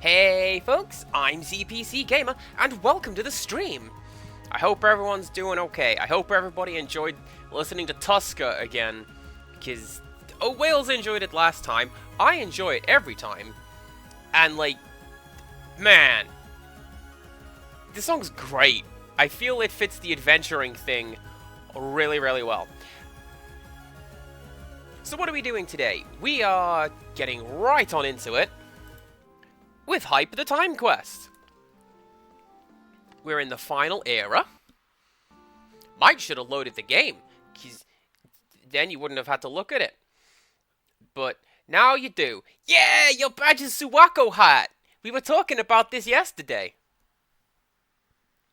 Hey folks, I'm CPCGamer, and welcome to the stream! I hope everyone's doing okay. I hope everybody enjoyed listening to Tuska again, because Wales enjoyed it last time. I enjoy it every time. And like, man, this song's great. I feel it fits the adventuring thing really, really well. So what are we doing today? We are getting right on into it with Hype the Time Quest. We're in the final era. Mike should have loaded the game, because then you wouldn't have had to look at it. But now you do. Yeah, your badge is Suwako hat! We were talking about this yesterday.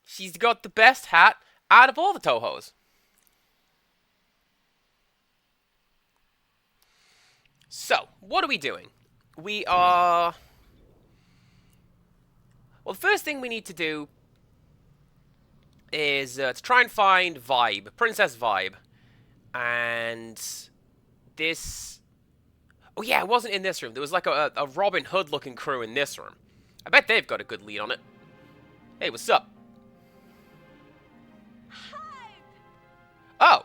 She's got the best hat out of all the Tohos. So, what are we doing? We are... Well, the first thing we need to do is to try and find Vibe, Princess Vibe. And this... Oh yeah, it wasn't in this room. There was like a Robin Hood looking crew in this room. I bet they've got a good lead on it. Hey, what's up? Oh.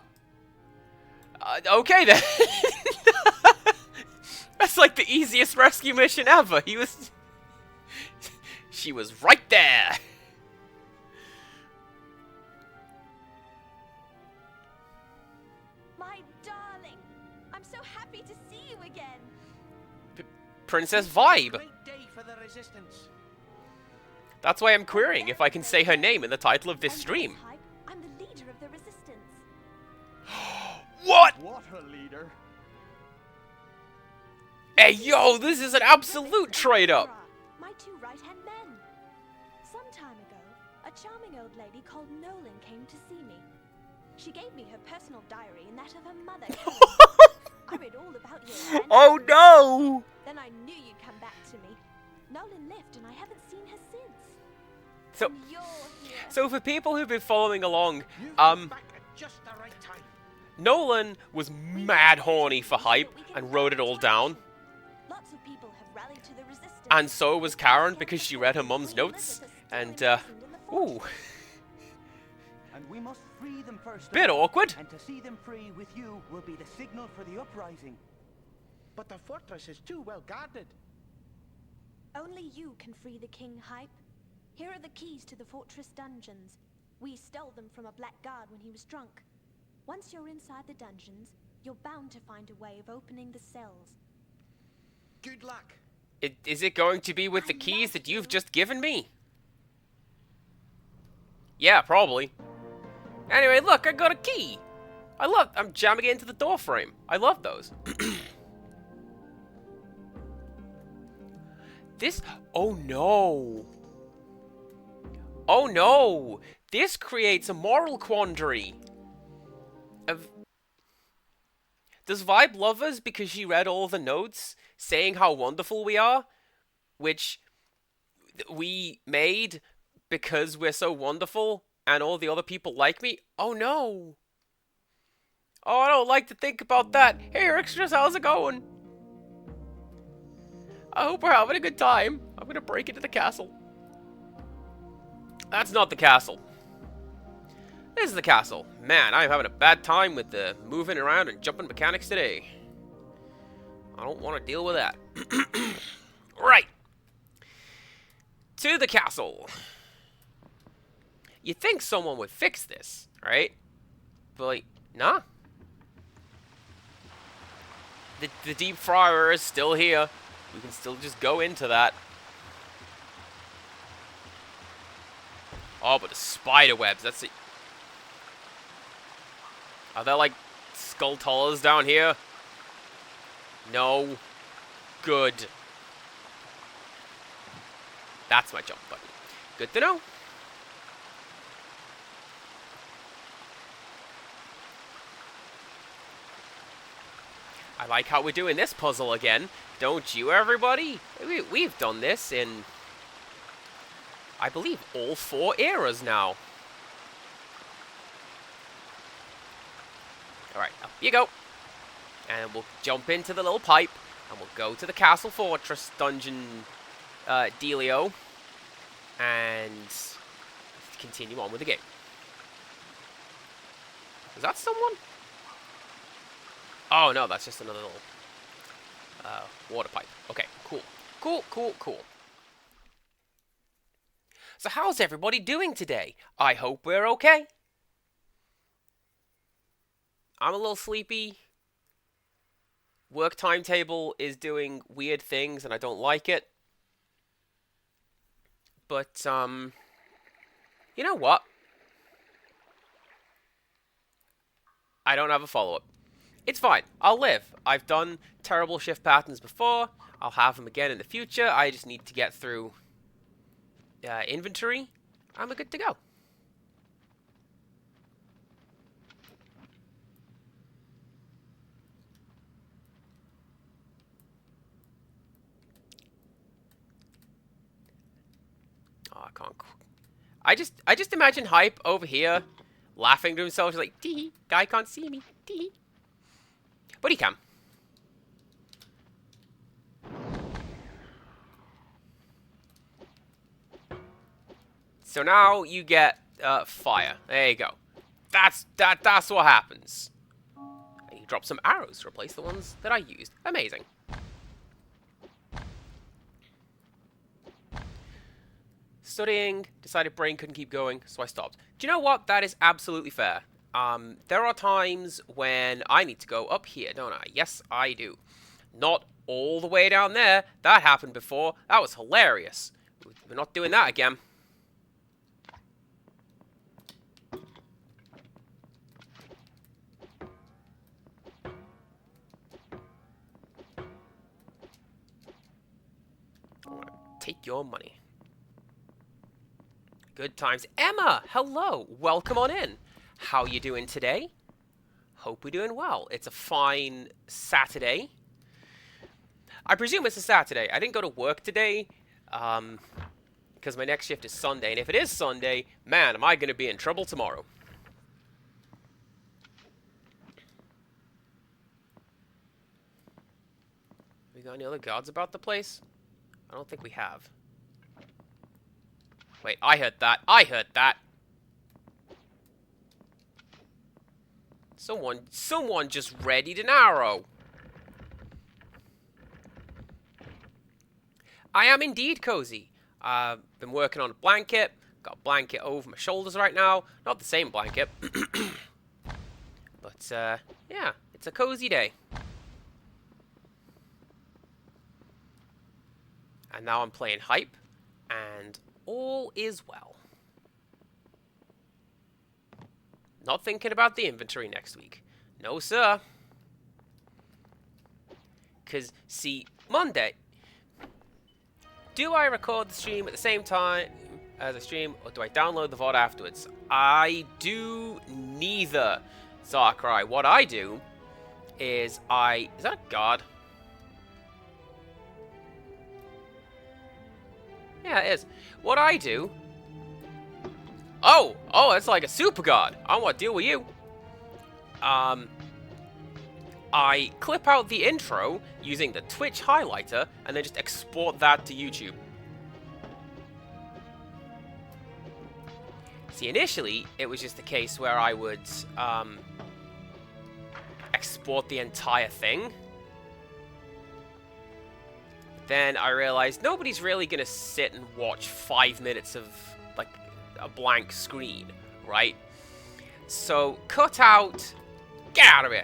Okay then. That's like the easiest rescue mission ever. She was right there. My darling, I'm so happy to see you again. Princess Vibe. Great day for the resistance. That's why I'm querying if I can say her name in the title of this stream. I'm the leader of the resistance. What? What a leader. Hey, yo, this is an absolute trade-up. My two right-hand men. Some time ago, a charming old lady called Nolan came to see me. She gave me her personal diary and that of her mother. I read all about you. Oh no! Then I knew you'd come back to me. Nolan left and I haven't seen her since. So, And you're here. so for people who've been following along, You've come back at just the right time. Nolan was mad horny for Hype and wrote it all down. Lots of people have rallied to the resistance. And so was Karen because she read her mum's notes. And, ooh, And we must free them first. bit awkward. And to see them free with you will be the signal for the uprising. But the fortress is too well guarded. Only you can free the king, Hype. Here are the keys to the fortress dungeons. We stole them from a black guard when he was drunk. Once you're inside the dungeons, you're bound to find a way of opening the cells. Good luck. Is it going to be with the keys that you've just given me? Yeah, probably. Anyway, look, I got a key. I'm jamming it into the door frame. I love those. Oh no. Oh no. This creates a moral quandary. Does Vibe love us because she read all the notes saying how wonderful we are? Which we made because we're so wonderful and all the other people like me? Oh no. Oh, I don't like to think about that. Hey, extras, how's it going? I hope we're having a good time. I'm gonna break into the castle. That's not the castle. This is the castle. Man, I'm having a bad time with the moving around and jumping mechanics today. I don't want to deal with that. Right. To the castle. You'd think someone would fix this, right? But, like, nah. The deep fryer is still here. We can still just go into that. Oh, but the spider webs, that's it. Are there, like, skull-tollers down here? No. Good. That's my jump button. Good to know. I like how we're doing this puzzle again. Don't you, everybody? We've done this in, I believe, all 4 eras now. Alright, up you go. And we'll jump into the little pipe, and we'll go to the castle fortress dungeon dealio and continue on with the game. Is that someone? Oh no, that's just another little water pipe. Okay, cool. Cool. So how's everybody doing today? I hope we're okay. I'm a little sleepy. Work timetable is doing weird things and I don't like it. But, you know what? I don't have a follow-up. It's fine. I'll live. I've done terrible shift patterns before. I'll have them again in the future. I just need to get through inventory. I'm good to go. Oh, I can't. I just imagine Hype over here laughing to himself, just like, tee, guy can't see me, tee. But he can. So now you get fire. There you go. That's what happens. You drop some arrows to replace the ones that I used. Amazing. Studying, decided brain couldn't keep going, so I stopped. Do you know what? That is absolutely fair. There are times when I need to go up here, don't I? Yes, I do. Not all the way down there. That happened before. That was hilarious. We're not doing that again. I want to take your money. Good times. Emma, hello. Welcome on in. How you doing today? Hope we're doing well. It's a fine Saturday. I presume it's a Saturday. I didn't go to work today because my next shift is Sunday. And if it is Sunday, man, am I going to be in trouble tomorrow. We got any other guards about the place? I don't think we have. Wait, I heard that. I heard that. Someone just readied an arrow. I am indeed cozy. I've been working on a blanket. Got a blanket over my shoulders right now. Not the same blanket. But, yeah, it's a cozy day. And now I'm playing Hype. And all is well. Not thinking about the inventory next week. No, sir. Because, see, Monday. Do I record the stream at the same time as I stream, or do I download the VOD afterwards? I do neither, Zarkrai. What I do is Is that a guard? Yeah, it is. What I do... Oh, that's like a super guard. I don't want to deal with you. I clip out the intro using the Twitch highlighter and then just export that to YouTube. See, initially, it was just a case where I would export the entire thing. Then I realized nobody's really going to sit and watch 5 minutes of, like, a blank screen, right? So, cut out... Get out of here!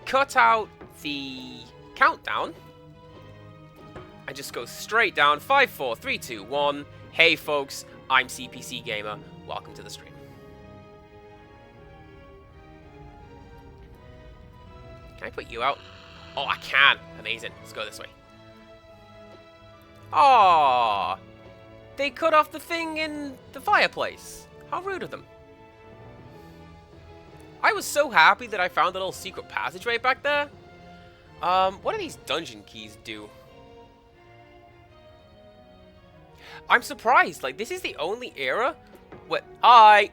Cut out the countdown. And just go straight down. 5, 4, 3, 2, 1. Hey, folks. I'm CPCGamer. Welcome to the stream. Can I put you out? Oh, I can. Amazing. Let's go this way. Aww. They cut off the thing in the fireplace. How rude of them. I was so happy that I found a little secret passageway back there. What do these dungeon keys do? I'm surprised. Like, this is the only era where... Hi!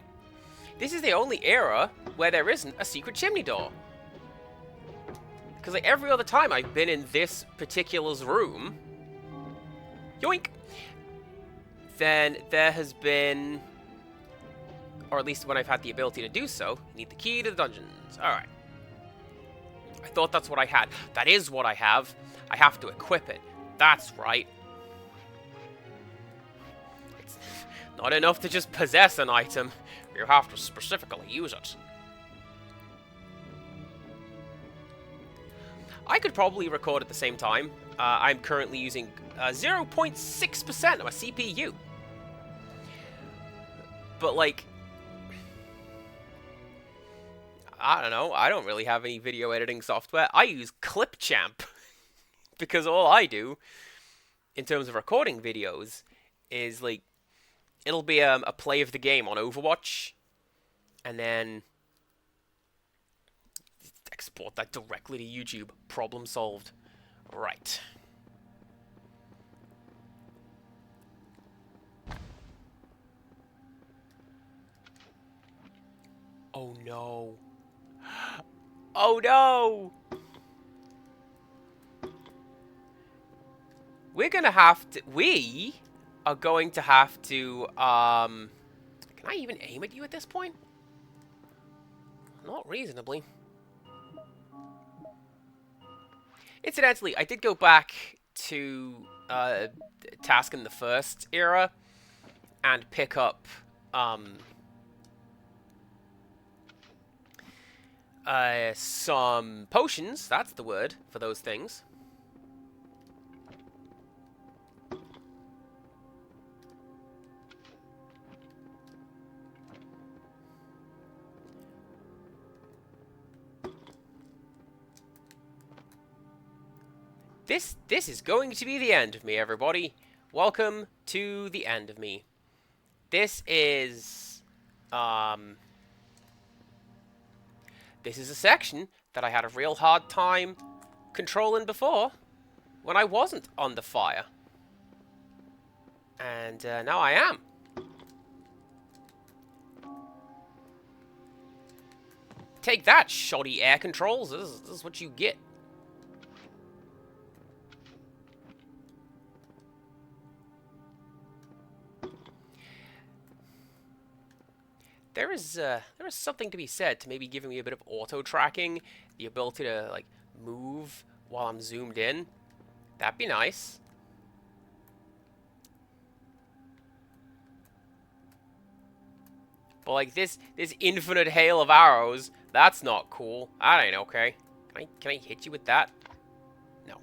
This is the only era where there isn't a secret chimney door. Because, like, every other time I've been in this particular room... Yoink! Then there has been, or at least when I've had the ability to do so, you need the key to the dungeons. Alright. I thought that's what I had. That is what I have. I have to equip it. That's right. It's not enough to just possess an item. You have to specifically use it. I could probably record at the same time. I'm currently using 0.6% of my CPU. But, like, I don't know. I don't really have any video editing software. I use Clipchamp. Because all I do, in terms of recording videos, is, like, it'll be a play of the game on Overwatch. And then export that directly to YouTube. Problem solved. Right. Oh no. Oh no! We are going to have to, can I even aim at you at this point? Not reasonably. Incidentally, I did go back to Task in the First era and pick up some potions. That's the word for those things. This is going to be the end of me, everybody. Welcome to the end of me. This is a section that I had a real hard time controlling before when I wasn't on the fire. And now I am. Take that, shoddy air controls. This is what you get. There is something to be said to maybe giving me a bit of auto tracking, the ability to like move while I'm zoomed in. That'd be nice. But like this infinite hail of arrows, that's not cool. That ain't okay. Can I hit you with that? No.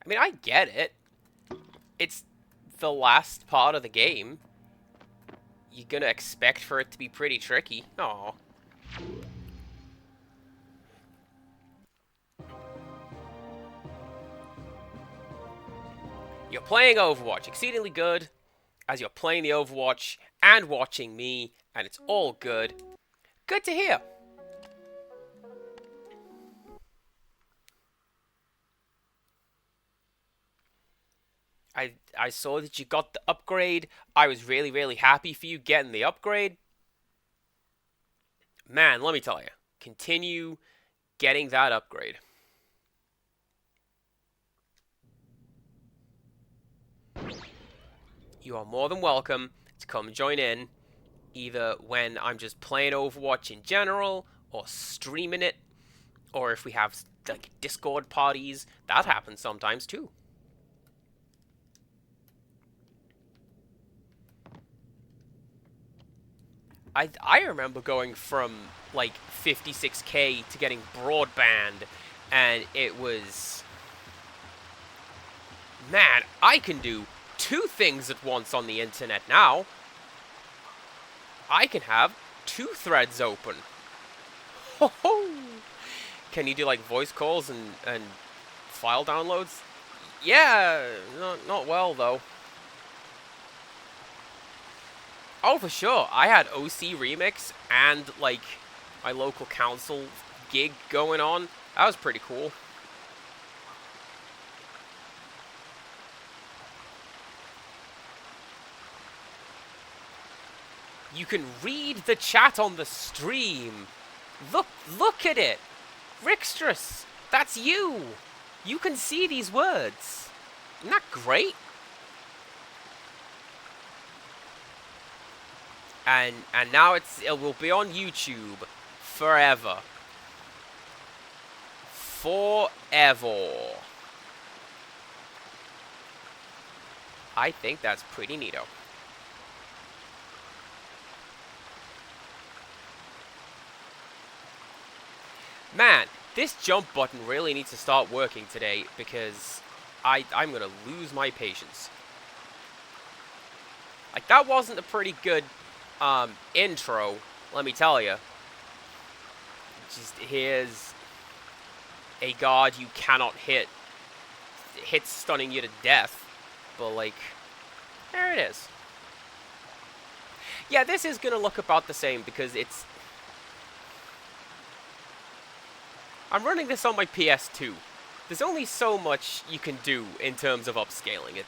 I mean, I get it. It's the last part of the game. You're gonna expect for it to be pretty tricky. Aww. You're playing Overwatch exceedingly good, as you're playing the Overwatch and watching me, and it's all good. Good to hear. I saw that you got the upgrade. I was really, really happy for you getting the upgrade. Man, let me tell you. Continue getting that upgrade. You are more than welcome to come join in, either when I'm just playing Overwatch in general, or streaming it, or if we have like Discord parties. That happens sometimes too. I remember going from like 56k to getting broadband, and it was, man, I can do 2 things at once on the internet now. I can have 2 threads open. Ho ho! Can you do like voice calls and file downloads? Yeah, not well though. Oh, for sure. I had OC Remix and, like, my local council gig going on. That was pretty cool. You can read the chat on the stream. Look at it. Rixtrus, that's you. You can see these words. Isn't that great? And now it will be on YouTube forever. Forever. I think that's pretty neato. Man, this jump button really needs to start working today because I'm gonna lose my patience. Like, that wasn't a pretty good intro, let me tell you. Just here's a god you cannot hit. Hits stunning you to death. But, like, there it is. Yeah, this is gonna look about the same because it's... I'm running this on my PS2. There's only so much you can do in terms of upscaling it.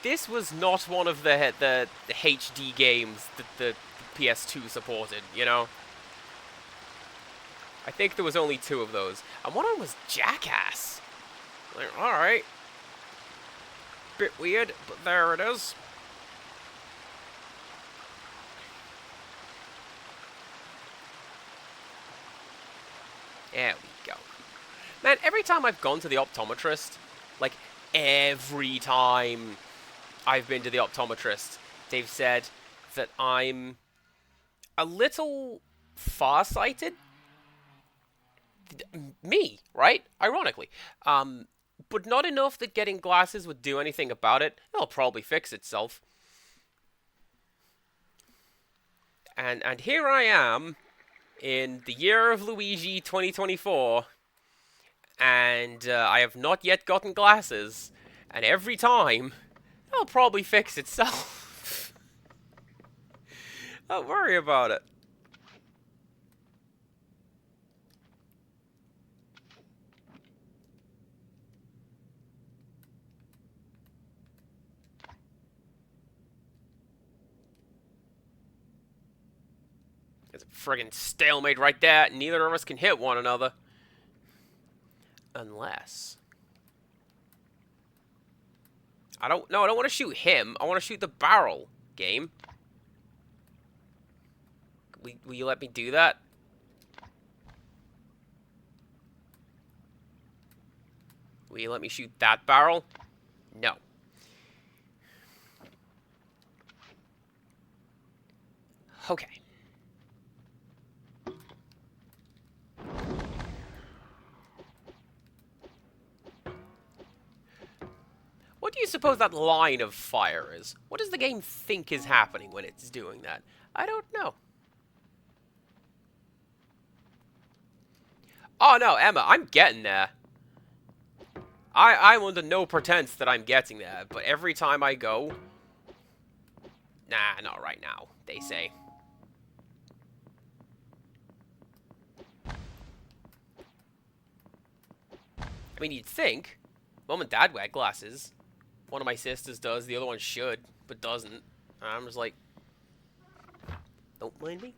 This was not one of the HD games that the PS2 supported, you know? I think there was only 2 of those. And one of them was Jackass. Like, alright. Bit weird, but there it is. There we go. Man, every time I've gone to the optometrist, like, every time I've been to the optometrist, they've said that I'm a little farsighted. Me, right? Ironically. But not enough that getting glasses would do anything about it. It'll probably fix itself. And here I am, in the year of Luigi 2024, and I have not yet gotten glasses, and every time, it'll probably fix itself. Don't worry about it. There's a friggin' stalemate right there. Neither of us can hit one another. Unless... I don't want to shoot him. I want to shoot the barrel, game. Will you let me do that? Will you let me shoot that barrel? No. Okay. What do you suppose that line of fire is? What does the game think is happening when it's doing that? I don't know. Oh no, Emma, I'm getting there. I'm under no pretense that I'm getting there, but every time I go... Nah, not right now, they say. I mean, you'd think. Mom and Dad wear glasses. One of my sisters does, the other one should, but doesn't. And I'm just like... Don't mind me.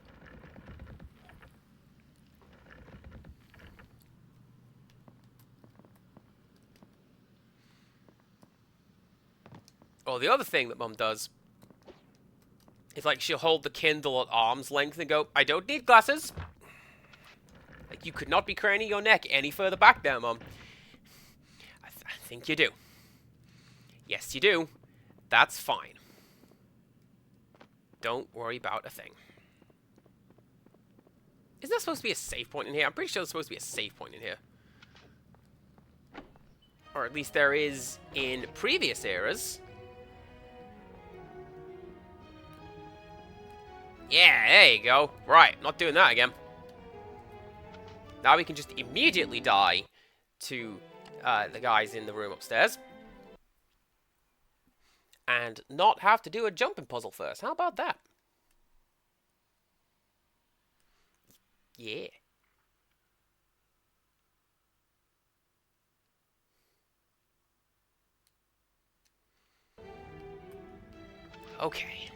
Oh, the other thing that Mum does is, like, she'll hold the Kindle at arm's length and go, I don't need glasses. Like, you could not be craning your neck any further back there, Mum. I think you do. Yes, you do. That's fine. Don't worry about a thing. Isn't there supposed to be a save point in here? I'm pretty sure there's supposed to be a save point in here. Or at least there is in previous eras. Yeah, there you go. Right, not doing that again. Now we can just immediately die to the guys in the room upstairs. And not have to do a jumping puzzle first. How about that? Yeah. Okay.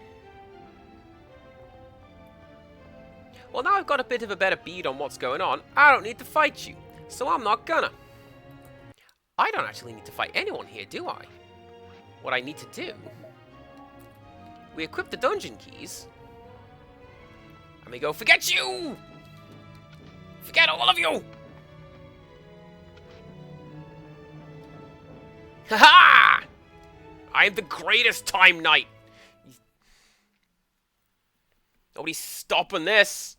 Well, now I've got a bit of a better bead on what's going on, I don't need to fight you, so I'm not gonna. I don't actually need to fight anyone here, do I? What I need to do... We equip the dungeon keys. And we go, forget you! Forget all of you! Ha-ha! I am the greatest Time Knight! Nobody's stopping this!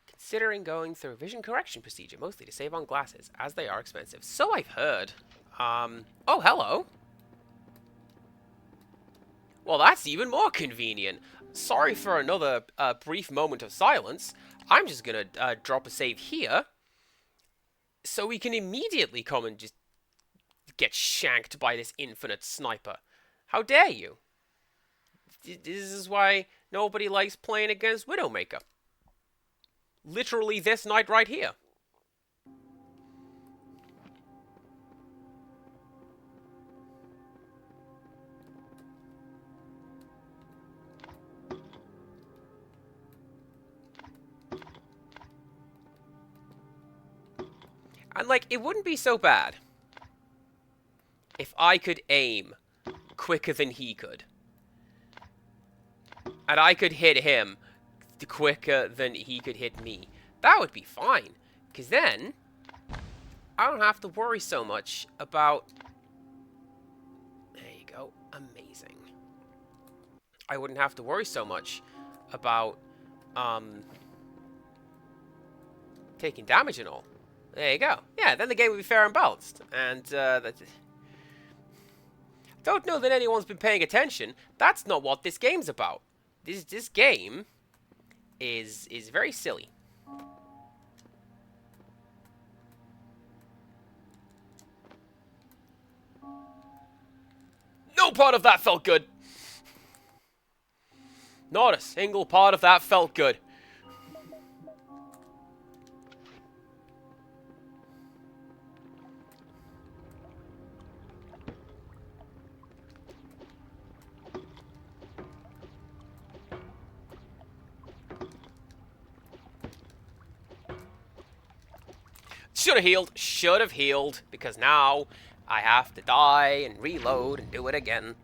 Considering going through a vision correction procedure, mostly to save on glasses, as they are expensive. So I've heard. Oh, hello. Well, that's even more convenient. Sorry for another brief moment of silence. I'm just gonna drop a save here, so we can immediately come and just get shanked by this infinite sniper. How dare you? This is why nobody likes playing against Widowmaker. Literally this night right here. And, like, it wouldn't be so bad if I could aim quicker than he could. And I could hit him quicker than he could hit me. That would be fine. Because then, I don't have to worry so much about... There you go. Amazing. I wouldn't have to worry so much about, taking damage and all. There you go. Yeah, then the game would be fair and balanced. And, don't know that anyone's been paying attention. That's not what this game's about. This game is very silly. No part of that felt good. Not a single part of that felt good. Should have healed. Should have healed. Because now I have to die and reload and do it again.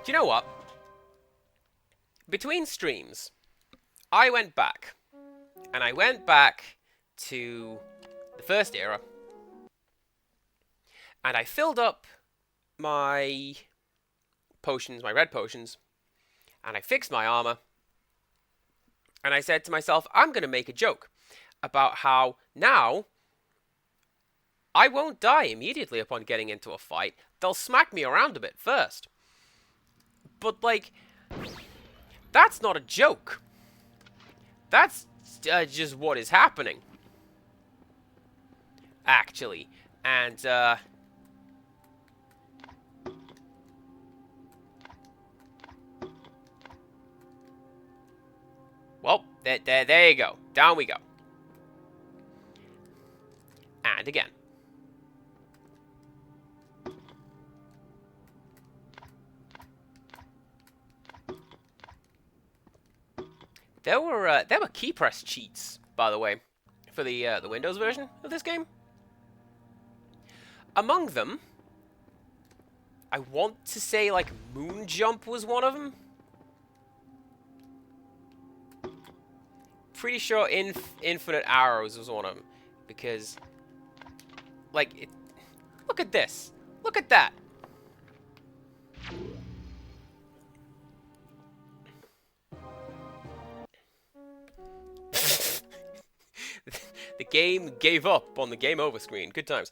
Do you know what? Between streams, I went back. And I went back to the first era. And I filled up my potions, my red potions. And I fixed my armor. And I said to myself, I'm going to make a joke about how now I won't die immediately upon getting into a fight. They'll smack me around a bit first. But, like, that's not a joke. That's just what is happening. Actually. And, well, there you go. Down we go. And again. There were key press cheats, by the way, for the Windows version of this game. Among them, I want to say, like, Moon Jump was one of them. Pretty sure Infinite Arrows was one of them. Because, like, look at this. Look at that. The game gave up on the game over screen. Good times.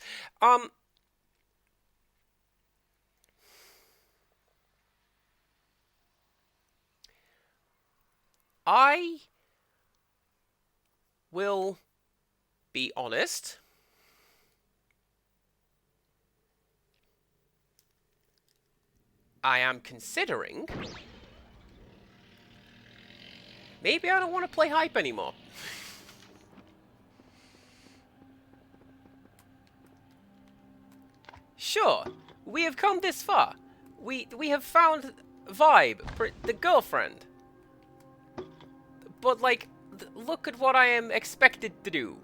I will be honest. I am considering... maybe I don't want to play hype anymore. Sure, we have come this far. We have found Vibe, the girlfriend. But, like, look at what I am expected to do.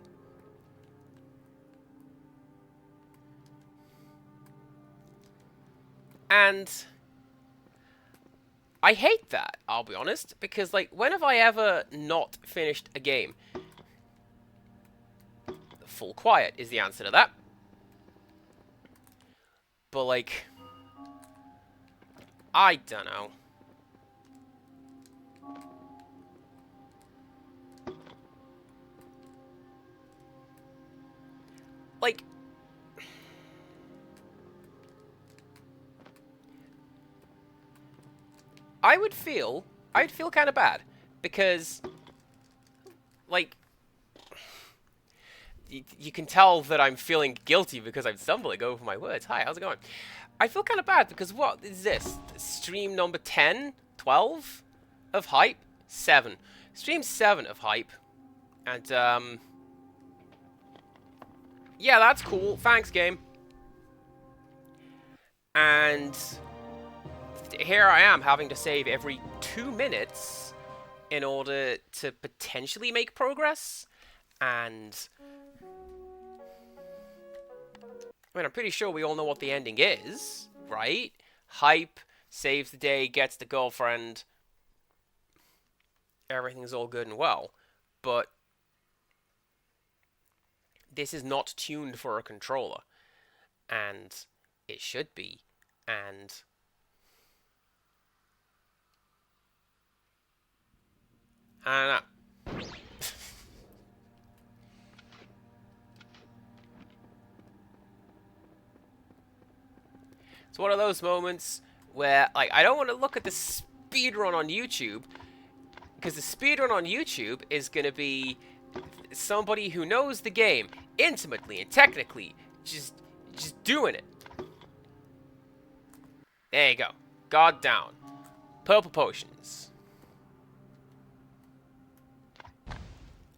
And I hate that, I'll be honest, because, like, when have I ever not finished a game? Full quiet is the answer to that. But, like, I don't know. Like, I'd feel kind of bad, because, like, you can tell that I'm feeling guilty because I'm stumbling over my words. Hi, how's it going? I feel kind of bad because what is this? Stream number 10? 12? Of hype? 7. Stream 7 of hype. And, yeah, that's cool. Thanks, game. And here I am having to save every 2 minutes in order to potentially make progress. And I mean, I'm pretty sure we all know what the ending is, right? Hype, saves the day, gets the girlfriend. Everything's all good and well. But this is not tuned for a controller. And it should be. And I don't know. It's one of those moments where, like, I don't want to look at the speedrun on YouTube, because the speedrun on YouTube is going to be somebody who knows the game intimately and technically, just doing it. There you go. God down. Purple potions.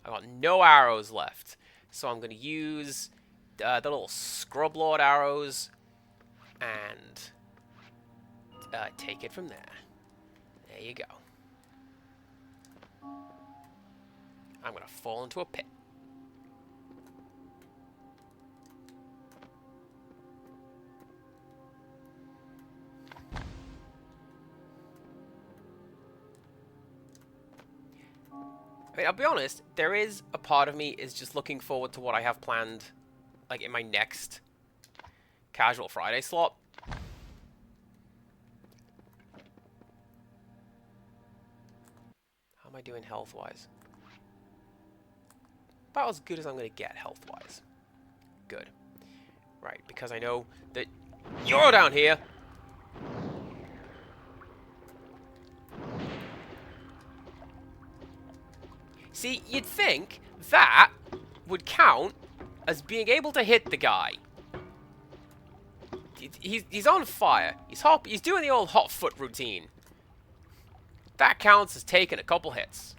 I got no arrows left, so I'm going to use the little Scrub Lord arrows and take it from there. There you go. I'm going to fall into a pit. I mean, I'll be honest, there is a part of me is just looking forward to what I have planned, like, in my next Casual Friday slot. How am I doing health-wise? About as good as I'm going to get health-wise. Good. Right, because I know that you're down here. See, you'd think that would count as being able to hit the guy. He's on fire. He's doing the old hot foot routine. That counts as taking a couple hits.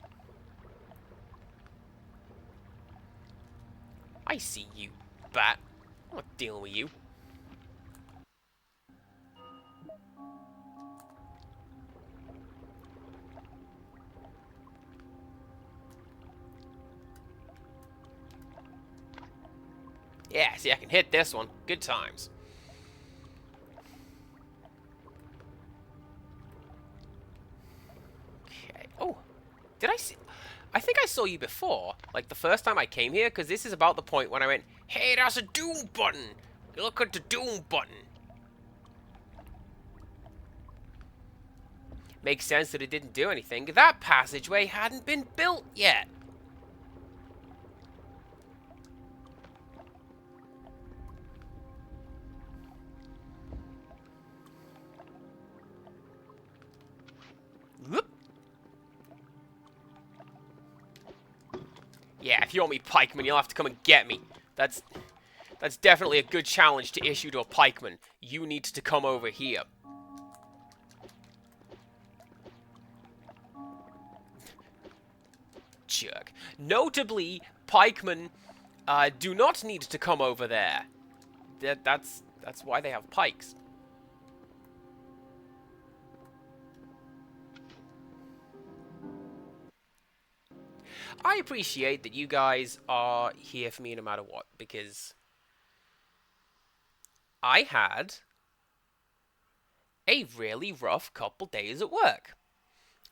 I see you, bat. I'm not dealing with you. Yeah, see, I can hit this one. Good times. Okay. Oh, did I see? I think I saw you before, like the first time I came here, because this is about the point when I went, hey, there's a Doom button. Look at the Doom button. Makes sense that it didn't do anything. That passageway hadn't been built yet. Whoop. Yeah, if you want me pikeman, you'll have to come and get me. That's definitely a good challenge to issue to a pikeman. You need to come over here. jerk. Notably, pikemen do not need to come over there. That's why they have pikes. I appreciate that you guys are here for me no matter what, because I had a really rough couple days at work.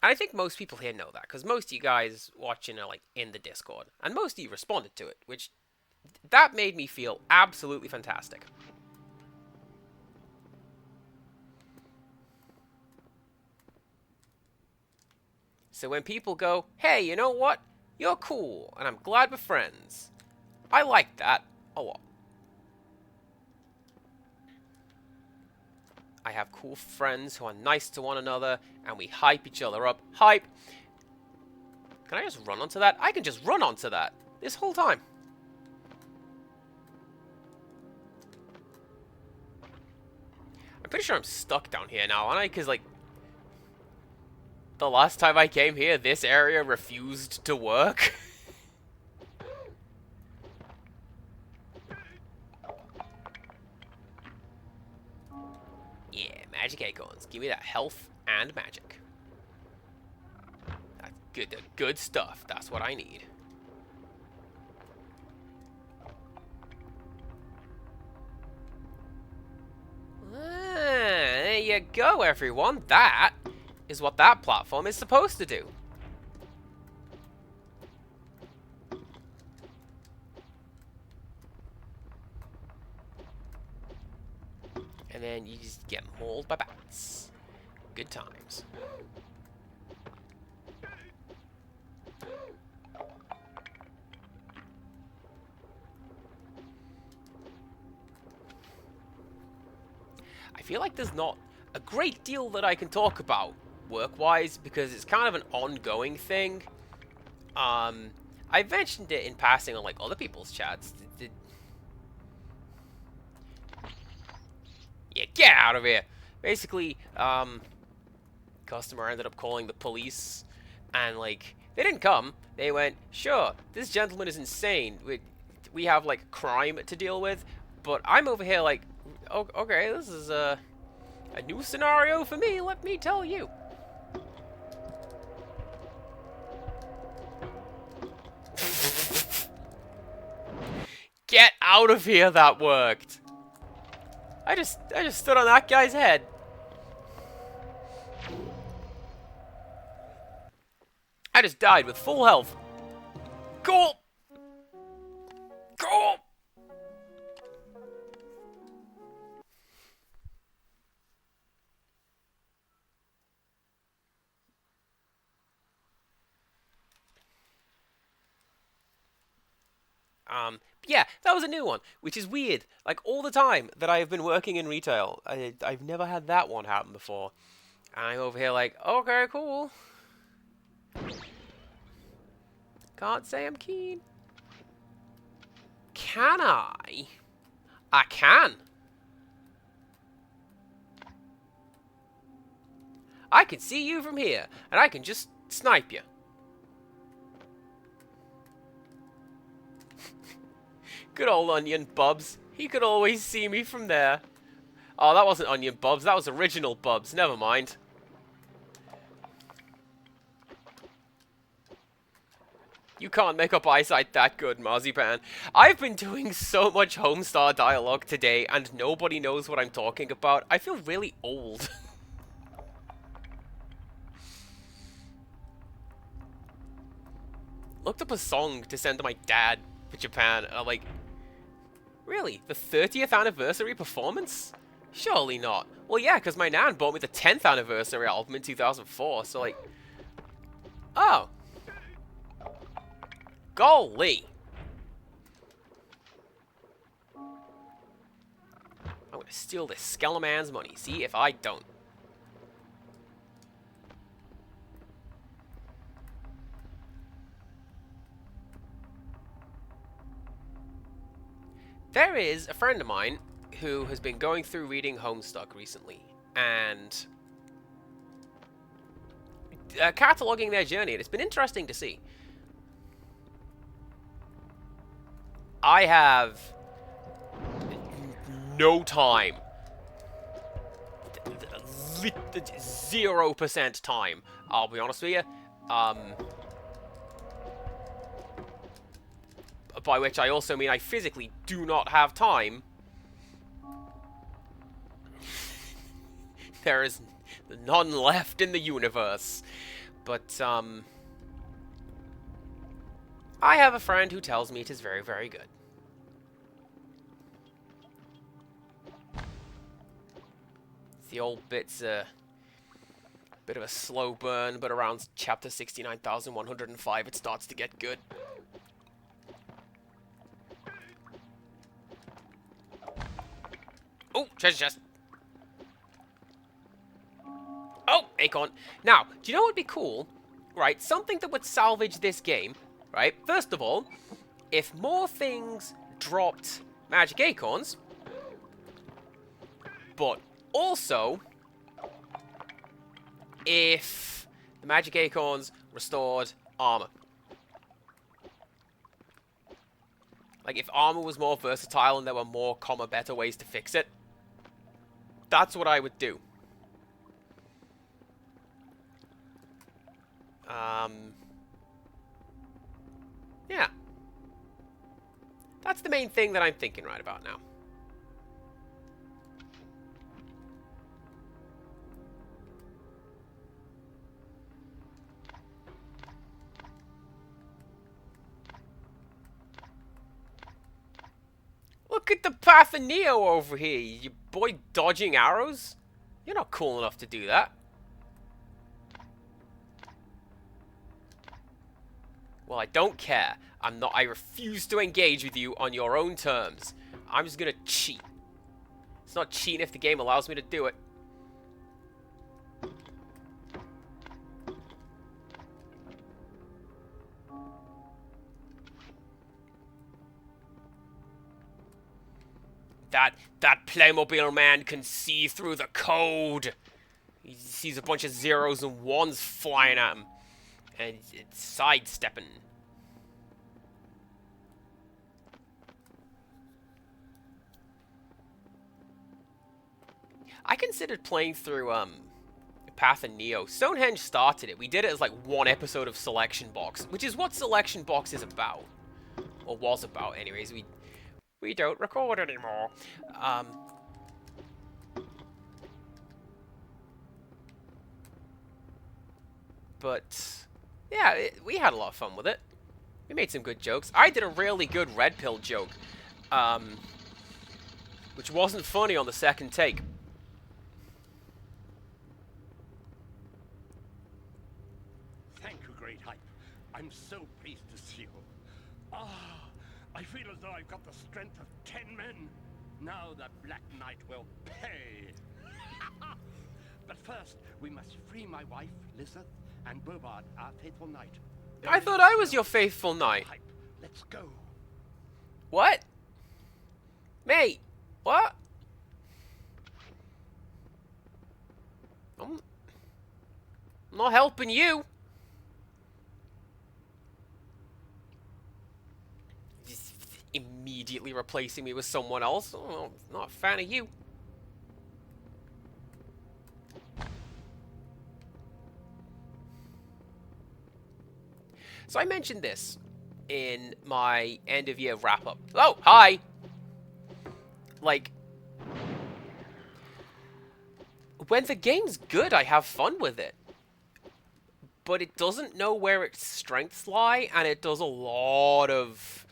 And I think most people here know that, because most of you guys watching are like in the Discord, and most of you responded to it, which that made me feel absolutely fantastic. So when people go, hey, you know what? You're cool, and I'm glad we're friends. I like that a lot. I have cool friends who are nice to one another, and we hype each other up. Hype! Can I just run onto that? I can just run onto that this whole time. I'm pretty sure I'm stuck down here now, aren't I? Because, like, the last time I came here, this area refused to work. Yeah, magic acorns. Give me that health and magic. That's good. Good stuff. That's what I need. There you go, everyone. That is what that platform is supposed to do. And then you just get mauled by bats. Good times. I feel like there's not a great deal that I can talk about work-wise, because it's kind of an ongoing thing. I mentioned it in passing on like other people's chats. Yeah, get out of here! Basically, customer ended up calling the police, and like they didn't come. They went, sure, this gentleman is insane. We have like crime to deal with, but I'm over here like, oh, okay, this is a new scenario for me. Let me tell you. Get out of here! That worked. I just stood on that guy's head. I just died with full health. Cool. Cool. Yeah, that was a new one, which is weird. Like, all the time that I have been working in retail, I've never had that one happen before. And I'm over here like, okay, cool. Can't say I'm keen. Can I? I can. I can see you from here, and I can just snipe you. Good old Onion Bubs. He could always see me from there. Oh, that wasn't Onion Bubs. That was original Bubs. Never mind. You can't make up eyesight that good, Marzipan. I've been doing so much Homestar dialogue today, and nobody knows what I'm talking about. I feel really old. Looked up a song to send to my dad for Japan, and I'm like, really? The 30th anniversary performance? Surely not. Well, yeah, because my nan bought me the 10th anniversary album in 2004, so like... Oh. Golly. I'm gonna steal this Skeleman's money. See if I don't. There is a friend of mine who has been going through reading Homestuck recently, and cataloging their journey, and it's been interesting to see. I have no time. 0% time. I'll be honest with you. By which I also mean I physically do not have time. There is none left in the universe. But, I have a friend who tells me it is very, very good. The old bit's a bit of a slow burn, but around chapter 69,105 it starts to get good. Oh, treasure chest. Oh, acorn. Now, do you know what would be cool? Right, something that would salvage this game, right? First of all, if more things dropped magic acorns, but also if the magic acorns restored armor. Like, if armor was more versatile and there were more, better ways to fix it, that's what I would do. Yeah. That's the main thing that I'm thinking right about now. Look at the Path of Neo over here, you boy dodging arrows. You're not cool enough to do that. Well, I don't care. I refuse to engage with you on your own terms. I'm just gonna cheat. It's not cheating if the game allows me to do it. That Playmobil man can see through the code. He sees a bunch of zeros and ones flying at him. And it's sidestepping. I considered playing through Path of Neo. Stonehenge started it. We did it as like one episode of Selection Box, which is what Selection Box is about. Or was about anyways. We don't record anymore. But yeah, we had a lot of fun with it. We made some good jokes. I did a really good red pill joke, which wasn't funny on the second take. Thank you, Great Hype. I'm so pleased to see you. I feel as though I've got the strength of 10 men. Now the Black Knight will pay. But first, we must free my wife, Lizeth, and Bobard, our faithful knight. I thought I was your faithful knight. Let's go. What? Mate, what? I'm not helping you. Just immediately replacing me with someone else. Oh, not a fan of you. So I mentioned this in my end of year wrap up. Oh, hi! Like, when the game's good, I have fun with it. But it doesn't know where its strengths lie, and it does a lot of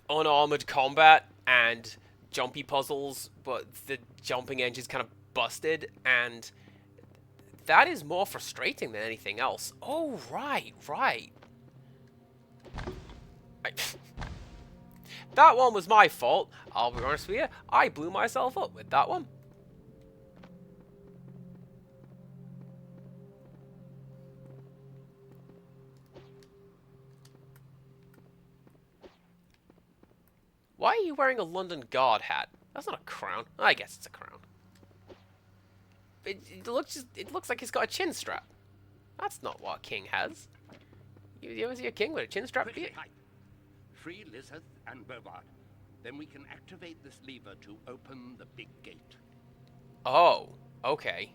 unarmored combat and jumpy puzzles, but the jumping engine's kind of busted, and that is more frustrating than anything else. Oh, right. That one was my fault. I'll be honest with you. I blew myself up with that one. Why are you wearing a London Guard hat? That's not a crown. I guess it's a crown. It looks like he's got a chin strap. That's not what a king has. You ever see a king with a chin strap? free Lizeth and Bobart. Then we can activate this lever to open the big gate. Oh, okay.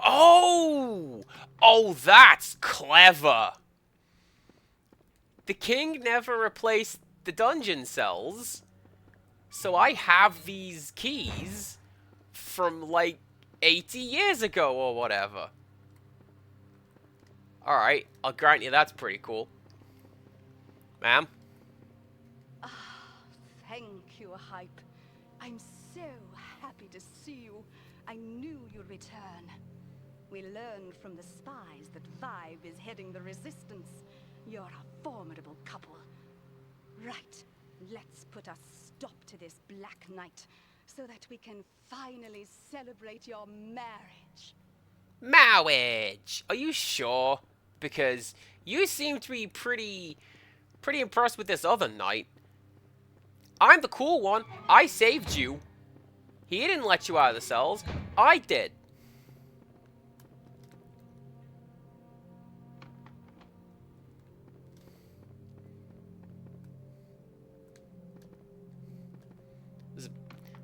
Oh! Oh, that's clever! The king never replaced the dungeon cells, so I have these keys from, like, 80 years ago or whatever. Alright, I'll grant you that's pretty cool. Ma'am? Thank you, Hype. I'm so happy to see you. I knew you'd return. We learned from the spies that Vibe is heading the resistance. You're a formidable couple. Right, let's put a stop to this Black Knight so that we can finally celebrate your marriage. Marriage! Are you sure? Because you seem to be pretty impressed with this other knight. I'm the cool one. I saved you. He didn't let you out of the cells. I did.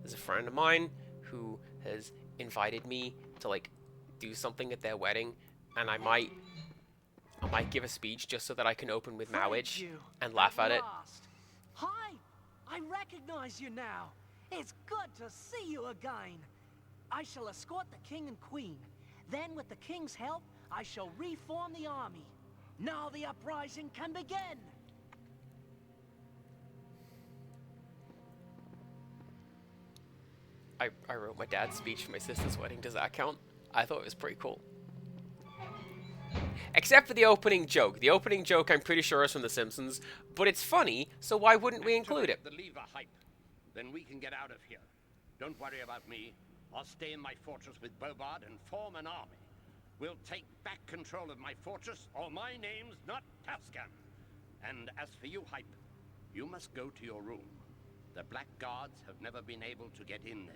There's a friend of mine who has invited me to, like, do something at their wedding, and I might give a speech just so that I can open with marriage and laugh at it. Hi, I recognize you now. It's good to see you again. I shall escort the king and queen. Then, with the king's help, I shall reform the army. Now the uprising can begin. I wrote my dad's speech for my sister's wedding. Does that count? I thought it was pretty cool. Except for the opening joke. The opening joke, I'm pretty sure, is from The Simpsons, but it's funny, so why wouldn't we include it? The lever, Hype. Then we can get out of here. Don't worry about me. I'll stay in my fortress with Bobart and form an army. We'll take back control of my fortress, or my name's not Tascan. And as for you, Hype, you must go to your room. The Black Guards have never been able to get in there.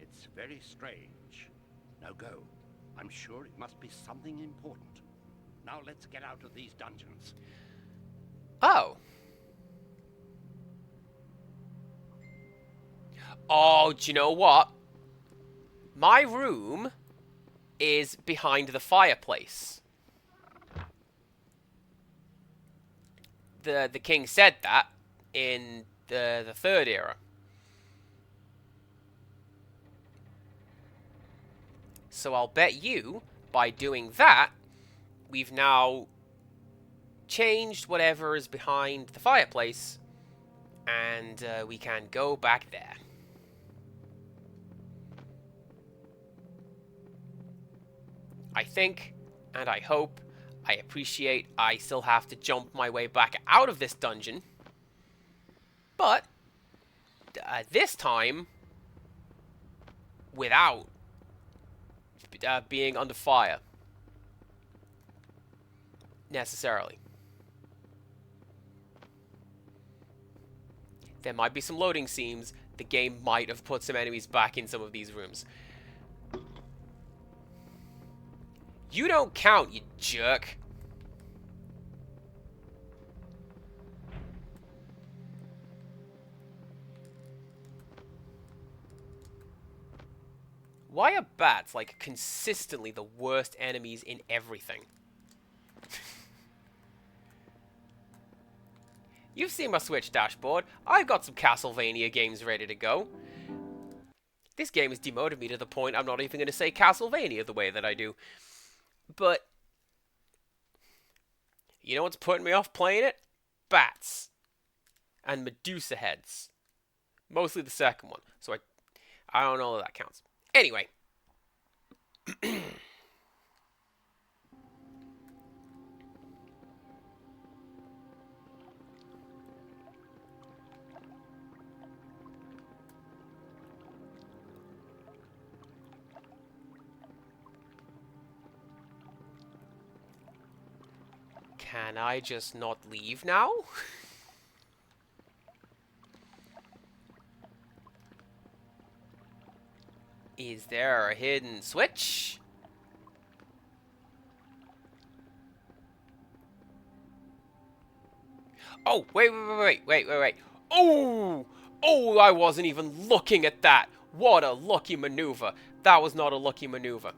It's very strange. Now go. I'm sure it must be something important. Now let's get out of these dungeons. Oh. Oh, do you know what? My room is behind the fireplace. The king said that in the third era. So I'll bet you, by doing that, we've now changed whatever is behind the fireplace, and we can go back there. I think, and I hope, I appreciate I still have to jump my way back out of this dungeon, but this time without being under fire necessarily. There might be some loading seams. The game might have put some enemies back in some of these rooms. You don't count, you jerk. Why are bats, like, consistently the worst enemies in everything? You've seen my Switch dashboard. I've got some Castlevania games ready to go. This game has demoted me to the point I'm not even going to say Castlevania the way that I do. But you know what's putting me off playing it? Bats. And Medusa heads. Mostly the second one. So I don't know if that counts. Anyway. Can I just not leave now? Is there a hidden switch? Oh, wait. Oh! Oh, I wasn't even looking at that. What a lucky maneuver. That was not a lucky maneuver.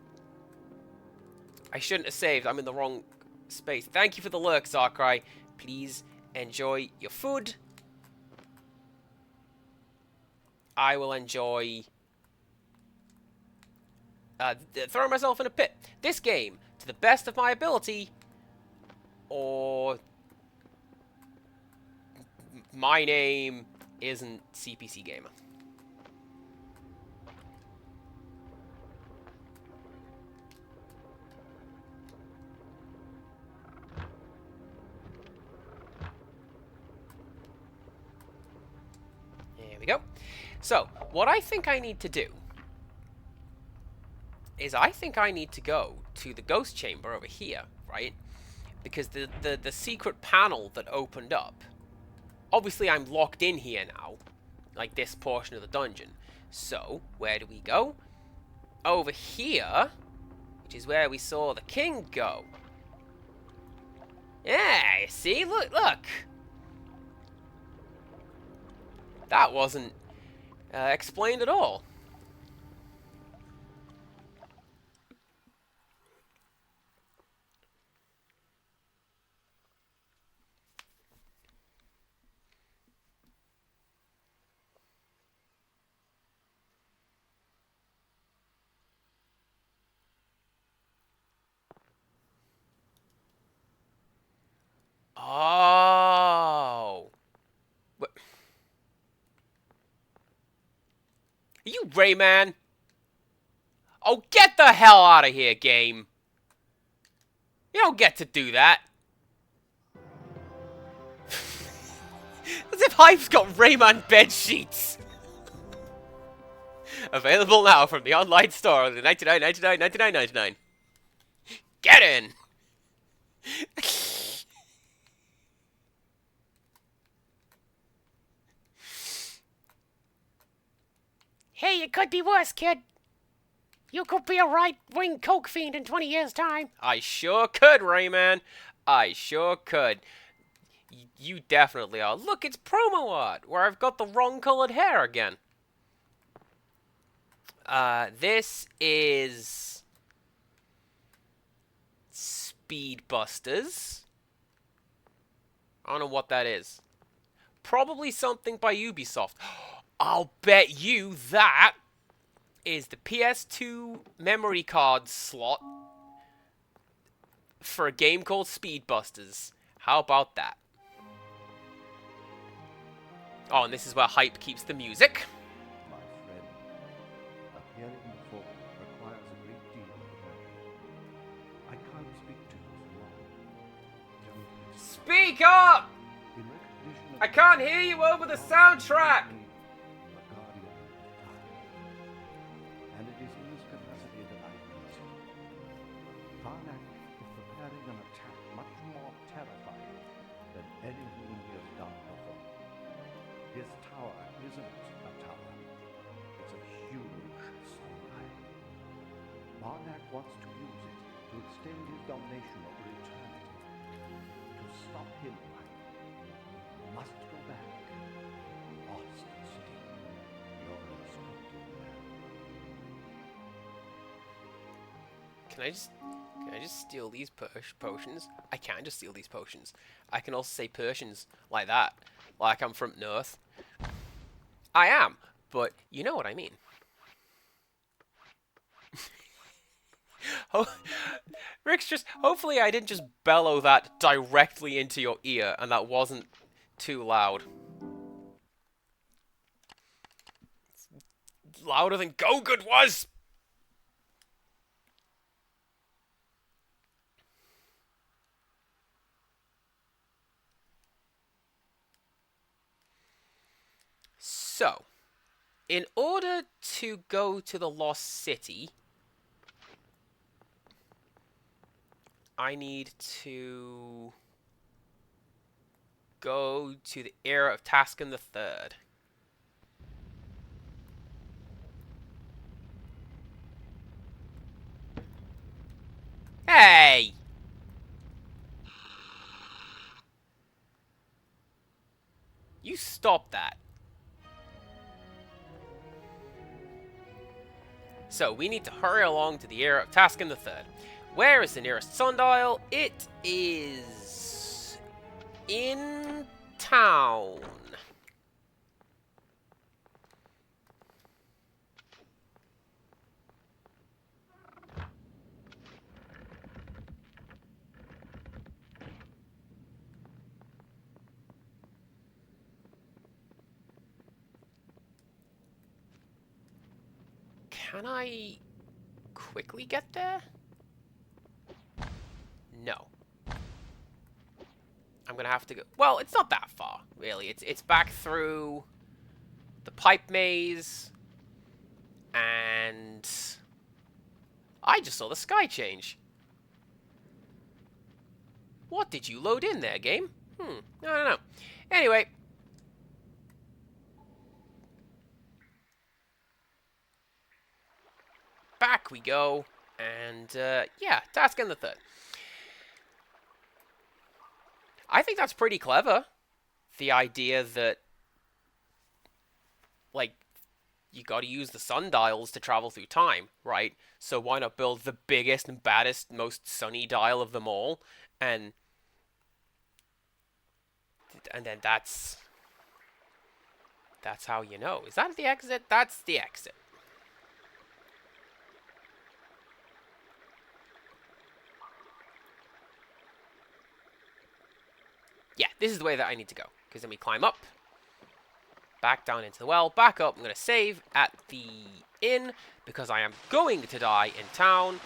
I shouldn't have saved. I'm in the wrong space. Thank you for the lurk, Zarkrai. Please enjoy your food. I will enjoy throwing myself in a pit. This game, to the best of my ability, or my name isn't CPCGamer. There we go. So, what I think I need to do is I think I need to go to the ghost chamber over here, right? Because the secret panel that opened up, obviously I'm locked in here now, like this portion of the dungeon. So, where do we go? Over here, which is where we saw the king go. Yeah, see? Look! That wasn't explained at all. Oh. What? Are you Rayman? Oh, get the hell out of here, game. You don't get to do that. As if Hype's got Rayman bed sheets. Available now from the online store. $99.99. Get in. Hey, it could be worse, kid. You could be a right-wing coke fiend in 20 years' time. I sure could, Rayman. I sure could. You definitely are. Look, it's promo art, where I've got the wrong colored hair again. This is Speedbusters. I don't know what that is. Probably something by Ubisoft. I'll bet you that is the PS2 memory card slot for a game called Speedbusters. How about that? Oh, and this is where Hype keeps the music. My friend, appearing before requires a great deal of attention. I can't speak to you for long. Don't listen. Speak up! In recognition of I can't hear you over the soundtrack! the guardian of time. And it is in this capacity that I please you. Varnak is preparing an attack much more terrifying than anything he has done before. His tower isn't a tower. It's a huge sunlight. Varnak wants to use it to extend his domination over eternity. To stop him, you must go back. Lost and steal your instructed man. Can I just steal these potions? I can just steal these potions. I can also say Persians like that. Like I'm from North. I am, but you know what I mean. Oh, Rick's just... Hopefully I didn't just bellow that directly into your ear and that wasn't too loud. It's louder than Go-Good was! So, in order to go to the Lost City, I need to go to the era of Taskin III. Hey! You stop that. So, we need to hurry along to the era of Taskin III. Where is the nearest sundial? It is... in town. Can I quickly get there? No. I'm gonna have to go... Well, it's not that far, really. It's back through the pipe maze. And... I just saw the sky change. What did you load in there, game? I don't know. Anyway. Back we go. And, yeah, Taskin the Third. I think that's pretty clever. The idea that, like, you gotta use the sundials to travel through time, right? So why not build the biggest and baddest, most sunny dial of them all? And then that's how you know. Is that the exit? That's the exit. Yeah, this is the way that I need to go. Because then we climb up. Back down into the well. Back up. I'm going to save at the inn. Because I am going to die in town.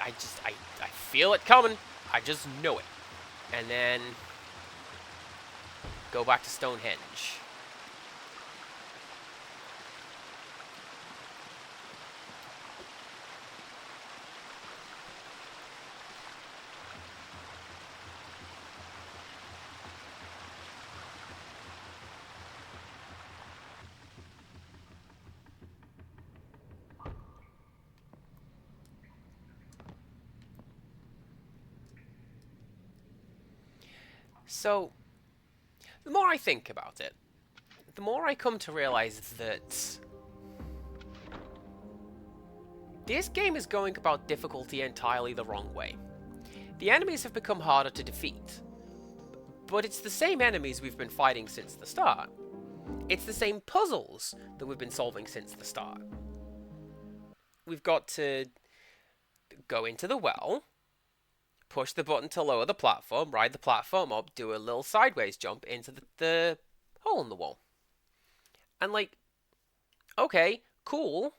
I feel it coming. I just know it. And then go back to Stonehenge. So, the more I think about it, the more I come to realize that this game is going about difficulty entirely the wrong way. The enemies have become harder to defeat, but it's the same enemies we've been fighting since the start. It's the same puzzles that we've been solving since the start. We've got to go into the well, push the button to lower the platform, ride the platform up, do a little sideways jump into the hole in the wall. And like, okay, cool.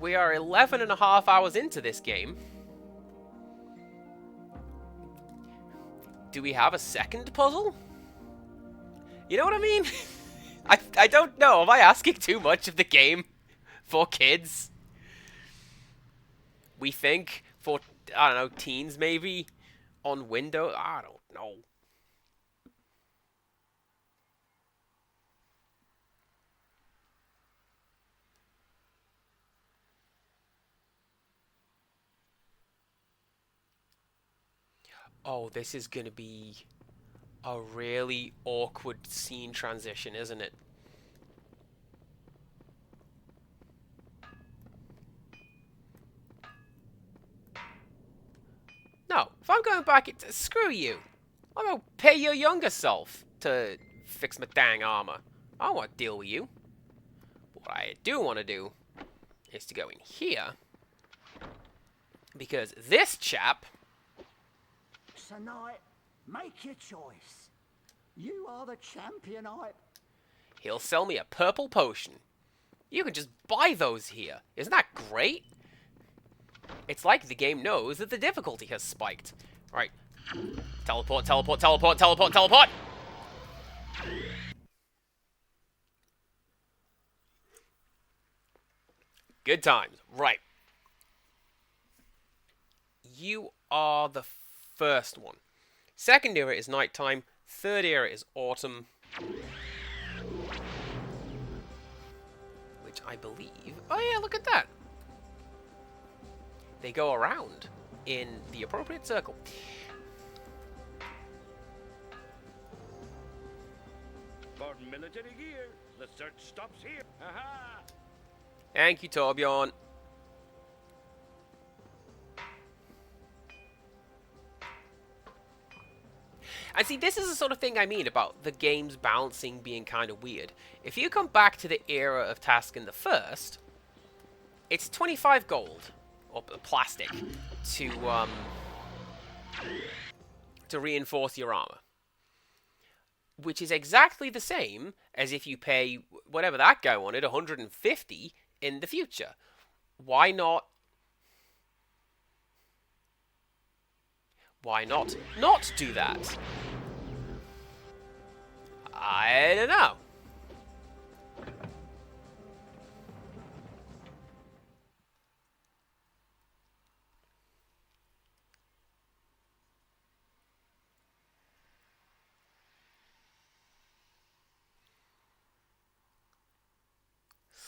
We are 11 and a half hours into this game. Do we have a second puzzle? You know what I mean? I don't know. Am I asking too much of the game for kids? We think for, I don't know, teens maybe? On Windows? I don't know. Oh, this is gonna be a really awkward scene transition, isn't it? No, if I'm going back, screw you. I'm gonna pay your younger self to fix my dang armor. I don't want to deal with you. What I do want to do is to go in here. Because this chap... Sir Knight, make your choice. You are the champion, He'll sell me a purple potion. You can just buy those here. Isn't that great? It's like the game knows that the difficulty has spiked. Right. Teleport, teleport, teleport, teleport, teleport! Good times. Right. You are the first one. Second era is nighttime. Third era is autumn. I believe... Oh yeah, look at that. They go around in the appropriate circle. For military gear, the search stops here. Aha! Thank you, Torbjorn. And see, this is the sort of thing I mean about the game's balancing being kind of weird. If you come back to the era of Taskin the First, it's 25 gold, or plastic, to reinforce your armor. Which is exactly the same as if you pay, whatever that guy wanted, 150 in the future. Why not not do that? I don't know.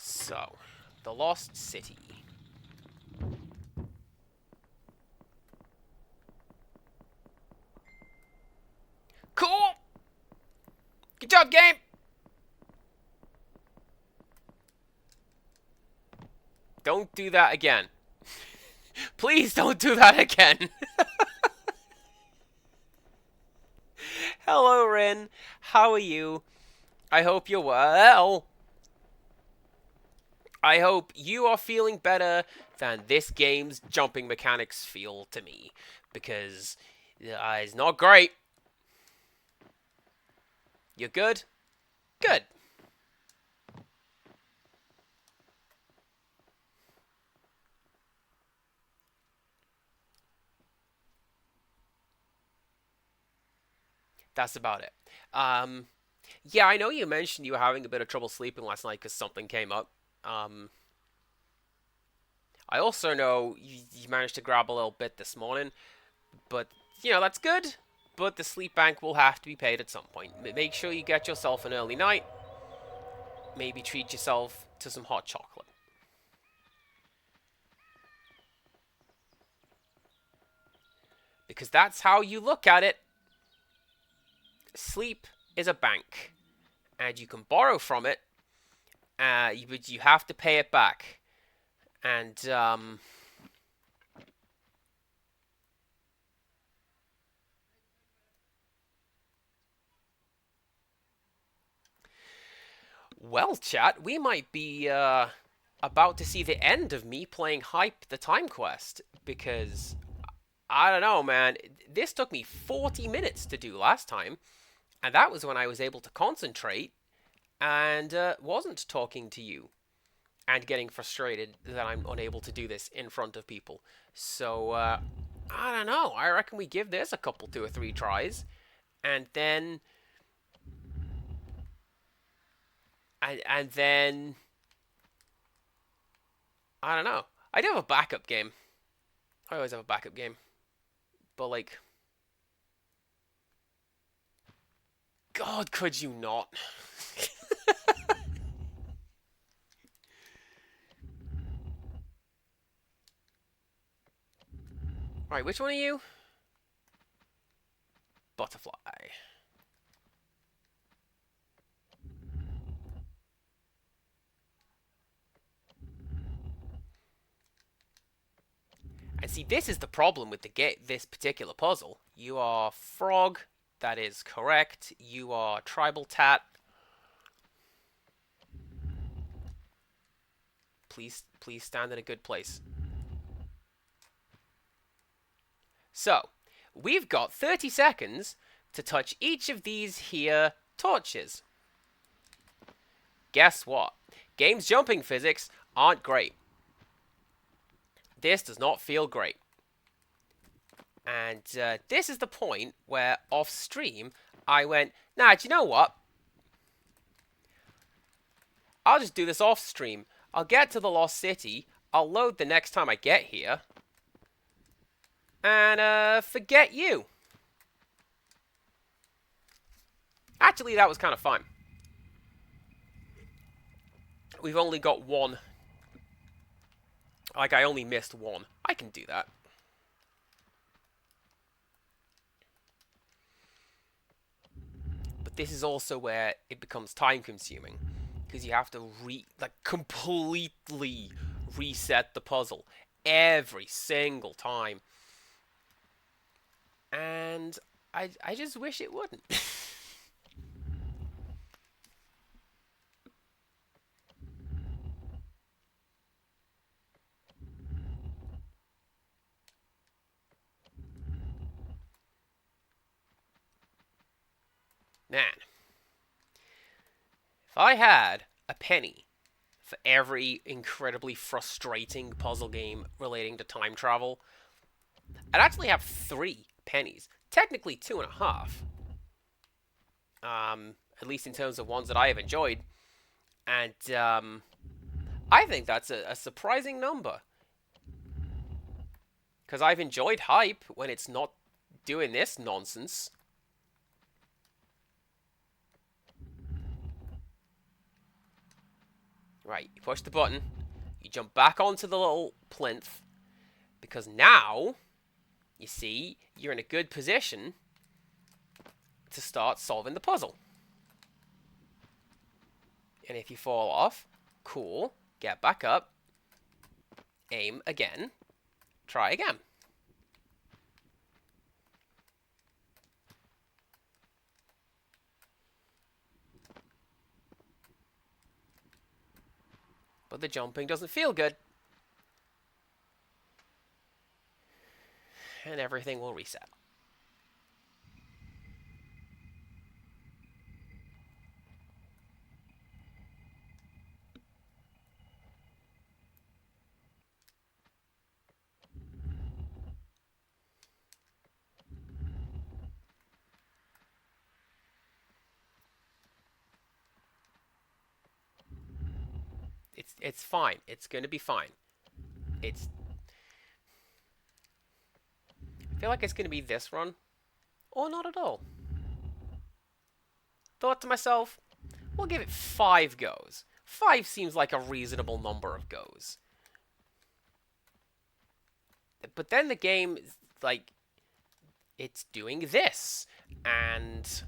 So, the Lost City. Cool! Good job, game! Don't do that again. Please don't do that again. Hello, Rin. How are you? I hope you're well. I hope you are feeling better than this game's jumping mechanics feel to me. Because it's not great. You're good? Good. That's about it. Yeah, I know you mentioned you were having a bit of trouble sleeping last night because something came up. I also know you managed to grab a little bit this morning, but, you know, that's good. But the sleep bank will have to be paid at some point. Make sure you get yourself an early night. Maybe treat yourself to some hot chocolate. Because that's how you look at it. Sleep is a bank. And you can borrow from it. But you have to pay it back. And, well, chat, we might be about to see the end of me playing Hype the Time Quest. Because, I don't know, man. This took me 40 minutes to do last time. And that was when I was able to concentrate and wasn't talking to you. And getting frustrated that I'm unable to do this in front of people. So, I don't know. I reckon we give this a couple, 2 or 3 tries. And then... And then... I don't know. I do have a backup game. I always have a backup game. But, like... God, could you not? Right, which one are you? Butterfly. And see, this is the problem with this particular puzzle. You are frog. That is correct. You are tribal tat. Please stand in a good place. So, we've got 30 seconds to touch each of these here torches. Guess what? Game's jumping physics aren't great. This does not feel great. And this is the point where off stream I went, nah, do you know what? I'll just do this off stream. I'll get to the Lost City. I'll load the next time I get here. And forget you. Actually, that was kind of fun. We've only got one. Like, I only missed one. I can do that. But this is also where it becomes time-consuming. Because you have to completely reset the puzzle every single time. And I just wish it wouldn't. Man, if I had a penny for every incredibly frustrating puzzle game relating to time travel, I'd actually have 3 pennies. Technically 2.5. At least in terms of ones that I have enjoyed. And I think that's a surprising number. Because I've enjoyed hype when it's not doing this nonsense. Right, you push the button. You jump back onto the little plinth. Because now, you see, you're in a good position to start solving the puzzle. And if you fall off, cool, get back up, aim again, try again. But the jumping doesn't feel good. And everything will reset. It's fine. It's going to be fine. I feel like it's going to be this run, or not at all. Thought to myself, we'll give it 5 goes. 5 seems like a reasonable number of goes. But then the game, like, it's doing this, and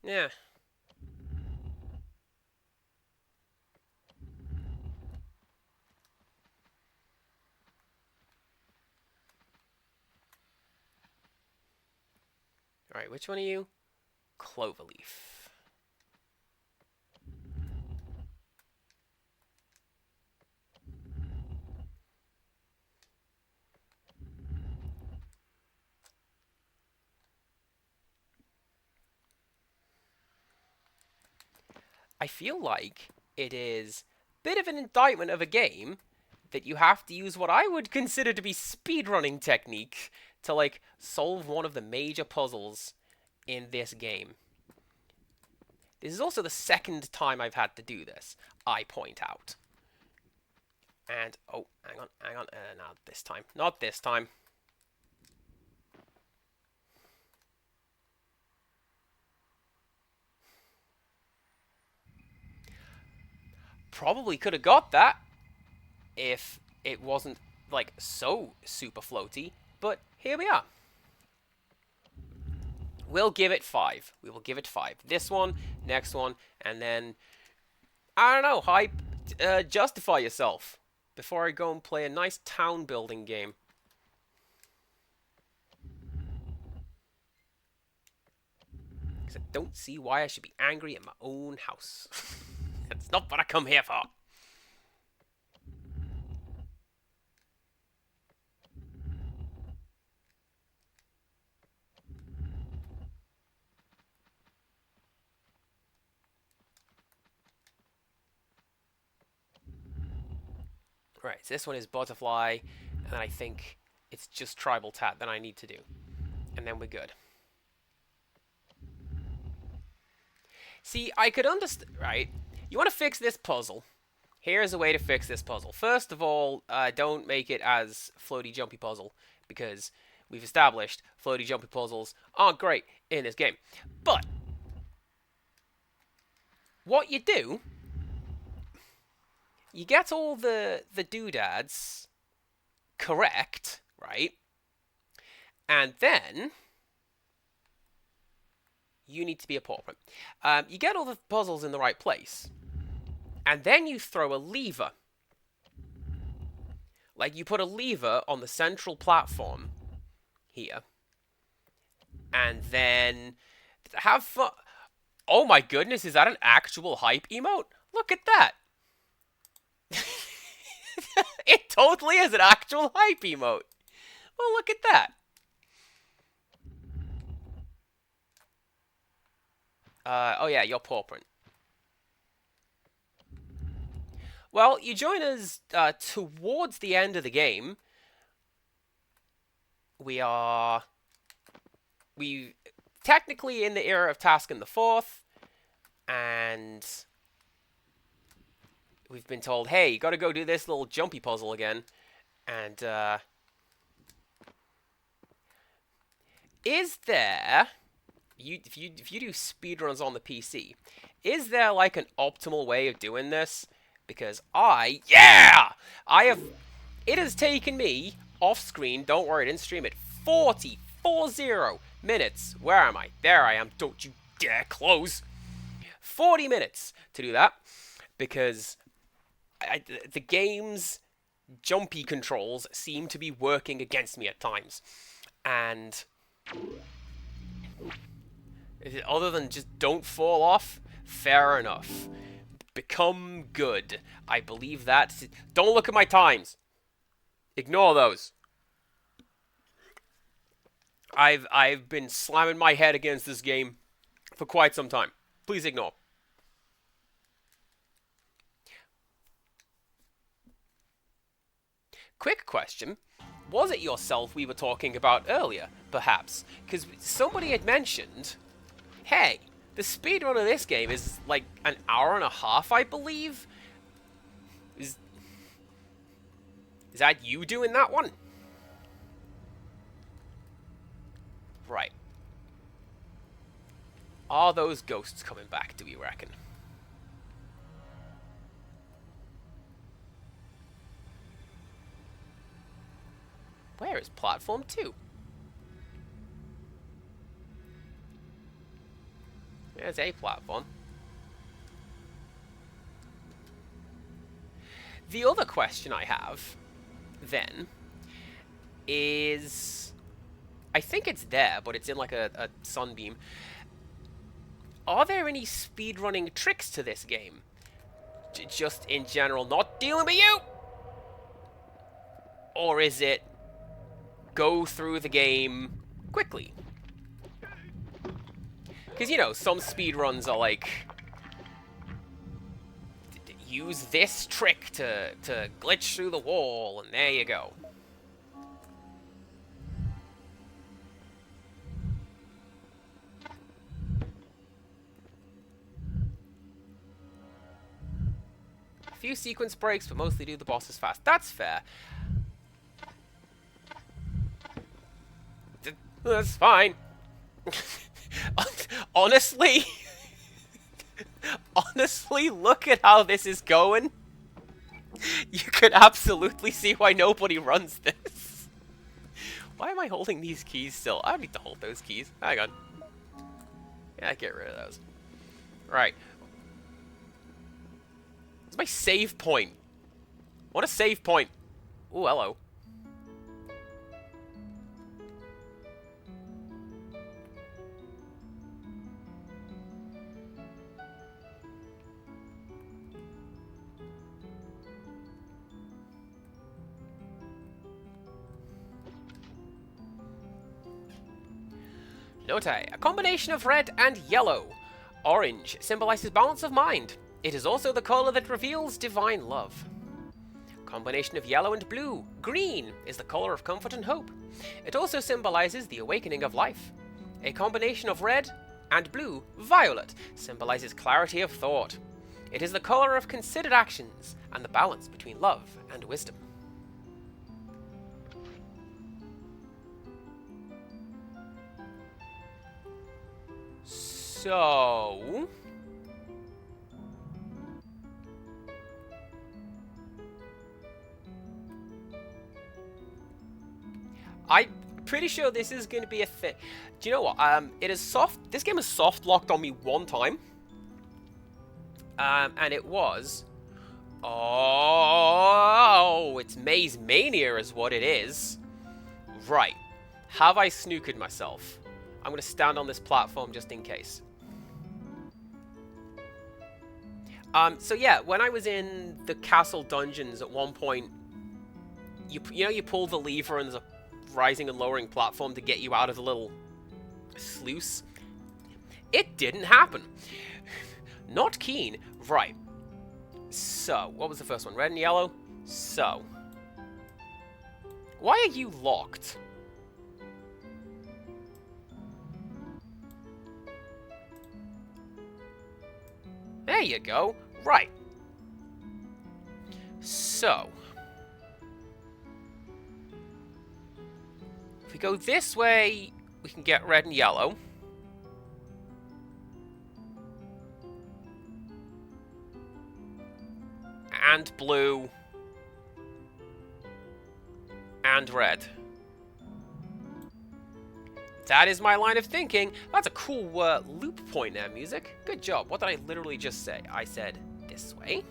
yeah. Alright, which one are you? Cloverleaf. I feel like it is a bit of an indictment of a game that you have to use what I would consider to be speedrunning technique to, like, solve one of the major puzzles in this game. This is also the 2nd time I've had to do this, I point out. And, oh, hang on, not this time, not this time. Probably could have got that if it wasn't, like, so super floaty, but here we are. We'll give it 5. We will give it 5. This one, next one, and then, I don't know, hype, justify yourself before I go and play a nice town building game. Because I don't see why I should be angry at my own house. That's not what I come here for. Right, so this one is butterfly, and then I think it's just tribal tat that I need to do. And then we're good. See, I could understand, right? You want to fix this puzzle. Here's a way to fix this puzzle. First of all, don't make it as floaty jumpy puzzle, because we've established floaty jumpy puzzles aren't great in this game. But what you do, you get all the doodads correct, right? And then you need to be a pauper. You get all the puzzles in the right place, and then you throw a lever. Like, you put a lever on the central platform here, and then have fun. Oh my goodness, is that an actual hype emote? Look at that. It totally is an actual hype emote. Well, look at that. Oh yeah, you're paupering. Well, you join us towards the end of the game. We technically in the era of Taskin the Fourth, and we've been told, hey, you gotta go do this little jumpy puzzle again. And is there, if you do speedruns on the PC, is there like an optimal way of doing this? Because it has taken me off screen, don't worry, I didn't stream it, 40 minutes. Where am I? There I am, don't you dare close. 40 minutes to do that, because the game's jumpy controls seem to be working against me at times. And other than just don't fall off, fair enough. Become good. I believe that. Don't look at my times. Ignore those. I've been slamming my head against this game for quite some time. Please ignore. Quick question. Was it yourself we were talking about earlier, perhaps? Because somebody had mentioned, hey, the speedrun of this game is like an hour and a half, I believe. Is that you doing that one? Right. Are those ghosts coming back, do we reckon? Where is platform 2? There's a platform. The other question I have, then, is... I think it's there, but it's in like a sunbeam. Are there any speedrunning tricks to this game? Just in general, not dealing with you? Or is it go through the game quickly? Because, you know, some speedruns are like, use this trick to glitch through the wall, and there you go. A few sequence breaks, but mostly do the bosses fast. That's fair. That's fine. Honestly, look at how this is going. You can absolutely see why nobody runs this. Why am I holding these keys still? I don't need to hold those keys. Hang on. Yeah, get rid of those. Right. What's my save point? What a save point. Ooh, hello. Note: a combination of red and yellow. Orange symbolizes balance of mind. It is also the color that reveals divine love. Combination of yellow and blue. Green is the color of comfort and hope. It also symbolizes the awakening of life. A combination of red and blue. Violet symbolizes clarity of thought. It is the color of considered actions and the balance between love and wisdom. So, I'm pretty sure this is going to be a thing. Do you know what? It is soft. This game is soft locked on me one time. And it was... Oh, it's Maze Mania is what it is. Right. Have I snooked myself? I'm going to stand on this platform just in case. So yeah, when I was in the castle dungeons at one point, you know you pull the lever and there's a rising and lowering platform to get you out of the little sluice? It didn't happen. Not keen. Right. So, what was the first one? Red and yellow? So. Why are you locked? There you go. Right. So. If we go this way, we can get red and yellow. And blue. And red. That is my line of thinking. That's a cool loop point there, music. Good job. What did I literally just say? I said this way.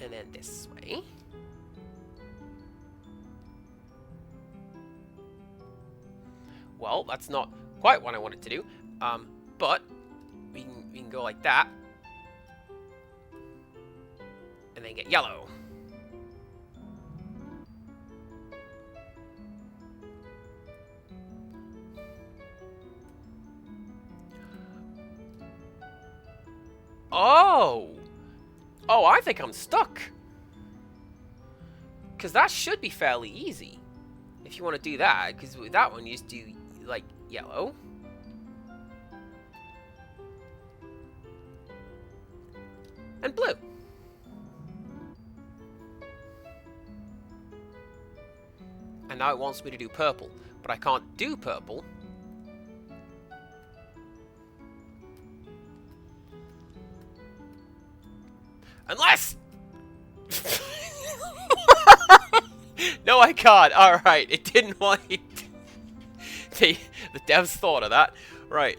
And then this way. Well, that's not quite what I wanted to do. But we can go like that. And then get yellow. Oh! Oh, I think I'm stuck. Because that should be fairly easy. If you want to do that, because with that one you just do, like, yellow. And blue. And now it wants me to do purple. But I can't do purple. Unless... No, I can't. Alright, it didn't want it. The devs thought of that. Right.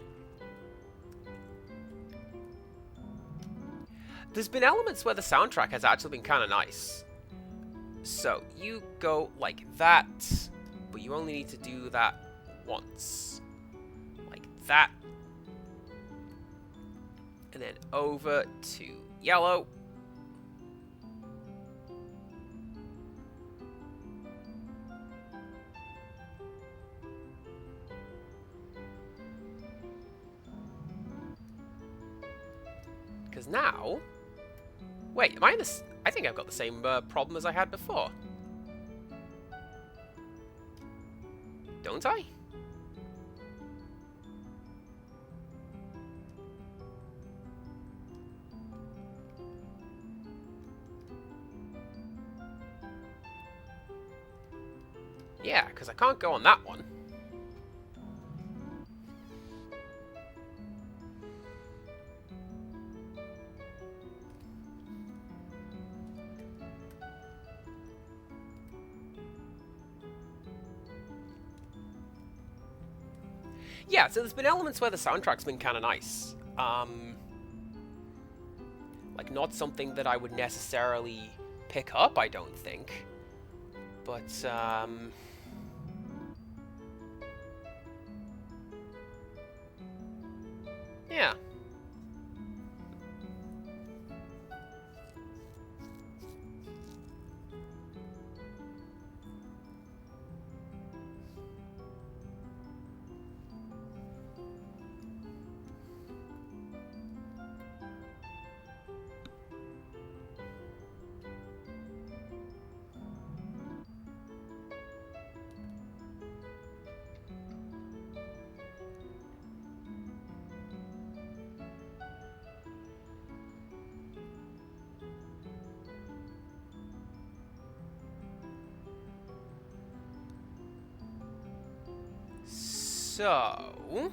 There's been elements where the soundtrack has actually been kind of nice. So, you go like that, but you only need to do that once. Like that. And then over to yellow. Because now... Wait, am I in this... I think I've got the same problem as I had before. Don't I? Yeah, because I can't go on that one. Yeah, so there's been elements where the soundtrack's been kind of nice. Like, not something that I would necessarily pick up, I don't think. But, yeah. So...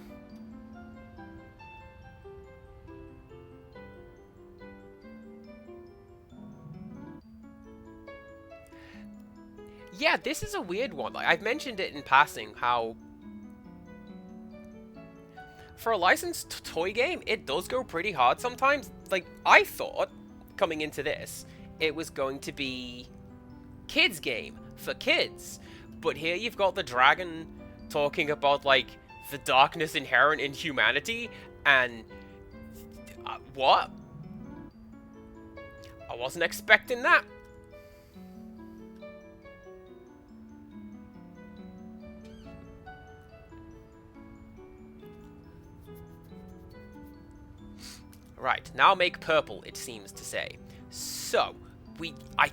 yeah, this is a weird one. Like, I've mentioned it in passing, how for a licensed toy game, it does go pretty hard sometimes. Like, I thought, coming into this, it was going to be kids game for kids. But here you've got the dragon talking about, like, the darkness inherent in humanity, and... what? I wasn't expecting that. Right, now make purple, it seems to say. So, I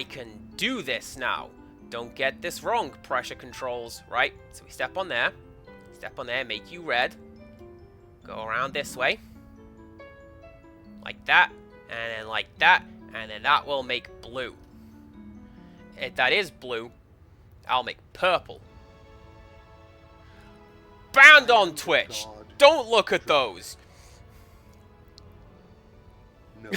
can do this now. Don't get this wrong, pressure controls, right? So we step on there, make you red. Go around this way. Like that, and then like that, and then that will make blue. If that is blue, I'll make purple. Banned on Twitch! Don't look at those! No,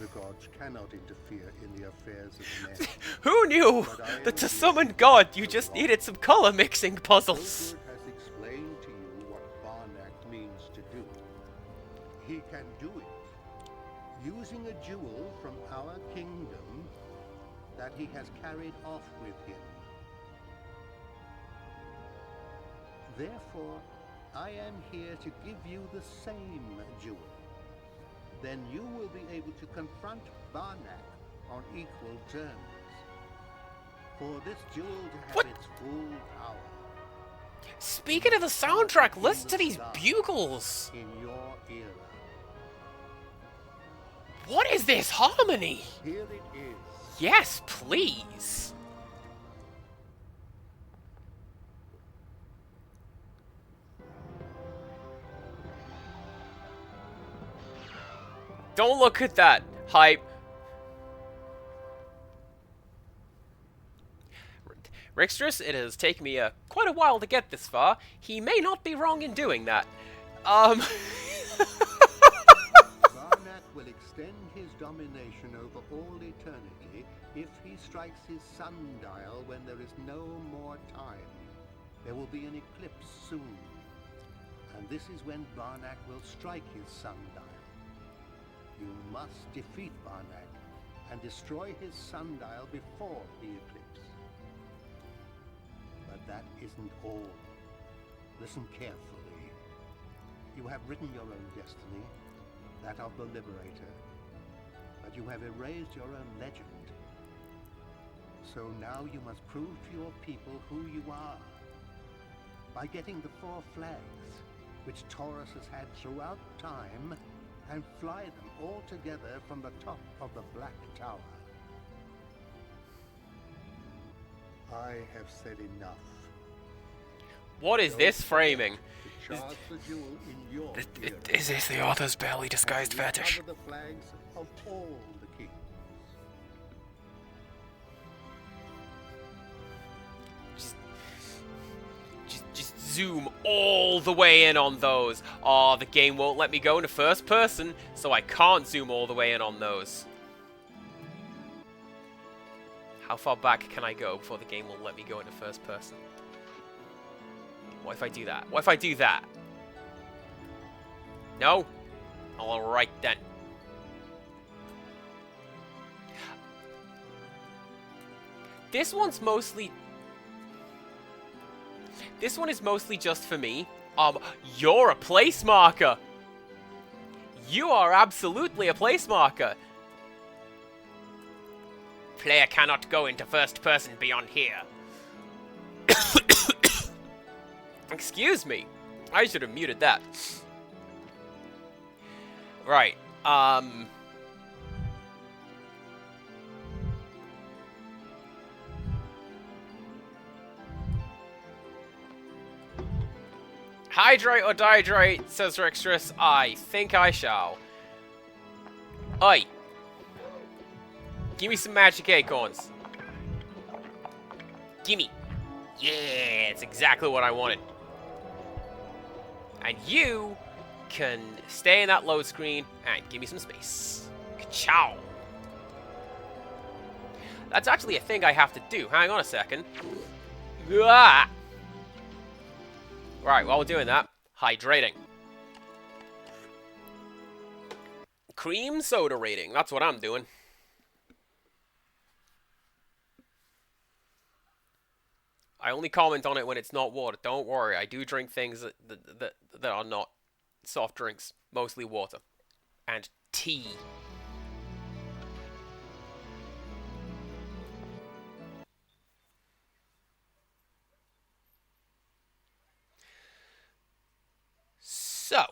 the gods cannot interfere in the affairs of men. Who knew that to summon God you just needed some color mixing puzzles? Sigurd has explained to you what Barnack means to do. He can do it using a jewel from our kingdom that he has carried off with him. Therefore, I am here to give you the same jewel. Then you will be able to confront Barnack on equal terms. For this jewel to have its full power. Speaking of the soundtrack, listen to these bugles! In your era. What is this harmony? Here it is. Yes, please. Don't look at that, hype. Rixtrus, it has taken me quite a while to get this far. He may not be wrong in doing that. Barnack will extend his domination over all eternity if he strikes his sundial when there is no more time. There will be an eclipse soon. And this is when Barnack will strike his sundial. You must defeat Barnack and destroy his sundial before the eclipse. But that isn't all. Listen carefully. You have written your own destiny, that of the Liberator, but you have erased your own legend. So now you must prove to your people who you are by getting the 4 flags, which Taurus has had throughout time, and fly them all together from the top of the Black Tower. I have said enough. What is this framing? To charge the jewel in your era. Is this the author's barely disguised fetish? Recover the flags of all the kings. Just zoom all the way in on those. Oh, the game won't let me go into first person, so I can't zoom all the way in on those. How far back can I go before the game will let me go into first person? What if I do that? What if I do that? No? Alright then. This one is mostly just for me. You're a place marker. You are absolutely a place marker. Player cannot go into first person beyond here. Excuse me. I should have muted that. Right. Hydrate or dihydrate, says Rextrus. I think I shall. Oi. Give me some magic acorns. Gimme. Yeah, it's exactly what I wanted. And you can stay in that load screen and give me some space. Ka-chow. That's actually a thing I have to do. Hang on a second. Ah! Right, while we're doing that, hydrating. Cream soda rating. That's what I'm doing. I only comment on it when it's not water. Don't worry, I do drink things that are not soft drinks. Mostly water. And tea. So.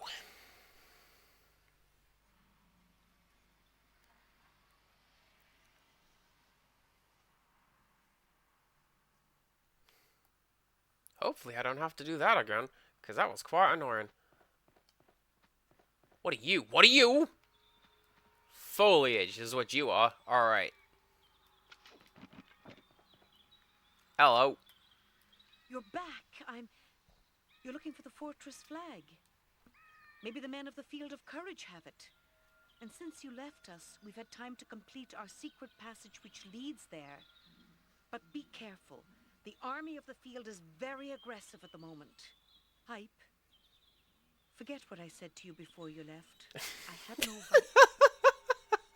Hopefully I don't have to do that again, because that was quite annoying. What are you? What are you? Foliage is what you are. Alright. Hello. You're back. You're looking for the fortress flag. Maybe the men of the Field of Courage have it. And since you left us, we've had time to complete our secret passage which leads there. But be careful. The army of the field is very aggressive at the moment. Hype. Forget what I said to you before you left. I have no right.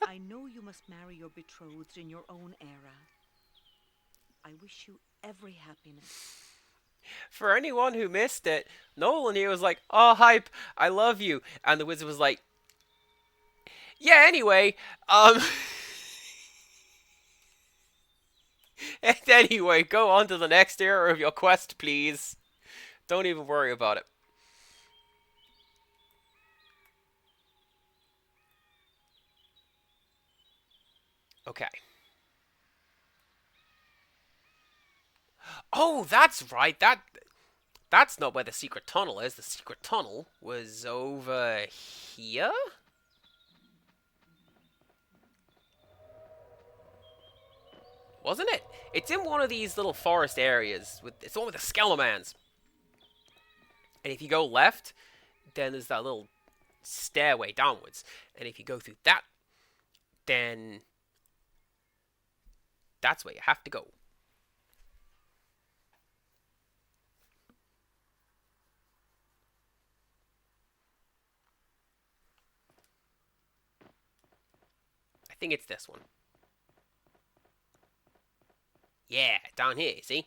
I know you must marry your betrothed in your own era. I wish you every happiness. For anyone who missed it, Nolan here was like, "Oh, Hype, I love you." And the wizard was like, "Yeah, anyway, and anyway, go on to the next era of your quest, please. Don't even worry about it." Okay. Oh, that's right. That's not where the secret tunnel is. The secret tunnel was over here? Wasn't it? It's in one of these little forest areas. It's the one with the Skelemans. And if you go left, then there's that little stairway downwards. And if you go through that, then that's where you have to go. I think it's this one. Yeah, down here, see?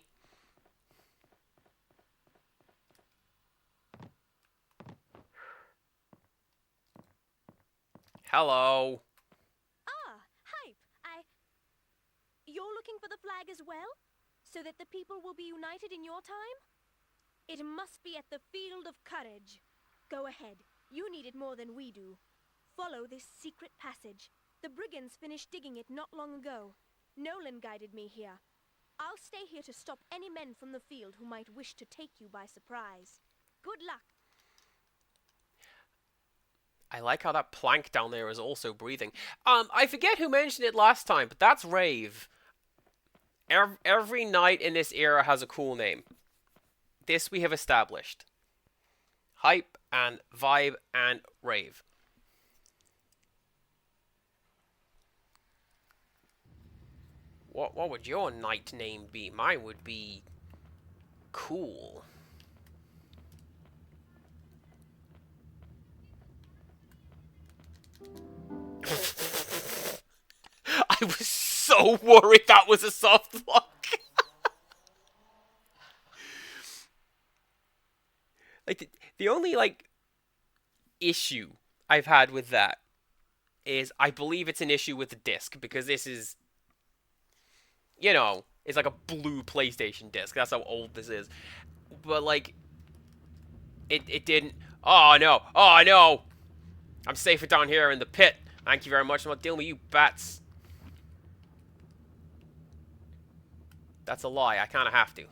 Hello. Ah, Hype, You're looking for the flag as well? So that the people will be united in your time? It must be at the Field of Courage. Go ahead. You need it more than we do. Follow this secret passage. The brigands finished digging it not long ago. Nolan guided me here. I'll stay here to stop any men from the field who might wish to take you by surprise. Good luck. I like how that plank down there is also breathing. I forget who mentioned it last time, but that's Rave. Every knight in this era has a cool name. This we have established. Hype and Vibe and Rave. What would your knight name be? Mine would be Cool. I was so worried that was a soft lock. Like the only issue I've had with that is I believe it's an issue with the disc, because this is, you know, it's like a blue PlayStation disc. That's how old this is. But it didn't. Oh no! Oh no! I'm safer down here in the pit. Thank you very much. I'm not dealing with you bats. That's a lie. I kind of have to.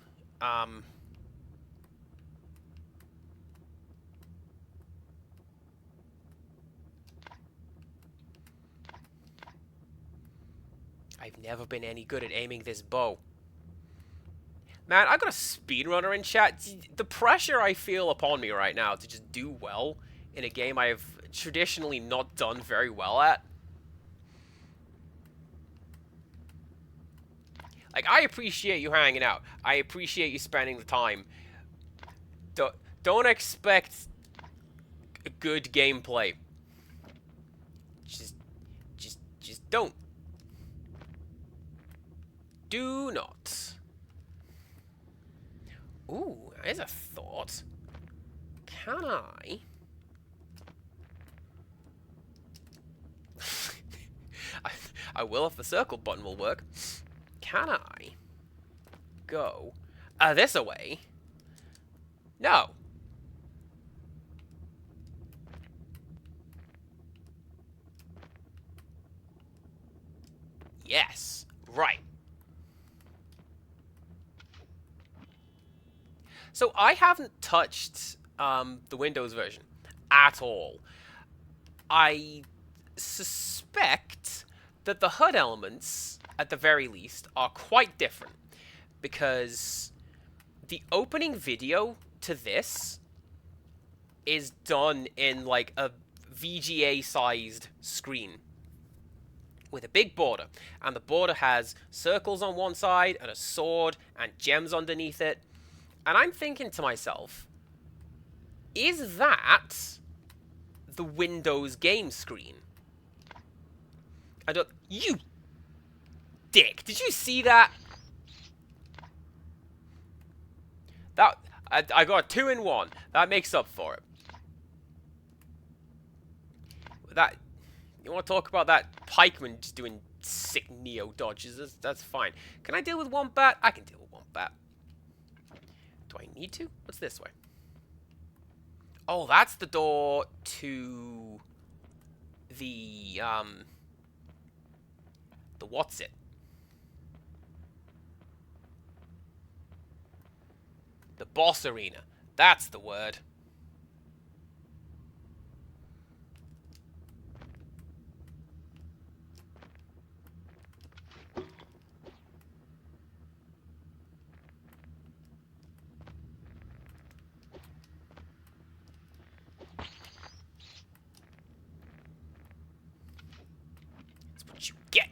I've never been any good at aiming this bow. Man, I got a speedrunner in chat. The pressure I feel upon me right now to just do well in a game I have traditionally not done very well at. Like, I appreciate you hanging out. I appreciate you spending the time. Don't expect good gameplay. Just don't. Do not. Ooh, there's a thought. Can I? I will if the circle button will work. Can I go this away? No. Yes. Right. So I haven't touched the Windows version at all. I suspect that the HUD elements, at the very least, are quite different. Because the opening video to this is done in like a VGA-sized screen with a big border, and the border has circles on one side and a sword and gems underneath it. And I'm thinking to myself, is that the Windows game screen? You dick, did you see that? I got a 2 in 1. That makes up for it. You want to talk about that pikeman just doing sick Neo dodges? That's fine. Can I deal with one bat? I can deal with one bat. Do I need to? What's this way? Oh, that's the door to the what's it? The boss arena. That's the word. That's what you get.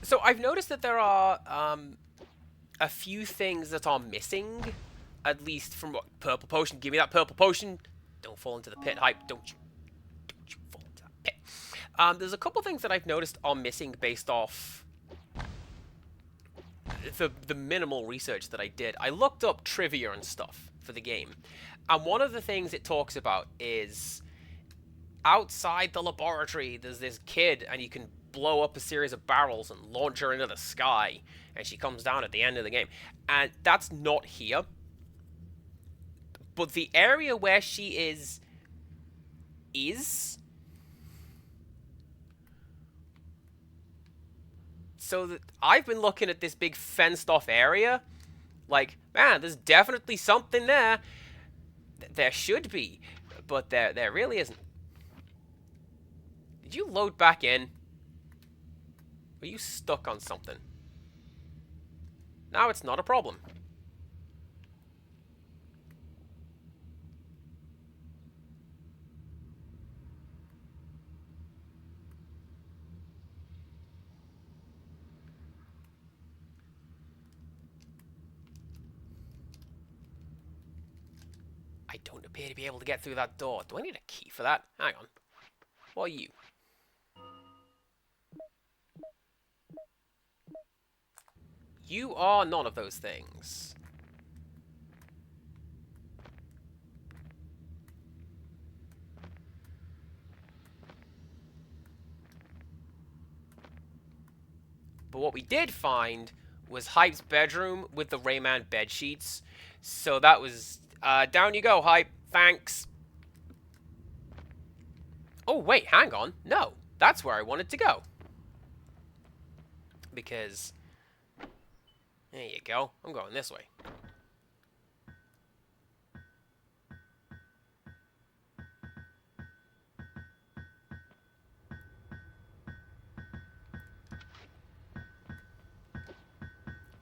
So I've noticed that there are a few things that are missing, at least from what purple potion. Give me that purple potion. Don't fall into the pit, hype. Don't you fall into that pit. There's a couple things that I've noticed are missing based off the minimal research that I did. I looked up trivia and stuff for the game, and one of the things it talks about is outside the laboratory there's this kid, and you can blow up a series of barrels and launch her into the sky, and she comes down at the end of the game. And that's not here. But the area where she is... So that I've been looking at this big fenced-off area. Like, man, there's definitely something there. There should be. But there really isn't. Did you load back in? Were you stuck on something? Now it's not a problem. I don't appear to be able to get through that door. Do I need a key for that? Hang on. What are you? You are none of those things. But what we did find was Hype's bedroom with the Rayman bed sheets. So that was... down you go, Hype. Thanks. Oh, wait, hang on. No, that's where I wanted to go. Because... There you go. I'm going this way.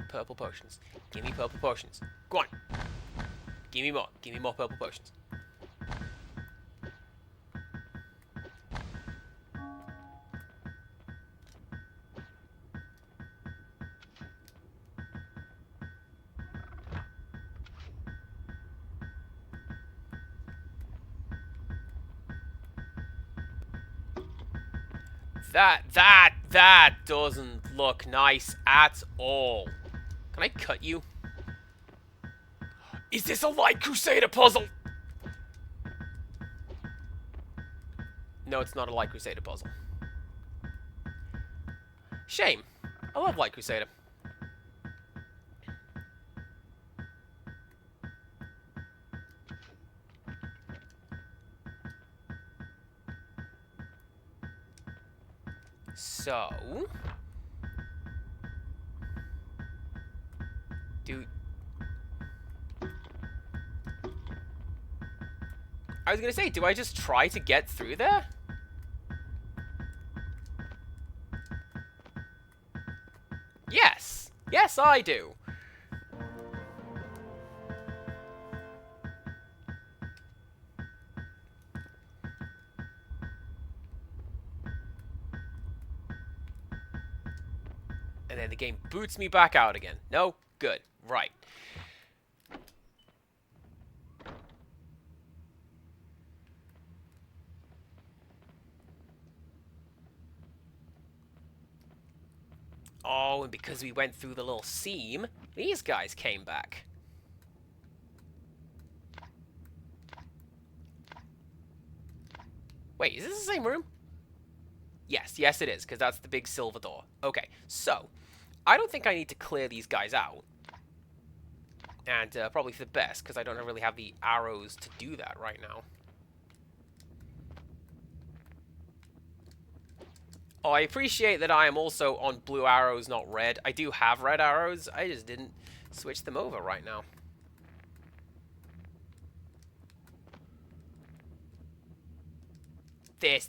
want purple potions. Give me purple potions. Go on. Give me more. Give me more purple potions. That doesn't look nice at all. Can I cut you? Is this a Light Crusader puzzle? No, it's not a Light Crusader puzzle. Shame. I love Light Crusader. So... I was gonna say, do I just try to get through there? Yes! Yes, I do! And then the game boots me back out again. No? Good. Right. Oh, and because we went through the little seam, these guys came back. Wait, is this the same room? Yes, yes it is, because that's the big silver door. Okay, so, I don't think I need to clear these guys out. And probably for the best, because I don't really have the arrows to do that right now. Oh, I appreciate that I am also on blue arrows, not red. I do have red arrows, I just didn't switch them over right now. This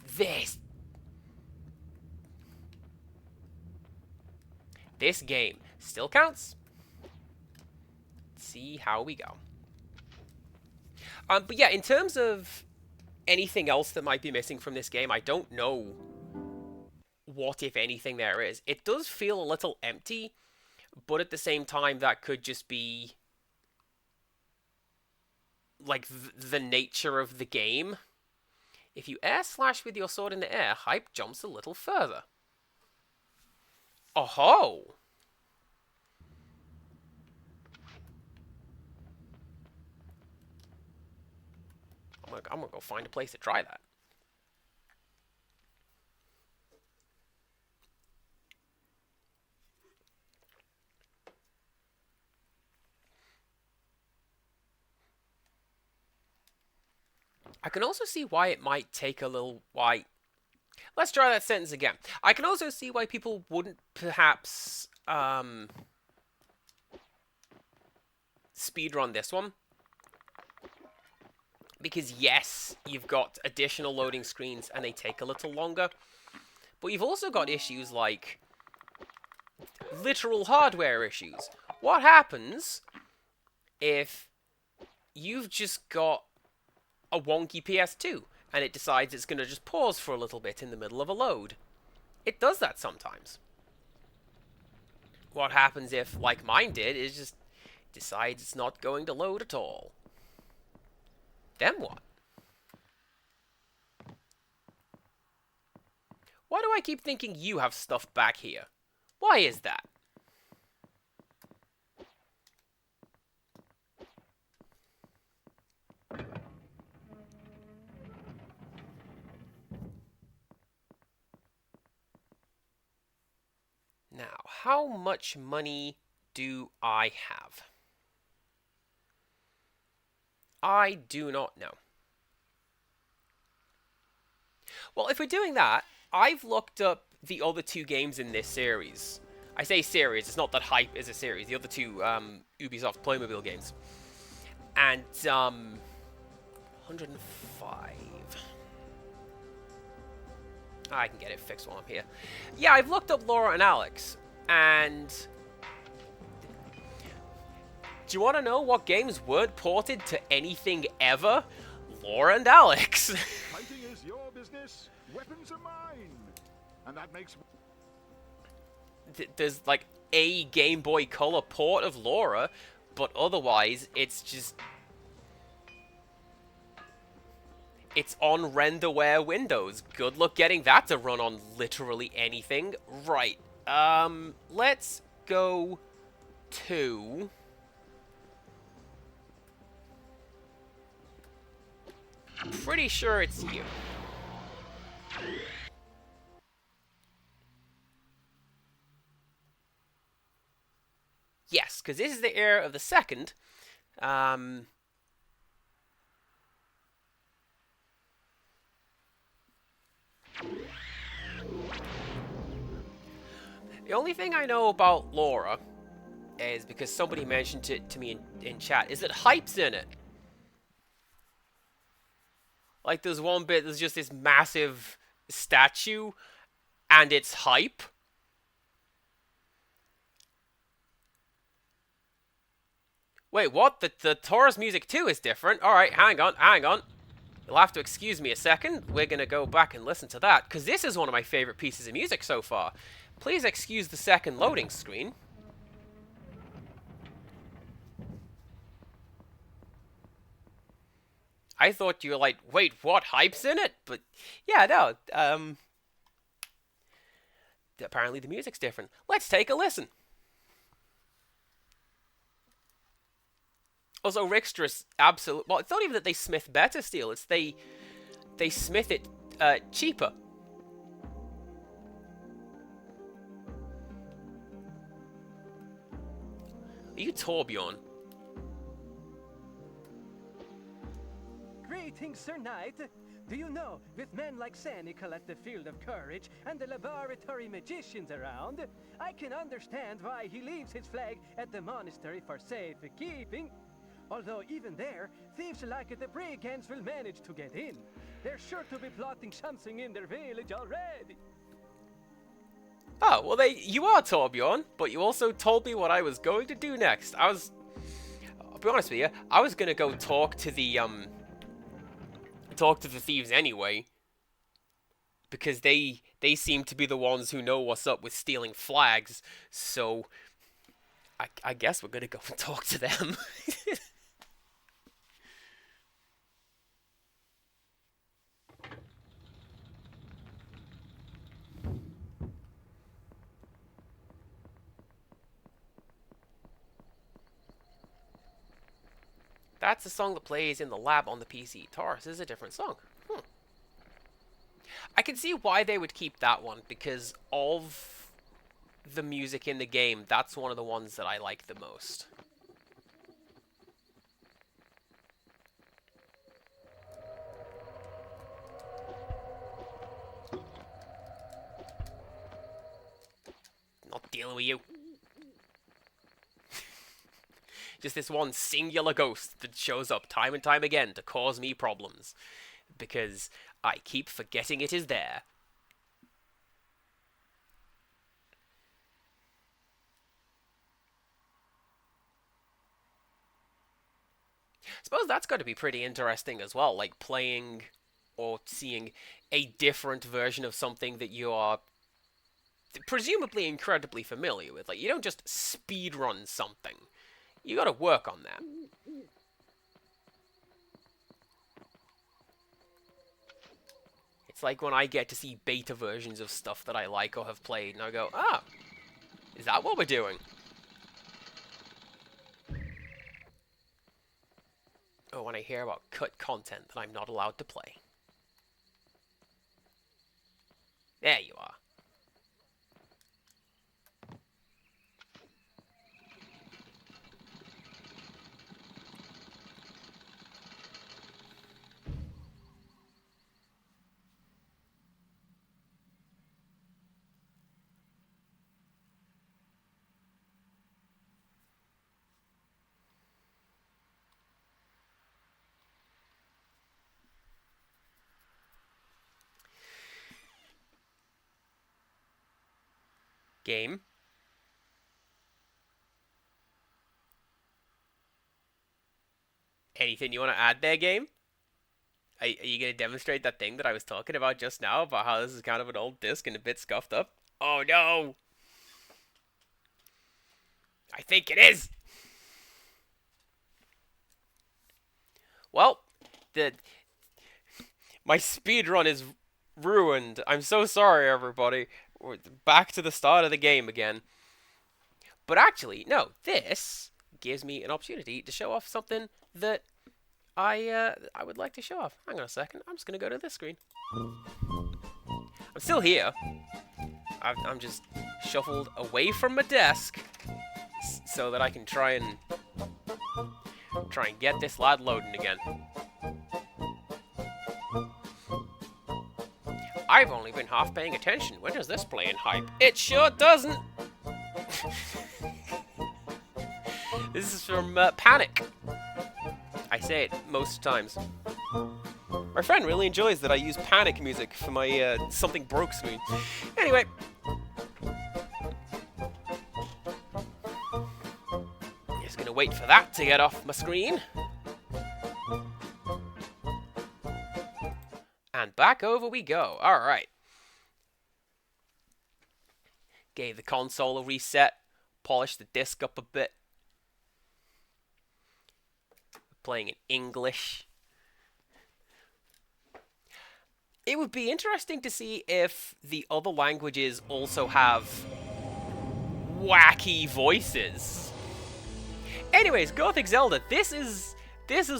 game still counts. Let's see how we go. But yeah, in terms of anything else that might be missing from this game, I don't know what, if anything, there is. It does feel a little empty, but at the same time, that could just be like the nature of the game. If you air slash with your sword in the air, Hype jumps a little further. Oh-ho! I'm gonna go find a place to try that. I can also see why it might take a little... Let's try that sentence again. I can also see why people wouldn't perhaps speedrun this one. Because yes, you've got additional loading screens and they take a little longer. But you've also got issues like literal hardware issues. What happens if you've just got a wonky PS2 and it decides it's going to just pause for a little bit in the middle of a load? It does that sometimes. What happens if, like mine did, is just decides it's not going to load at all? Then what? Why do I keep thinking you have stuff back here? Why is that? Now, how much money do I have? I do not know. Well, if we're doing that, I've looked up the other two games in this series. I say series, it's not that Hype is a series. The other two Ubisoft Playmobil games. And, 105. I can get it fixed while I'm here. Yeah, I've looked up Laura and Alex, and Do you want to know what games weren't ported to anything ever? Laura and Alex. Fighting is your business, weapons are mine. And that makes... There's like a Game Boy Color port of Laura, but otherwise it's just... It's on renderware Windows. Good luck getting that to run on literally anything. Right. Let's go to... Pretty sure it's you. Yes, because this is the era of the second. The only thing I know about Laura is because somebody mentioned it to me in chat, is that Hype's in it. Like, there's one bit, there's just this massive statue, and it's Hype. Wait, what? The Taurus music too is different? Alright, hang on. You'll have to excuse me a second. We're gonna go back and listen to that, because this is one of my favorite pieces of music so far. Please excuse the second loading screen. I thought you were like, wait, what? Hype's in it? But, yeah, no, apparently the music's different. Let's take a listen. Also, Rixtra's absolute... Well, it's not even that they smith better steel. It's they smith it cheaper. Are you Torbjorn? Greetings, Sir Knight. Do you know, with men like Sanical at the Field of Courage and the laboratory magicians around, I can understand why he leaves his flag at the monastery for safekeeping. Although even there, thieves like the brigands will manage to get in. They're sure to be plotting something in their village already. Oh, well, you are Torbjorn, but you also told me what I was going to do next. I'll be honest with you, I was gonna go talk to the thieves anyway, because they seem to be the ones who know what's up with stealing flags, so I guess we're gonna go and talk to them. That's the song that plays in the lab on the PC. Taurus is a different song. I can see why they would keep that one, because of the music in the game, that's one of the ones that I like the most. Not dealing with you. Just this one singular ghost that shows up time and time again to cause me problems. Because I keep forgetting it is there. I suppose that's got to be pretty interesting as well, like playing or seeing a different version of something that you are presumably incredibly familiar with. Like, you don't just speedrun something. You gotta work on that. It's like when I get to see beta versions of stuff that I like or have played, and I go, ah, is that what we're doing? Oh, when I hear about cut content that I'm not allowed to play. There you are. Game. Anything you want to add there, game? Are you going to demonstrate that thing that I was talking about just now, about how this is kind of an old disc and a bit scuffed up? Oh no! I think it is! Well, my speedrun is ruined. I'm so sorry, everybody. We're back to the start of the game again. But actually, no, this gives me an opportunity to show off something that I would like to show off. Hang on a second. I'm just going to go to this screen. I'm still here. I'm just shuffled away from my desk so that I can try and get this lad loading again. I've only been half paying attention. When does this play in hype? It sure doesn't! This is from Panic. I say it most times. My friend really enjoys that I use Panic music for my something broke screen. Anyway. Just gonna wait for that to get off my screen. And back over we go. Alright. Gave the console a reset. Polished the disc up a bit. Playing in English. It would be interesting to see if the other languages also have wacky voices. Anyways, Gothic Zelda, this is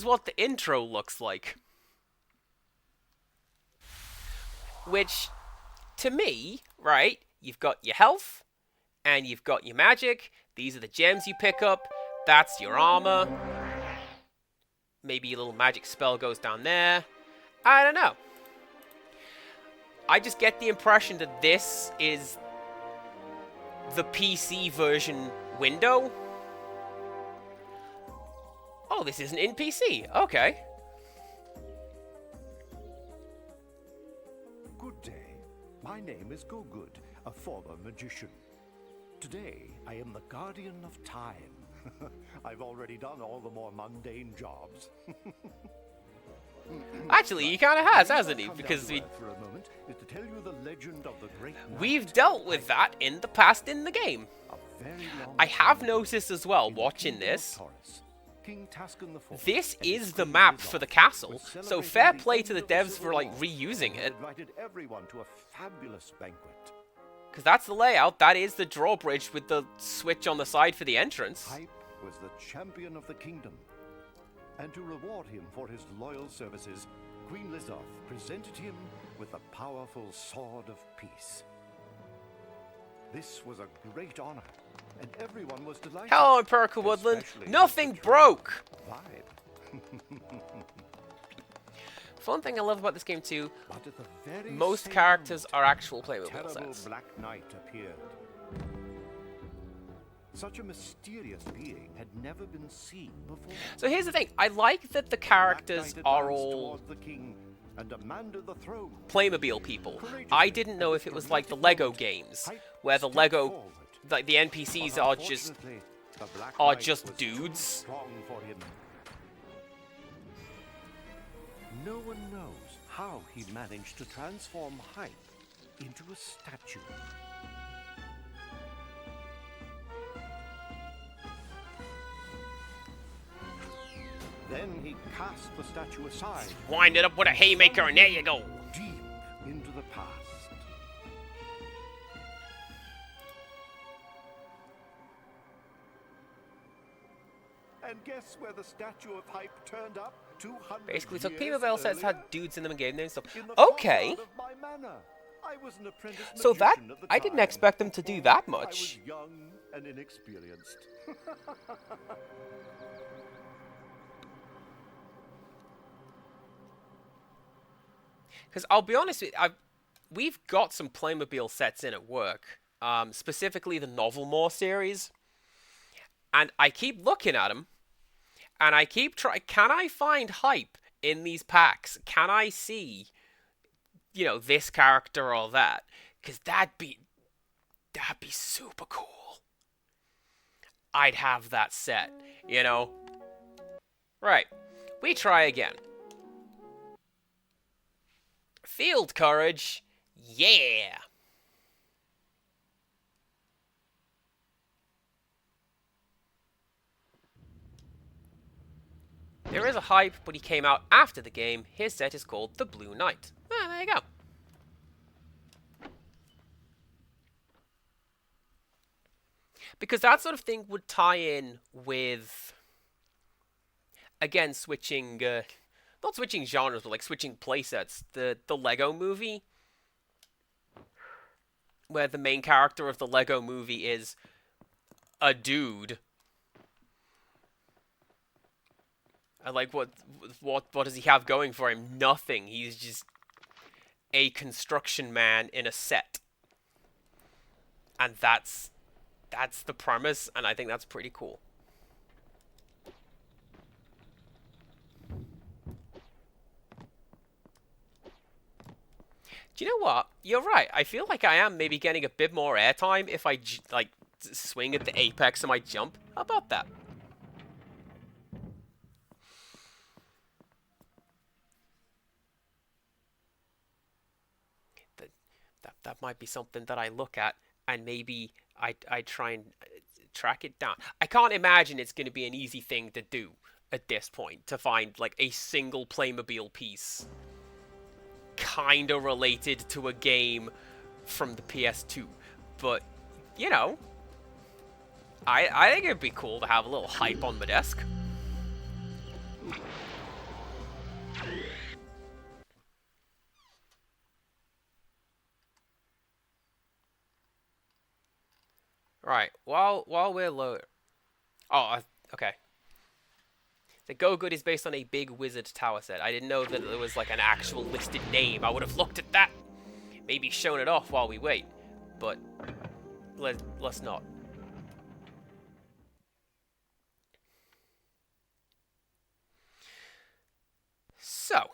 what the intro looks like. Which, to me, right, you've got your health, and you've got your magic. These are the gems you pick up. That's your armor. Maybe a little magic spell goes down there. I don't know. I just get the impression that this is the PC version window. Oh, this isn't in PC. Okay. Good day. My name is Go-Good, a former magician. Today, I am the guardian of time. I've already done all the more mundane jobs. Actually, he kind of has, hasn't he? Because we've dealt with that in the past in the game. I have noticed as well, watching this, this is the map for the castle, so fair play to the devs for, like, reusing it. Because that's the layout, that is the drawbridge with the switch on the side for the entrance. Hype was the champion of the kingdom. And to reward him for his loyal services, Queen Lizzoth presented him with the powerful Sword of Peace. This was a great honor, and everyone was delighted. Hello, Empirical Woodland. Nothing broke! Fun thing I love about this game too, most characters are actual playable sets. Black Knight appeared. Such a mysterious being had never been seen before. So here's the thing, I like that the characters are all Playmobil people. I didn't know if it was like the Lego games, where the Lego, like the NPCs are just dudes. No one knows how he managed to transform Hype into a statue. Then he cast the statue aside. Wind it up with a haymaker and there you go. Deep into the past. And guess where the statue of Hype turned up? 200 Basically, so years PMobile sets earlier, had dudes in them and gave names stuff. in the Okay. courtyard of my manor. I was an apprentice So that, magician at the I didn't time. expect them to do that I much. was young and inexperienced. Because I'll be honest with you, we've got some Playmobil sets in at work. Specifically the Novelmore series. And I keep looking at them. And I keep trying, can I find Hype in these packs? Can I see, you know, this character or that? Because that'd be super cool. I'd have that set, you know? Right. We try again. Field courage. Yeah. There is a hype, but he came out after the game. His set is called the Blue Knight. Ah, there you go. Because that sort of thing would tie in with, again, switching, not switching genres, but like switching playsets. The Lego movie, where the main character of the Lego movie is a dude. And like, what does he have going for him? Nothing. He's just a construction man in a set. And that's the premise, and I think that's pretty cool. Do you know what? You're right. I feel like I am maybe getting a bit more airtime if I, like, swing at the apex of my jump. How about that? That might be something that I look at, and maybe I try and track it down. I can't imagine it's going to be an easy thing to do at this point, to find, like, a single Playmobil piece kind of related to a game from the PS2. But, you know, I think it'd be cool to have a little hype on my desk. Right, while we're low... Oh, okay. The Go Good is based on a big wizard tower set. I didn't know that there was like an actual listed name. I would have looked at that. Maybe shown it off while we wait. But let's not. So,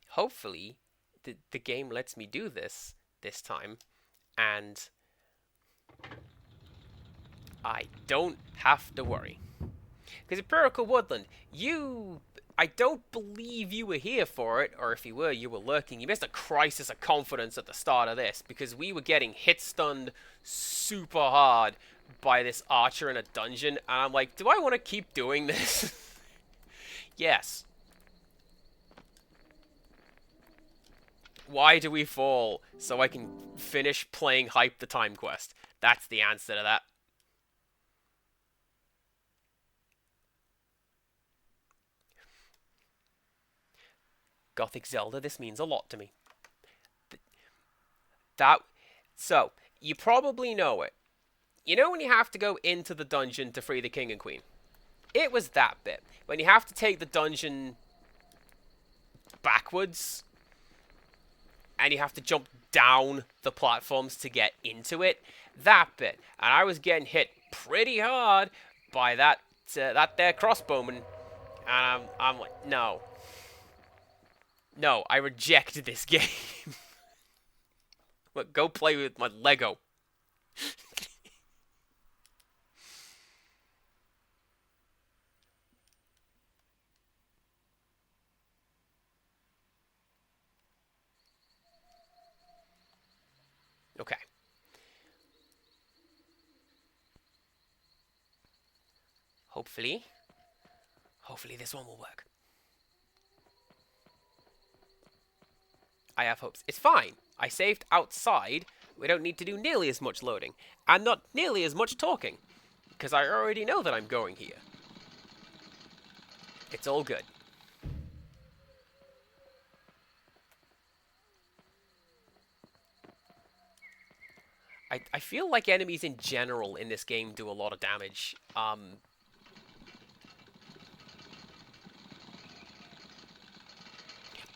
hopefully the game lets me do this time, and I don't have to worry. Because Empirical Woodland, I don't believe you were here for it, or if you were lurking. You missed a crisis of confidence at the start of this, because we were getting hit-stunned super hard by this archer in a dungeon, and I'm like, do I want to keep doing this? Yes. Why do we fall? So I can finish playing Hype the Time Quest. That's the answer to that. Gothic Zelda, this means a lot to me. So, you probably know it. You know when you have to go into the dungeon to free the king and queen? It was that bit. When you have to take the dungeon backwards, and you have to jump down the platforms to get into it. That bit. And I was getting hit pretty hard by that there crossbowman. And I'm like, no. No, I reject this game. Look, go play with my Lego. Okay. Hopefully this one will work. I have hopes. It's fine. I saved outside. We don't need to do nearly as much loading. And not nearly as much talking. Because I already know that I'm going here. It's all good. I feel like enemies in general in this game do a lot of damage.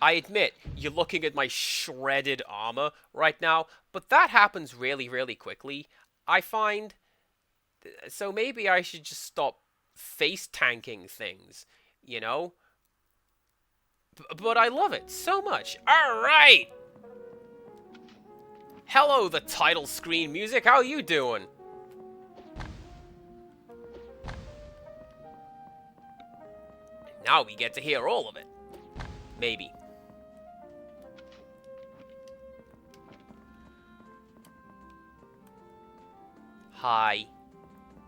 I admit, you're looking at my shredded armor right now, but that happens really, really quickly, I find. So maybe I should just stop face tanking things, you know? But I love it so much. Alright! Hello, the title screen music. How you doing? Now we get to hear all of it. Maybe. Hi.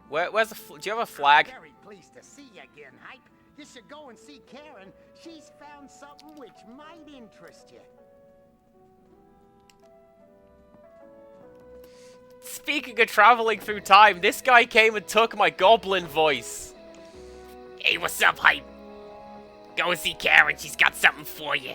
Where's the... Do you have a flag? Very pleased to see you again, Hype. You should go and see Karen. She's found something which might interest you. Speaking of traveling through time, this guy came and took my goblin voice. Hey, what's up, Hype? Go and see Karen. She's got something for you.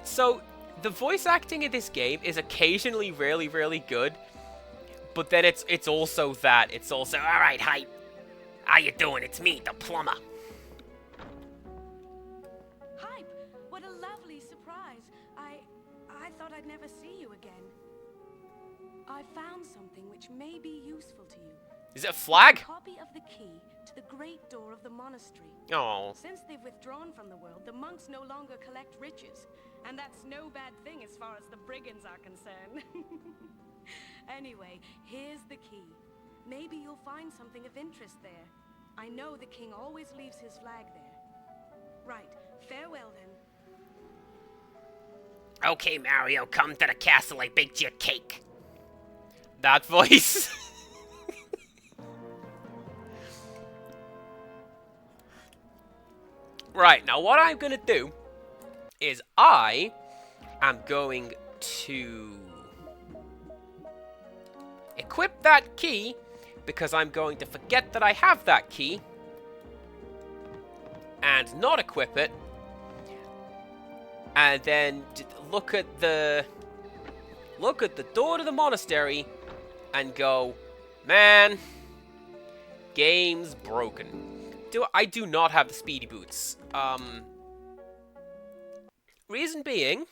So, the voice acting in this game is occasionally really, really good. But then it's also that. It's also, alright, Hype. How you doing? It's me, the plumber. Hype, what a lovely surprise. I thought I'd never see you again. I found something which may be useful to you. Is it a flag? A copy of the key to the great door of the monastery. Oh. Since they've withdrawn from the world, the monks no longer collect riches. And that's no bad thing as far as the brigands are concerned. Anyway, here's the key. Maybe you'll find something of interest there. I know the king always leaves his flag there. Right, farewell then. Okay, Mario, come to the castle. I baked you a cake. That voice. Right, now what I'm gonna do is I am going to equip that key because I'm going to forget that I have that key and not equip it, and then look at the door to the monastery and go, man, game's broken. I do not have the speedy boots. Reason being,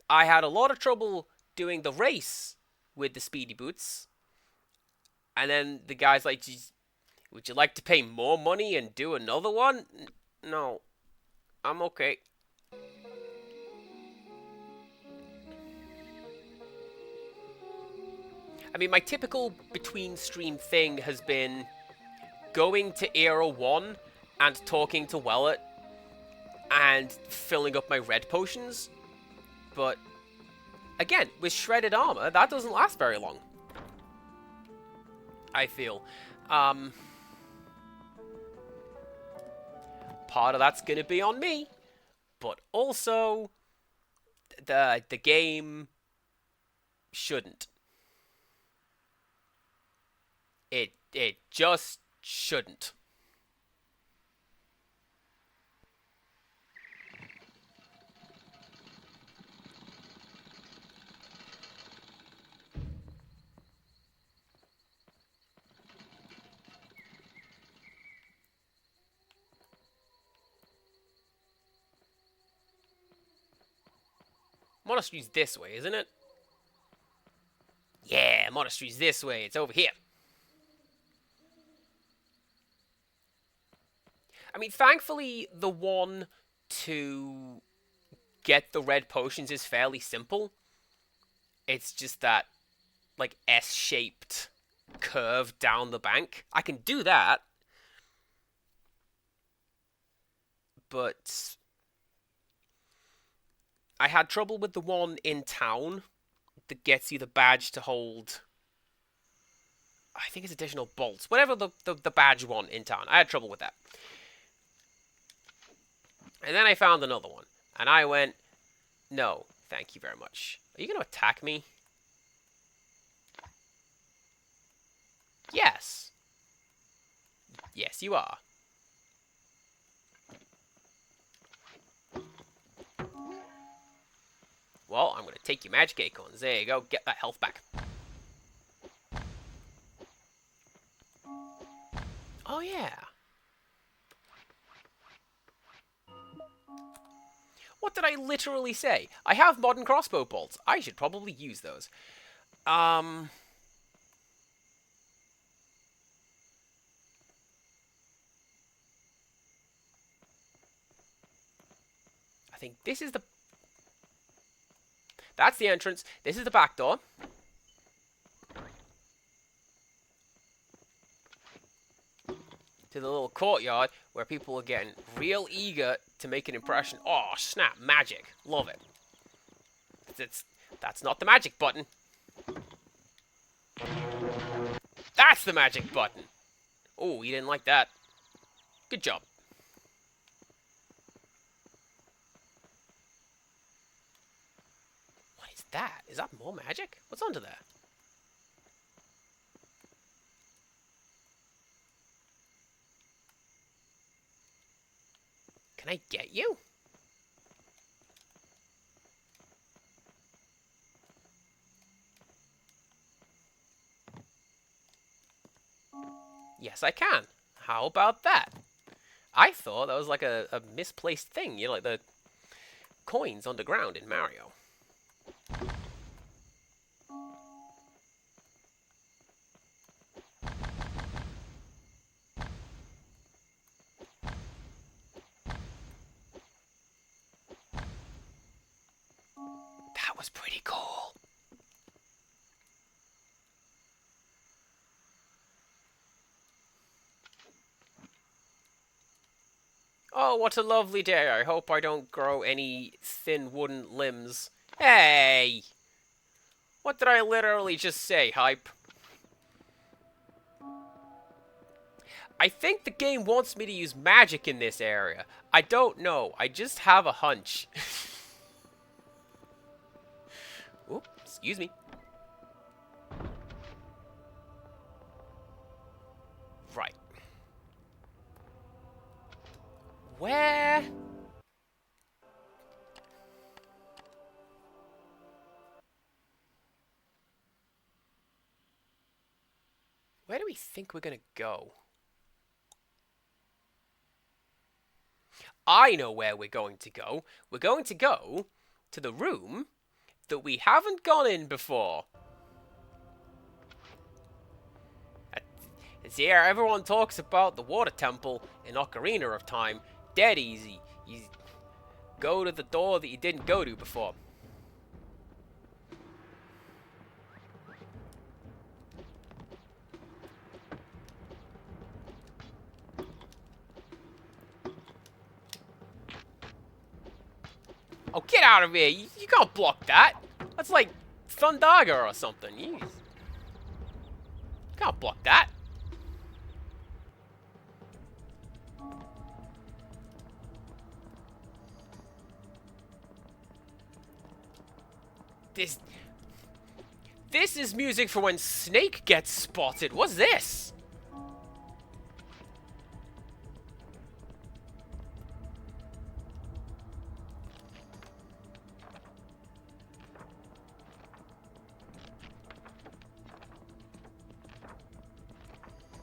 I had a lot of trouble doing the race with the speedy boots. And then the guy's like, would you like to pay more money and do another one? No, I'm okay. I mean, my typical between stream thing has been going to Era 1 and talking to Wellet and filling up my red potions. But, again, with shredded armor, that doesn't last very long, I feel. Part of that's going to be on me, but also the game shouldn't. It just shouldn't. Monastery's this way, isn't it? Yeah, monastery's this way. It's over here. I mean, thankfully, the one to get the red potions is fairly simple. It's just that, like, S-shaped curve down the bank. I can do that. But I had trouble with the one in town that gets you the badge to hold, I think it's additional bolts. Whatever the badge one in town. I had trouble with that. And then I found another one. And I went, no, thank you very much. Are you going to attack me? Yes. Yes, you are. Well, I'm going to take your magic acorns. There you go. Get that health back. Oh, yeah. What did I literally say? I have modern crossbow bolts. I should probably use those. I think this is the... That's the entrance. This is the back door. To the little courtyard where people are getting real eager to make an impression. Oh, snap. Magic. Love it. That's not the magic button. That's the magic button. Oh, you didn't like that. Good job. What is that? Is that more magic? What's under there? Can I get you? Yes, I can. How about that? I thought that was like a misplaced thing. You know, like the coins underground in Mario. That was pretty cool. Oh, what a lovely day. I hope I don't grow any thin wooden limbs. Hey! What did I literally just say, Hype? I think the game wants me to use magic in this area. I don't know. I just have a hunch. Oop, excuse me. Right. Where? Where do we think we're gonna go? I know where we're going to go. We're going to go to the room that we haven't gone in before. It's here everyone talks about the water temple in Ocarina of Time. Dead easy. You go to the door that you didn't go to before. Oh, get out of here. You can't block that. That's like Thundaga or something. You can't block that. This is music for when Snake gets spotted. What's this?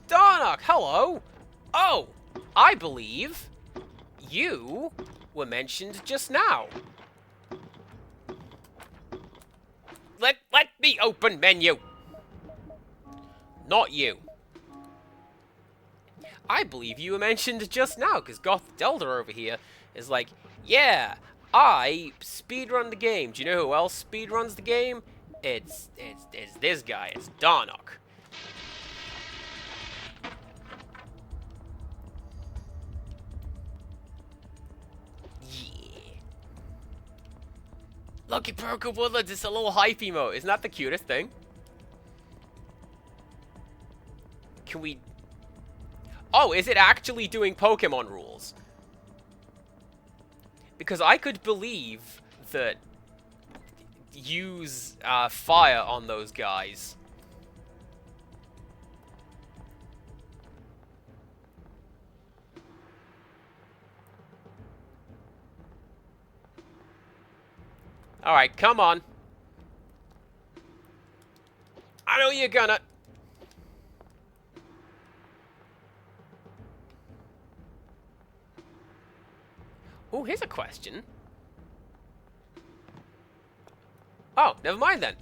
Darnock, hello. Oh, I believe you were mentioned just now. Let me open menu. Not you. I believe you were mentioned just now, because Goth Delta over here is like, yeah, I speedrun the game. Do you know who else speedruns the game? It's this guy. It's Darnock. Lucky Perk of Woodlands, it's a little hype emote. Isn't that the cutest thing? Can we... Oh, is it actually doing Pokemon rules? Because I could believe that use fire on those guys. Alright, come on. I know you're gonna... Oh, here's a question. Oh, never mind then.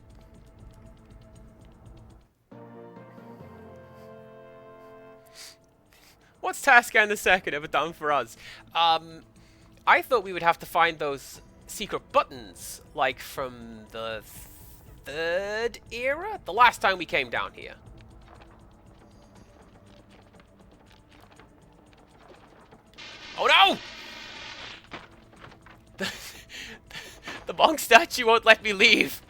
What's Tascan the Second ever done for us? I thought we would have to find those secret buttons, like from the third era? The last time we came down here. Oh no! The monk statue won't let me leave.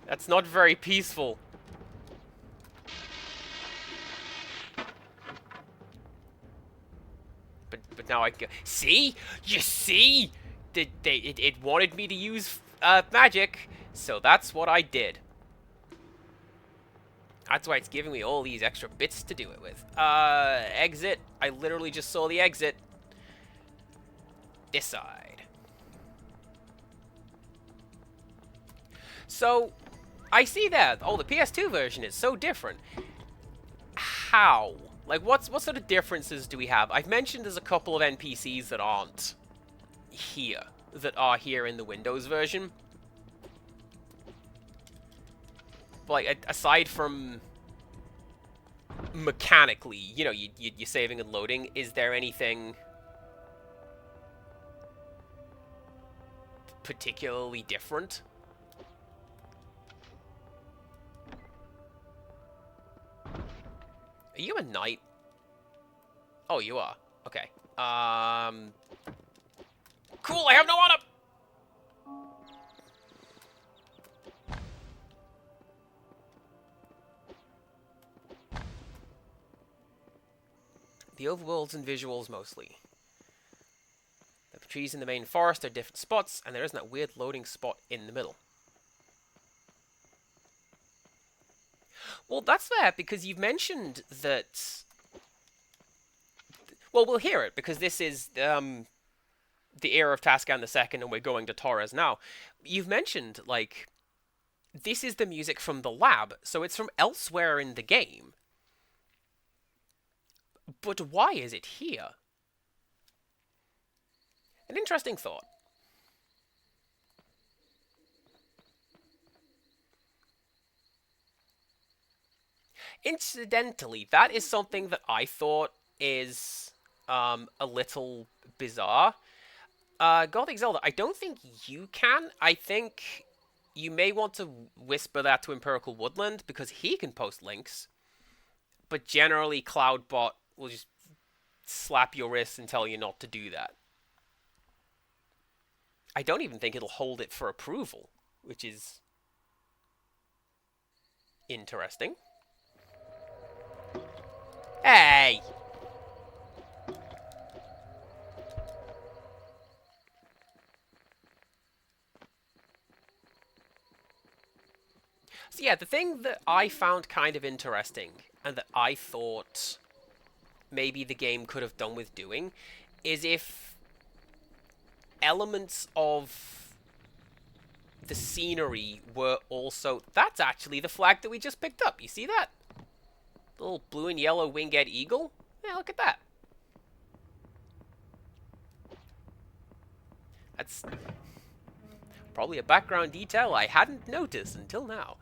That's not very peaceful. But now I can go. See? You see? It wanted me to use magic, so that's what I did. That's why it's giving me all these extra bits to do it with. Exit. I literally just saw the exit. This side. So, I see that. Oh, the PS2 version is so different. How? Like, what sort of differences do we have? I've mentioned there's a couple of NPCs that aren't here, that are here in the Windows version. But, like, aside from mechanically, you know, you're saving and loading, is there anything particularly different? Are you a knight? Oh, you are. Okay. Cool, I have no honor! The overworlds and visuals mostly. The trees in the main forest are different spots, and there isn't that weird loading spot in the middle. Well, that's fair, because you've mentioned that... Well, we'll hear it, because this is the era of Tascan II, and we're going to Torres now. You've mentioned, like, this is the music from the lab, so it's from elsewhere in the game. But why is it here? An interesting thought. Incidentally, that is something that I thought is a little bizarre. Gothic Zelda, I don't think you can. I think you may want to whisper that to Empirical Woodland, because he can post links. But generally, Cloudbot will just slap your wrist and tell you not to do that. I don't even think it'll hold it for approval, which is interesting. Hey! So yeah, the thing that I found kind of interesting, and that I thought maybe the game could have done with doing, is if elements of the scenery were also... That's actually the flag that we just picked up. You see that? Little blue and yellow winged eagle? Yeah, look at that. That's probably a background detail I hadn't noticed until now.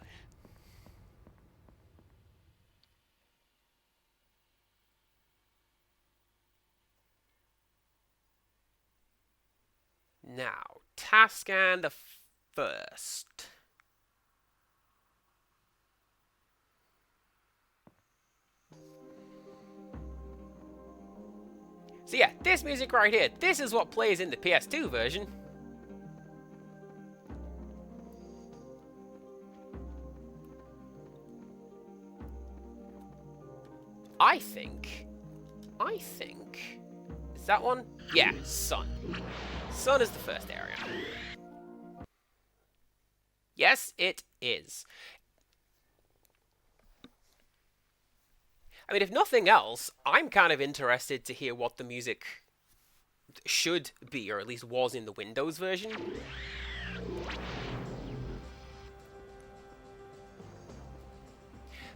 Now, Tascan the First. So yeah, this music right here, this is what plays in the PS2 version. I think... Is that one? Yeah, Sun. Sun is the first area. Yes, it is. I mean, if nothing else, I'm kind of interested to hear what the music should be, or at least was in the Windows version.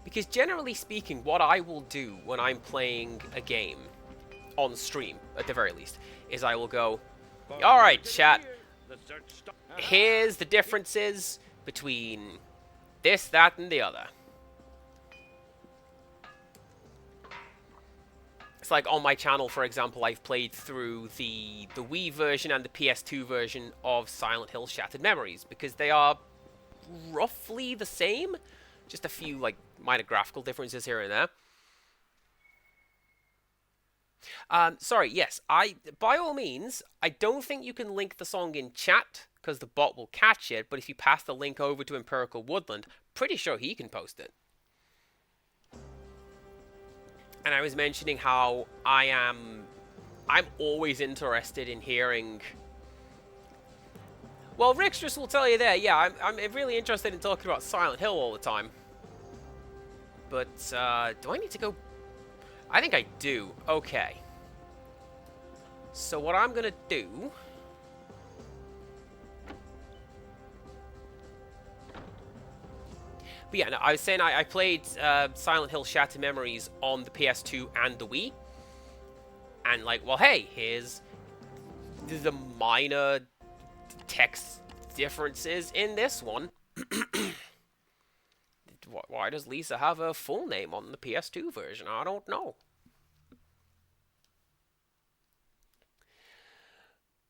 Because generally speaking, what I will do when I'm playing a game, on stream, at the very least, is I will go, alright chat, here's the differences between this, that, and the other. it's like on my channel, for example, I've played through the Wii version and the PS2 version of Silent Hill Shattered Memories, because they are roughly the same, just a few like minor graphical differences here and there. Sorry, yes, by all means, I don't think you can link the song in chat, because the bot will catch it, but if you pass the link over to Empirical Woodland, pretty sure he can post it. And I was mentioning how I'm always interested in hearing... Well, Rixtress will tell you there, yeah, I'm really interested in talking about Silent Hill all the time. But, do I need to go... I think I do. Okay. So what I'm gonna do... But yeah, no, I was saying I played Silent Hill Shattered Memories on the PS2 and the Wii. And like, well, hey, here's the minor text differences in this one. Why does Lisa have her full name on the PS2 version? I don't know.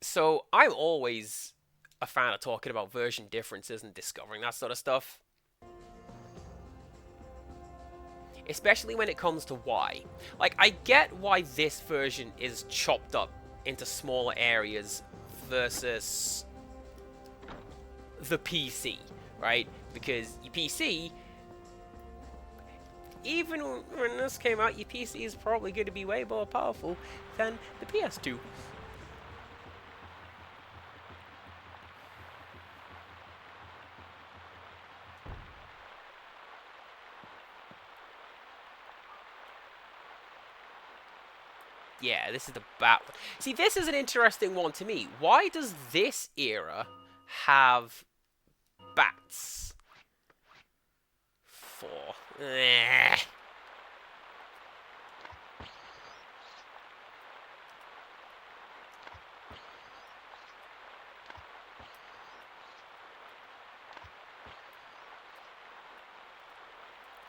So I'm always a fan of talking about version differences and discovering that sort of stuff. Especially when it comes to why. Like, I get why this version is chopped up into smaller areas versus the PC, right? Because your PC, even when this came out, your PC is probably going to be way more powerful than the PS2. Yeah, this is the bat one. See, this is an interesting one to me. Why does this era have bats? Eh.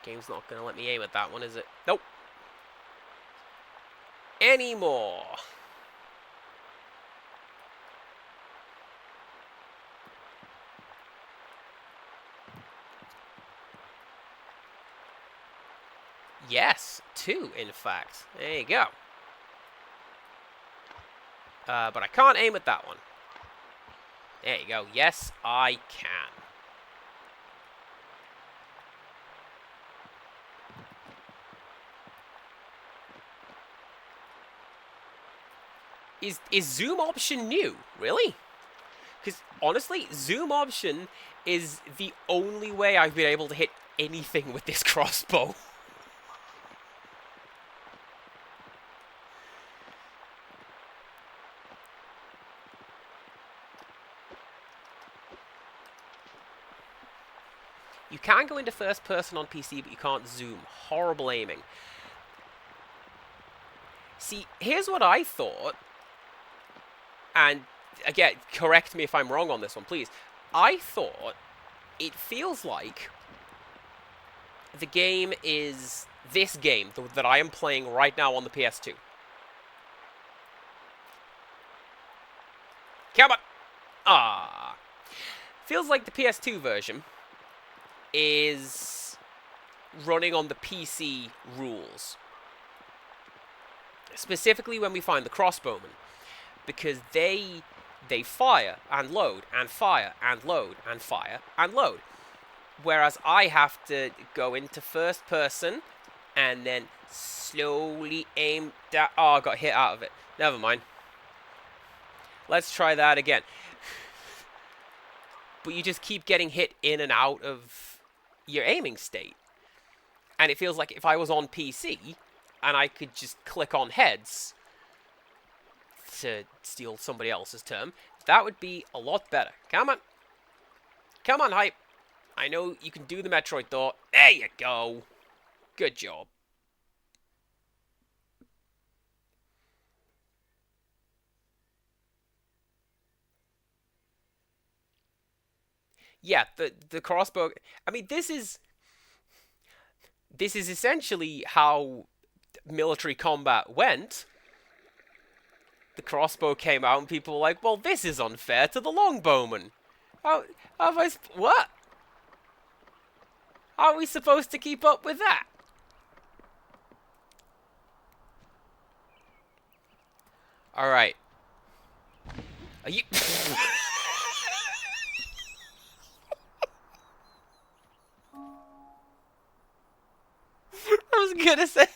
Game's not gonna let me aim at that one, is it? Nope. Anymore. Yes, 2, in fact. There you go. But I can't aim at that one. There you go. Yes, I can. Is zoom option new? Really? Because, honestly, zoom option is the only way I've been able to hit anything with this crossbow. You can go into first person on PC, but you can't zoom. Horrible aiming. See, here's what I thought. And, again, correct me if I'm wrong on this one, please. I thought it feels like the game is... This game that I am playing right now on the PS2. Come on! Ah. Feels like the PS2 version is running on the PC rules. Specifically when we find the crossbowmen. Because they fire and load and fire and load and fire and load. Whereas I have to go into first person and then slowly aim down. Oh, I got hit out of it. Never mind. Let's try that again. But you just keep getting hit in and out of your aiming state. And it feels like if I was on PC and I could just click on heads, to steal somebody else's term, that would be a lot better. Come on. Come on, Hype. I know you can do the Metroid thought. There you go. Good job. Yeah, the crossbow... I mean, this is essentially how military combat went, the crossbow came out and people were like, well, this is unfair to the longbowman. How have I... What? How are we supposed to keep up with that? Alright. Are you... I was gonna say,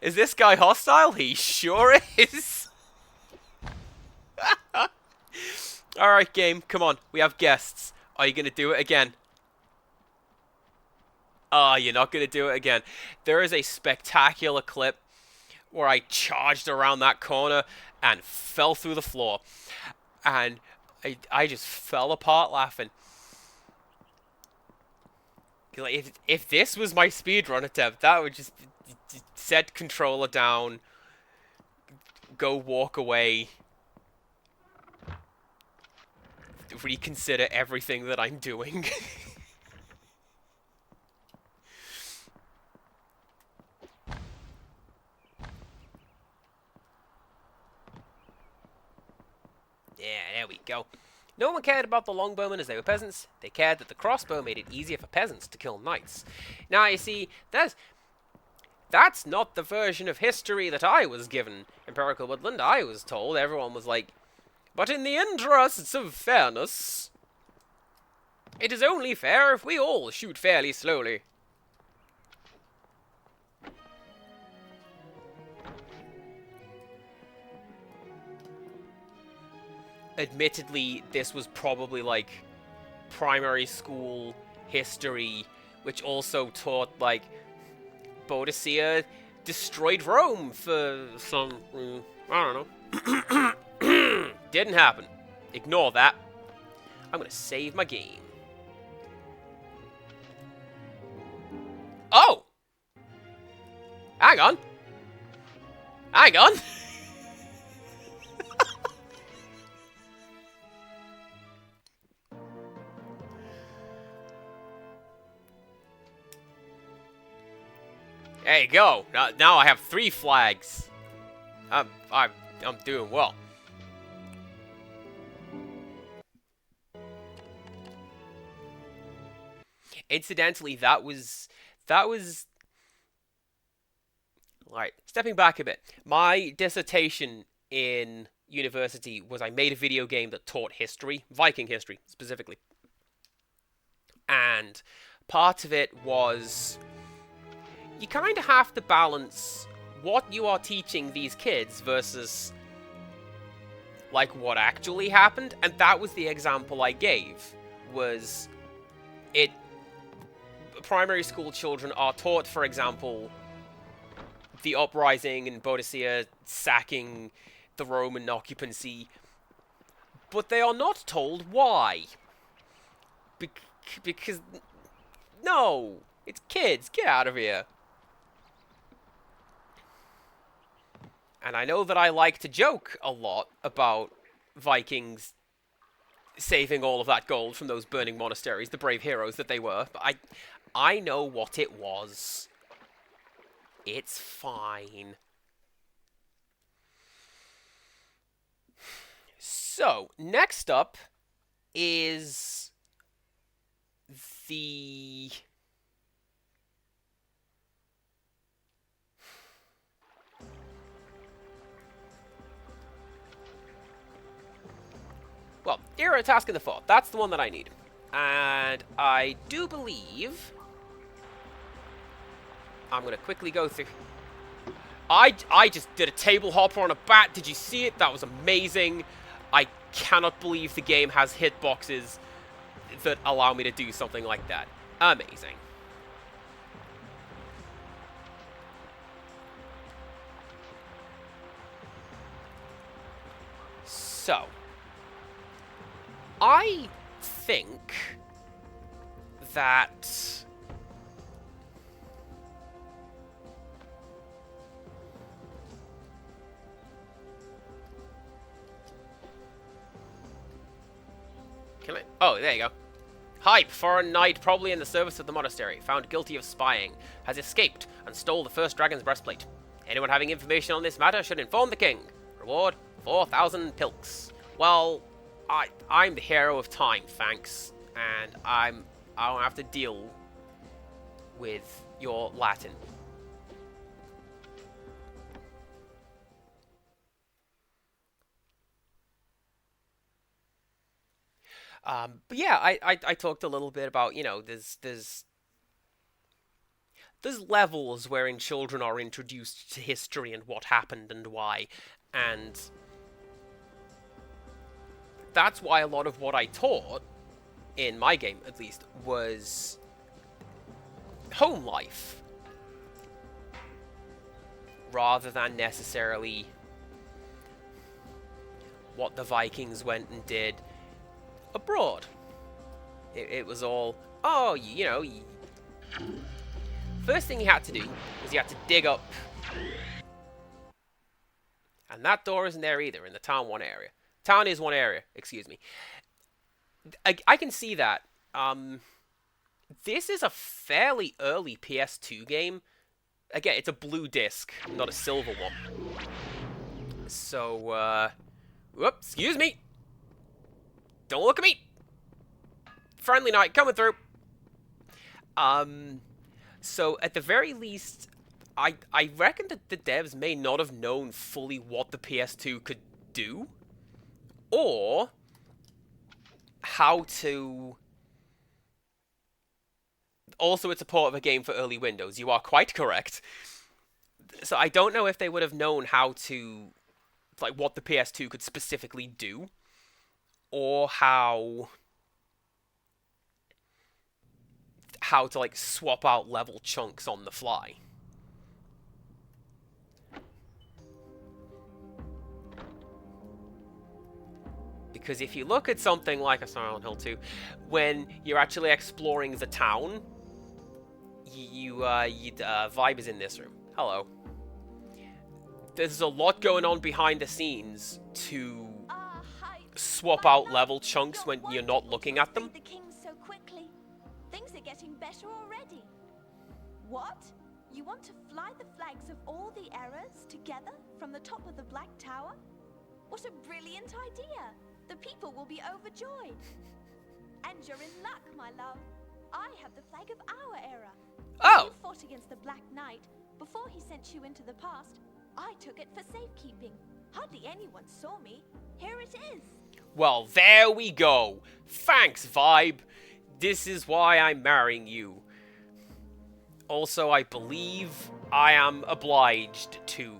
is this guy hostile? He sure is. Alright, game, come on. We have guests. Are you gonna do it again? Ah, you're not gonna do it again. There is a spectacular clip where I charged around that corner and fell through the floor. And I just fell apart laughing. Like, if this was my speedrun attempt, that would just set controller down, go walk away, reconsider everything that I'm doing. Yeah, there we go. No one cared about the longbowmen as they were peasants. They cared that the crossbow made it easier for peasants to kill knights. Now, you see, that's not the version of history that I was given. Empirical Woodland, I was told, everyone was like, but in the interests of fairness, it is only fair if we all shoot fairly slowly. Admittedly, this was probably like primary school history, which also taught like Boadicea destroyed Rome for some I don't know. Didn't happen. Ignore that. I'm gonna save my game. Oh! Hang on. Hang on. There you go. Now I have 3 flags. I'm doing well. Incidentally, that was right. Stepping back a bit, my dissertation in university was I made a video game that taught history, Viking history specifically, and part of it was you kind of have to balance what you are teaching these kids versus like what actually happened, and that was the example I gave. Was it primary school children are taught, for example, the uprising and Boadicea sacking the Roman occupancy, but they are not told why. Because no, it's kids. Get out of here. And I know that I like to joke a lot about Vikings saving all of that gold from those burning monasteries, the brave heroes that they were, but I know what it was. It's fine. So, next up is the... Well, Era Task in the Fort. That's the one that I need. And I do believe... I'm going to quickly go through... I just did a table hopper on a bat. Did you see it? That was amazing. I cannot believe the game has hitboxes that allow me to do something like that. Amazing. So... I think that can I? Oh, there you go. Hype, foreign knight, probably in the service of the monastery, found guilty of spying, has escaped and stole the first dragon's breastplate. Anyone having information on this matter should inform the king. Reward, 4,000 pilks. Well, I'm the hero of time, thanks, and I don't have to deal with your Latin. But yeah, I talked a little bit about, you know, there's levels wherein children are introduced to history and what happened and why, and that's why a lot of what I taught, in my game at least, was home life, rather than necessarily what the Vikings went and did abroad. It was all, oh, you know, first thing you had to do was you had to dig up, and that door isn't there either in the town 1 area. Town is 1 area, excuse me. I can see that. This is a fairly early PS2 game. Again, it's a blue disc, not a silver one. So, whoops, excuse me. Don't look at me. Friendly knight coming through. So at the very least, I reckon that the devs may not have known fully what the PS2 could do, or how to. Also, it's a port of a game for early Windows. You are quite correct. So I don't know if they would have known how to, like, what the PS2 could specifically do, or how to, like, swap out level chunks on the fly. Because if you look at something like a Silent Hill 2, when you're actually exploring the town, Vibe is in this room. Hello. There's a lot going on behind the scenes to swap out level chunks when you're not looking at them. The king so quickly. Things are getting better already. What? You want to fly the flags of all the errors together from the top of the Black Tower? What a brilliant idea! The people will be overjoyed. And you're in luck, my love. I have the flag of our era. Oh! You fought against the Black Knight. Before he sent you into the past, I took it for safekeeping. Hardly anyone saw me. Here it is. Well, there we go. Thanks, Vibe. This is why I'm marrying you. Also, I believe I am obliged to.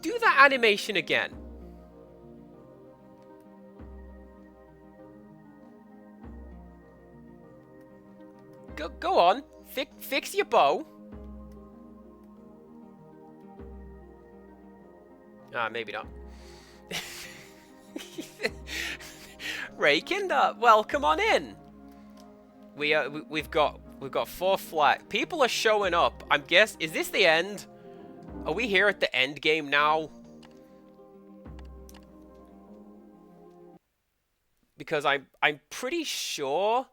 Do that animation again. Go on. Fix your bow. Maybe not. Raykin, welcome on in. We've got 4 flags. People are showing up. Is this the end? Are we here at the end game now? Because I'm pretty sure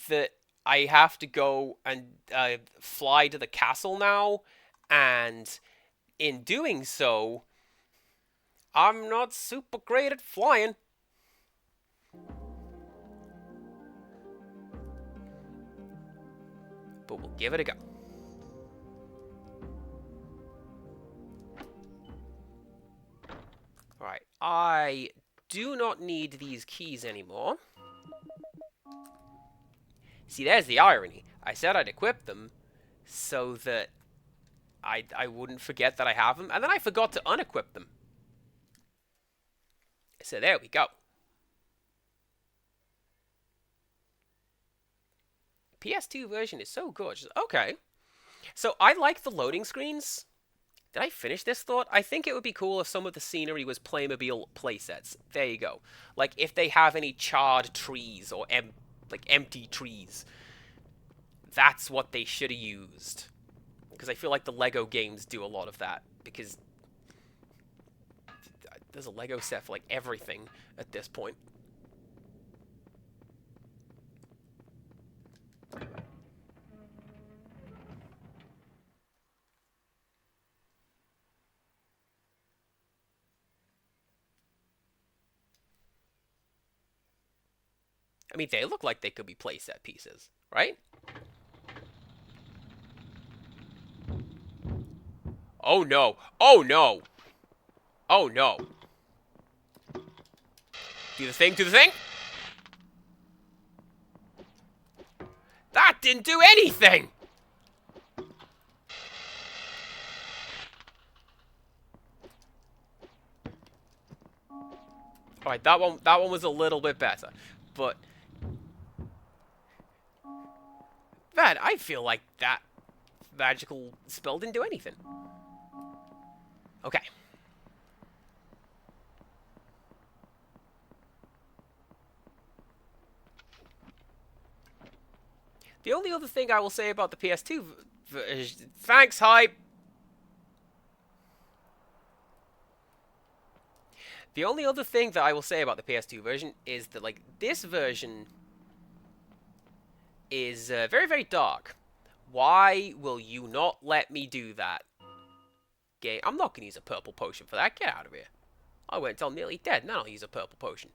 that I have to go and fly to the castle now, and in doing so, I'm not super great at flying. But we'll give it a go. Alright, I do not need these keys anymore. See, there's the irony. I said I'd equip them so that I wouldn't forget that I have them, and then I forgot to unequip them. So there we go. PS2 version is so gorgeous. Okay. So I like the loading screens. Did I finish this thought? I think it would be cool if some of the scenery was Playmobil playsets. There you go. Like, if they have any charred trees or empty trees. That's what they should have used. Because I feel like the Lego games do a lot of that. Because there's a Lego set for, like, everything at this point. I mean, they look like they could be playset pieces, right? Oh no! Oh no! Oh no! Do the thing, do the thing! That didn't do anything! Alright, that one was a little bit better. But man, I feel like that magical spell didn't do anything. Okay. The only other thing I will say about the PS2 thanks, hype! The only other thing that I will say about the PS2 version is that, like, this version is very, very dark. Why will you not let me do that? Game, I'm not going to use a purple potion for that. Get out of here. I went until nearly dead, now I'll use a purple potion.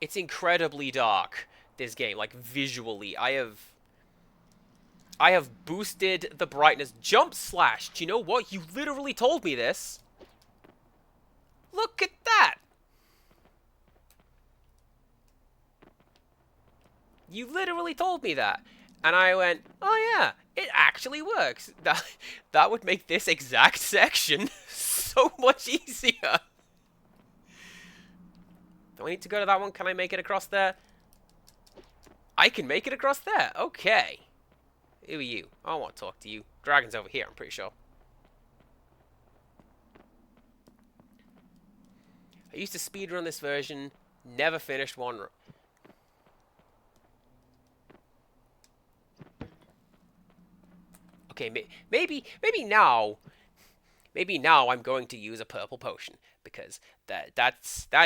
It's incredibly dark, this game, like, visually. I have boosted the brightness. Jump slash! Do you know what? You literally told me this. Look at that! You literally told me that. And I went, oh yeah, it actually works. That would make this exact section so much easier. Do I need to go to that one? Can I make it across there? I can make it across there. Okay. Who are you? I want to talk to you. Dragon's over here, I'm pretty sure. I used to speedrun this version. Never finished one. Okay, maybe now I'm going to use a purple potion, because that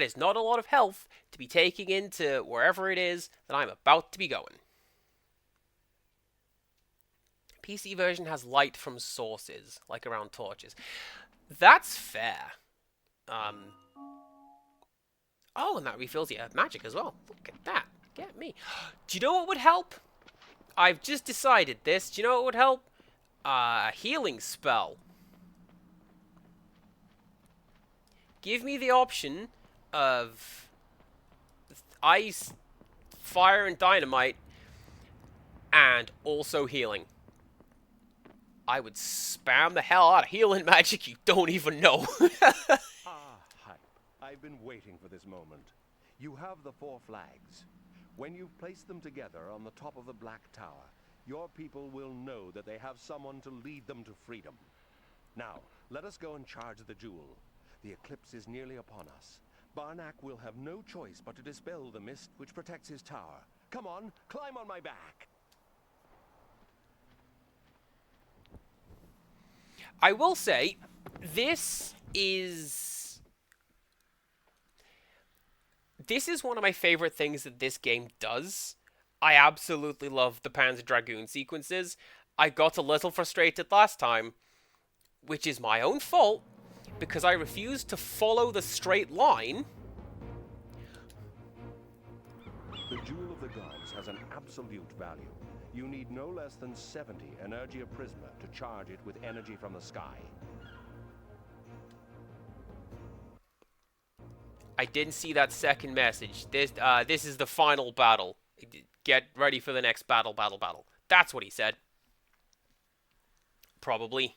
is not a lot of health to be taking into wherever it is that I'm about to be going. PC version has light from sources, like around torches. That's fair. Oh, and that refills your magic as well. Look at that. Get me. Do you know what would help? I've just decided this. Do you know what would help? A healing spell. Give me the option of ice, fire, and dynamite, and also healing. I would spam the hell out of healing magic you don't even know. Ah, Hype. I've been waiting for this moment. You have the 4 flags. When you've placed them together on the top of the Black Tower, your people will know that they have someone to lead them to freedom. Now, let us go and charge the jewel. The eclipse is nearly upon us. Barnack will have no choice but to dispel the mist which protects his tower. Come on, climb on my back. I will say, this is one of my favorite things that this game does. I absolutely love the Panzer Dragoon sequences. I got a little frustrated last time, which is my own fault, because I refused to follow the straight line. The Jewel of the Gods has an absolute value. You need no less than 70 Energia Prisma to charge it with energy from the sky. I didn't see that second message. This is the final battle. Get ready for the next battle. That's what he said. Probably.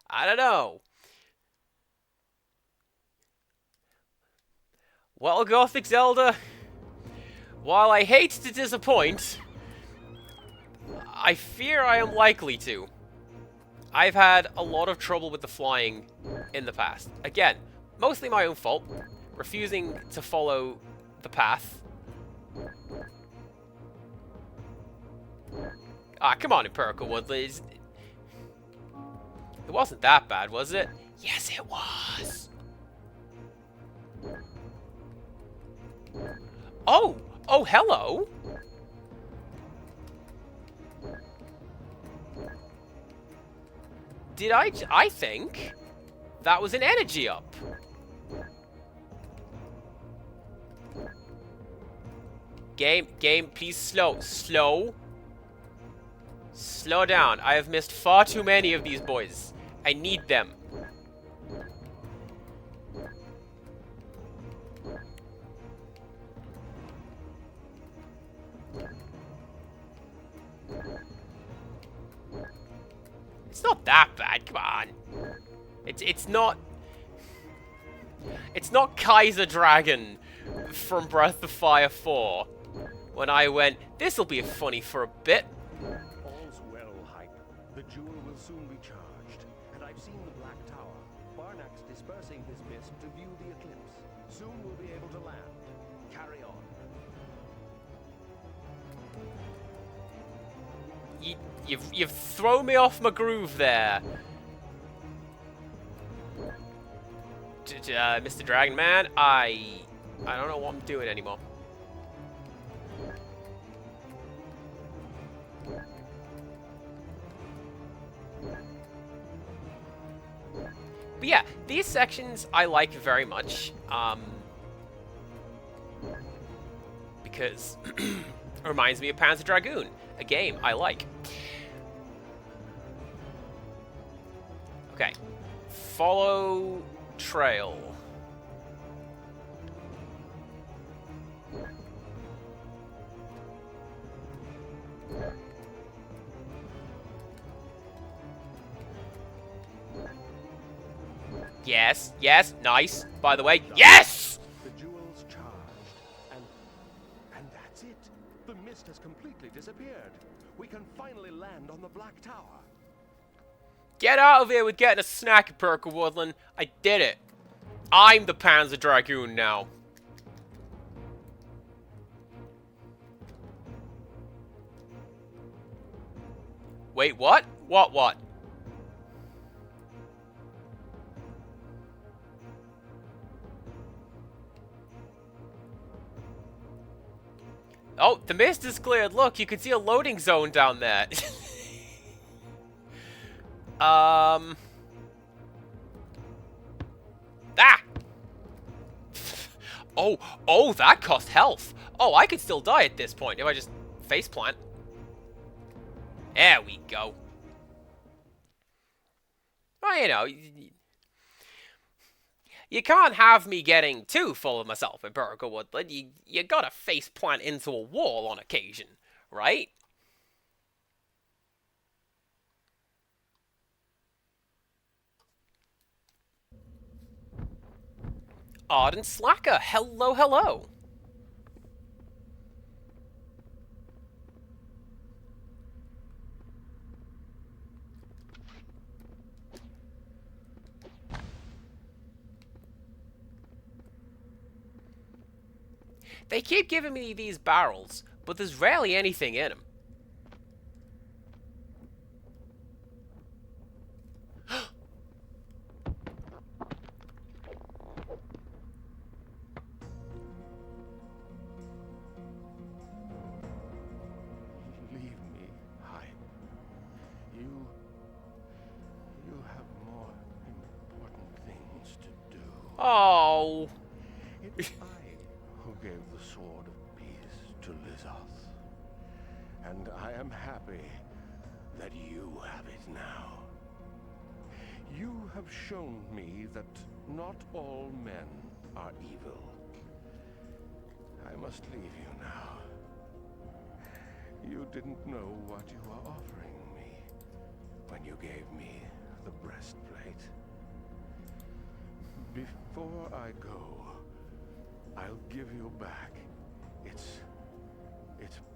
I don't know. Well, Gothic Zelda, while I hate to disappoint, I fear I am likely to. I've had a lot of trouble with the flying in the past. Again, mostly my own fault, refusing to follow the path. Ah, come on, Empirical Woodlands. It wasn't that bad, was it? Yes, it was. Oh! Oh, hello! Did I think that was an energy up. Game, please slow. Slow down. I have missed far too many of these boys. I need them. It's not that bad, come on. It's not Kaiser Dragon from Breath of Fire 4 when I went, this'll be funny for a bit. All's well, Hype. The jewel will soon be charged, and I've seen the Black Tower. Barnack's dispersing his mist to view the eclipse. Soon we'll be able to land. Carry on. You've thrown me off my groove there. Mr. Dragon Man, I don't know what I'm doing anymore. But yeah, these sections I like very much, because it reminds me of Panzer Dragoon, a game I like. Okay, follow trail. Yes, nice. By the way, yes! The jewel's charged, and that's it. The mist has completely disappeared. We can finally land on the Black Tower. Get out of here with getting a snack, Empirical Woodland. I did it. I'm the Panzer Dragoon now. Wait, what? What? Oh, the mist is cleared. Look, you can see a loading zone down there. Ah! Oh, that cost health. Oh, I could still die at this point if I just faceplant. There we go. Well, you know, you can't have me getting too full of myself in Empirical Woodland. You gotta faceplant into a wall on occasion, right? Ardent Slacker, hello. They keep giving me these barrels, but there's rarely anything in them. Leave me, Hype. You have more important things to do. Oh. It's I who gave the Sword of Peace to Lizoth. And I am happy that you have it now. You have shown me that not all men are evil. I must leave you now. You didn't know what you were offering me when you gave me the breastplate. Before I go, I'll give you back its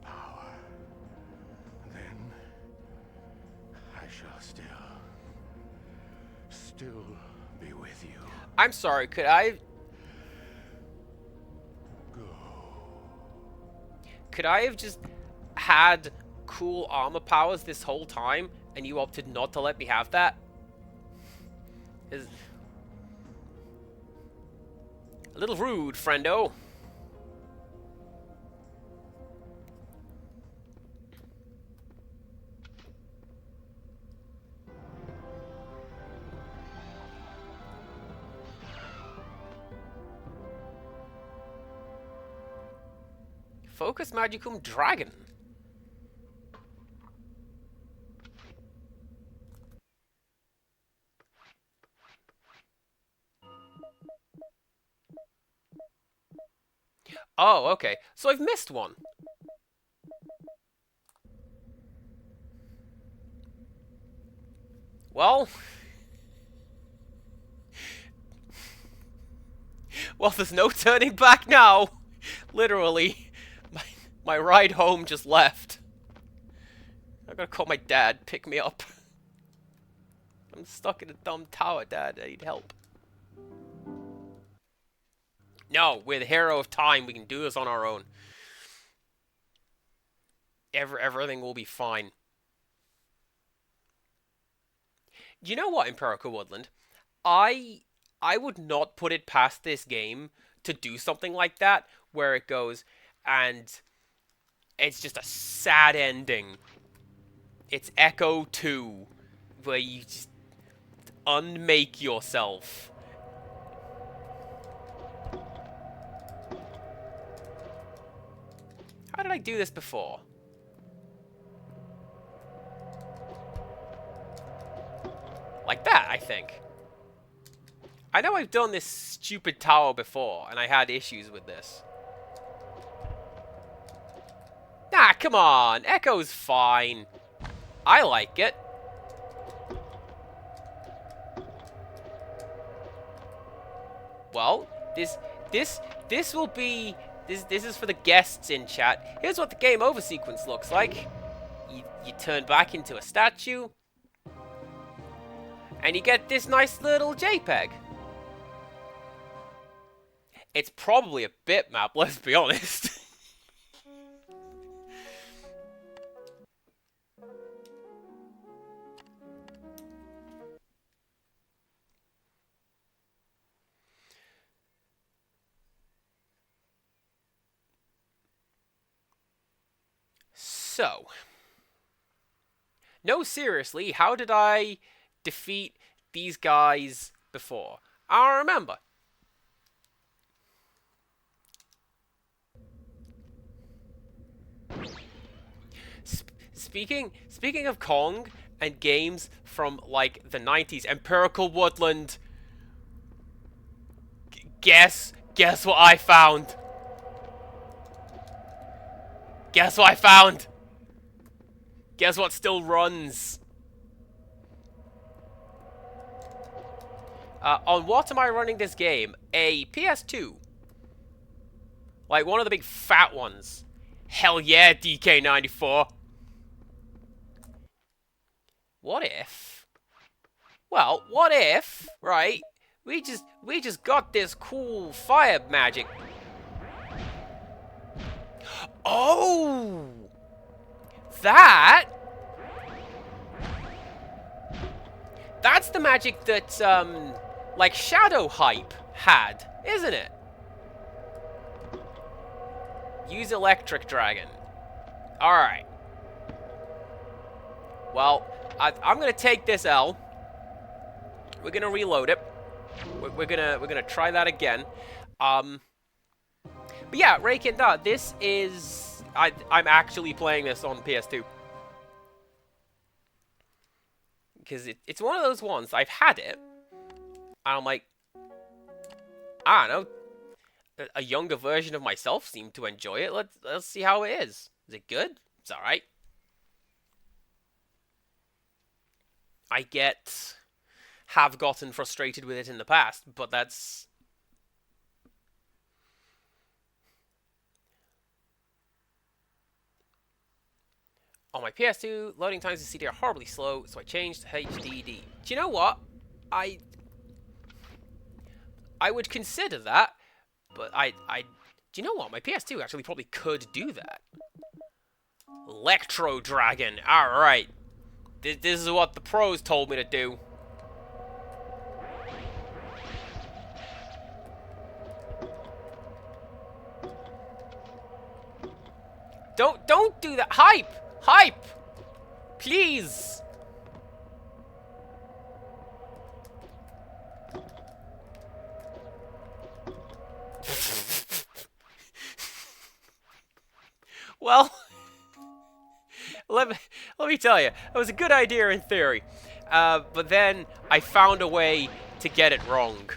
power. Then I shall still be with you. I'm sorry, could I... Could I have just had cool armor powers this whole time, and you opted not to let me have that? Is a little rude, friendo. Focus Magicum Dragon. Oh, okay. So I've missed one. Well... well, there's no turning back now. Literally. My ride home just left. I gotta call my dad, pick me up. I'm stuck in a dumb tower, Dad. I need help. No, we're the hero of time. We can do this on our own. Everything will be fine. You know what, Empirical Woodland? I would not put it past this game to do something like that, where it goes, and it's just a sad ending. It's Echo 2, where you just unmake yourself. How did I do this before? Like that, I think. I know I've done this stupid tower before, and I had issues with this. Nah, come on. Echo's fine. I like it. Well, this will be... This is for the guests in chat. Here's what the game over sequence looks like. You turn back into a statue. And you get this nice little JPEG. It's probably a bitmap, let's be honest. So, no, seriously, how did I defeat these guys before? I don't remember. Speaking of Kong and games from like the 90s, Empirical Woodland. Guess what I found? Guess what I found? Guess what still runs? On what am I running this game? A PS2. Like one of the big fat ones. Hell yeah, DK94. What if? Well, what if, right? We just got this cool fire magic. Oh! That's the magic that, like Shadow Hype had, isn't it? Use Electric Dragon. Alright. Well, I'm gonna take this L. We're gonna reload it. We're gonna try that again. But yeah, Raikin, this is... I'm actually playing this on PS2. Because it's one of those ones, I've had it, and I'm like, I don't know, a younger version of myself seemed to enjoy it. Let's see how it is. Is it good? It's alright. I have gotten frustrated with it in the past, but that's... On my PS2, loading times in CD are horribly slow, so I changed to HDD. Do you know what? I would consider that, but do you know what? My PS2 actually probably could do that. Electro Dragon. Alright. This is what the pros told me to do. Don't do that. Hype! Hype! Please! Well, let me tell you, it was a good idea in theory, but then I found a way to get it wrong.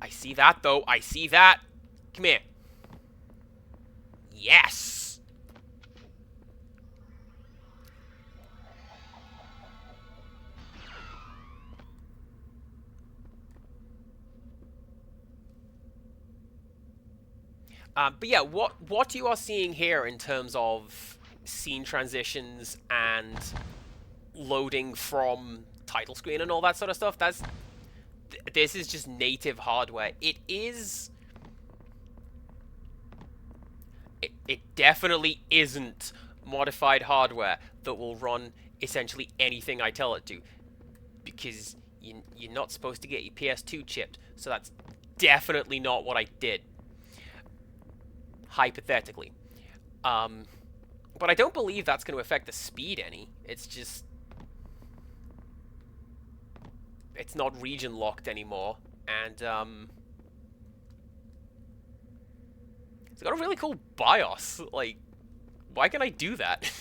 I see that, though. I see that. Come here. Yes! But yeah, what you are seeing here in terms of scene transitions and loading from title screen and all that sort of stuff, this is just native hardware. It definitely isn't modified hardware that will run essentially anything I tell it to, because you're not supposed to get your PS2 chipped, so that's definitely not what I did. Hypothetically. But I don't believe that's going to affect the speed any. It's just... it's not region locked anymore. And, it's got a really cool BIOS. Like, why can I do that?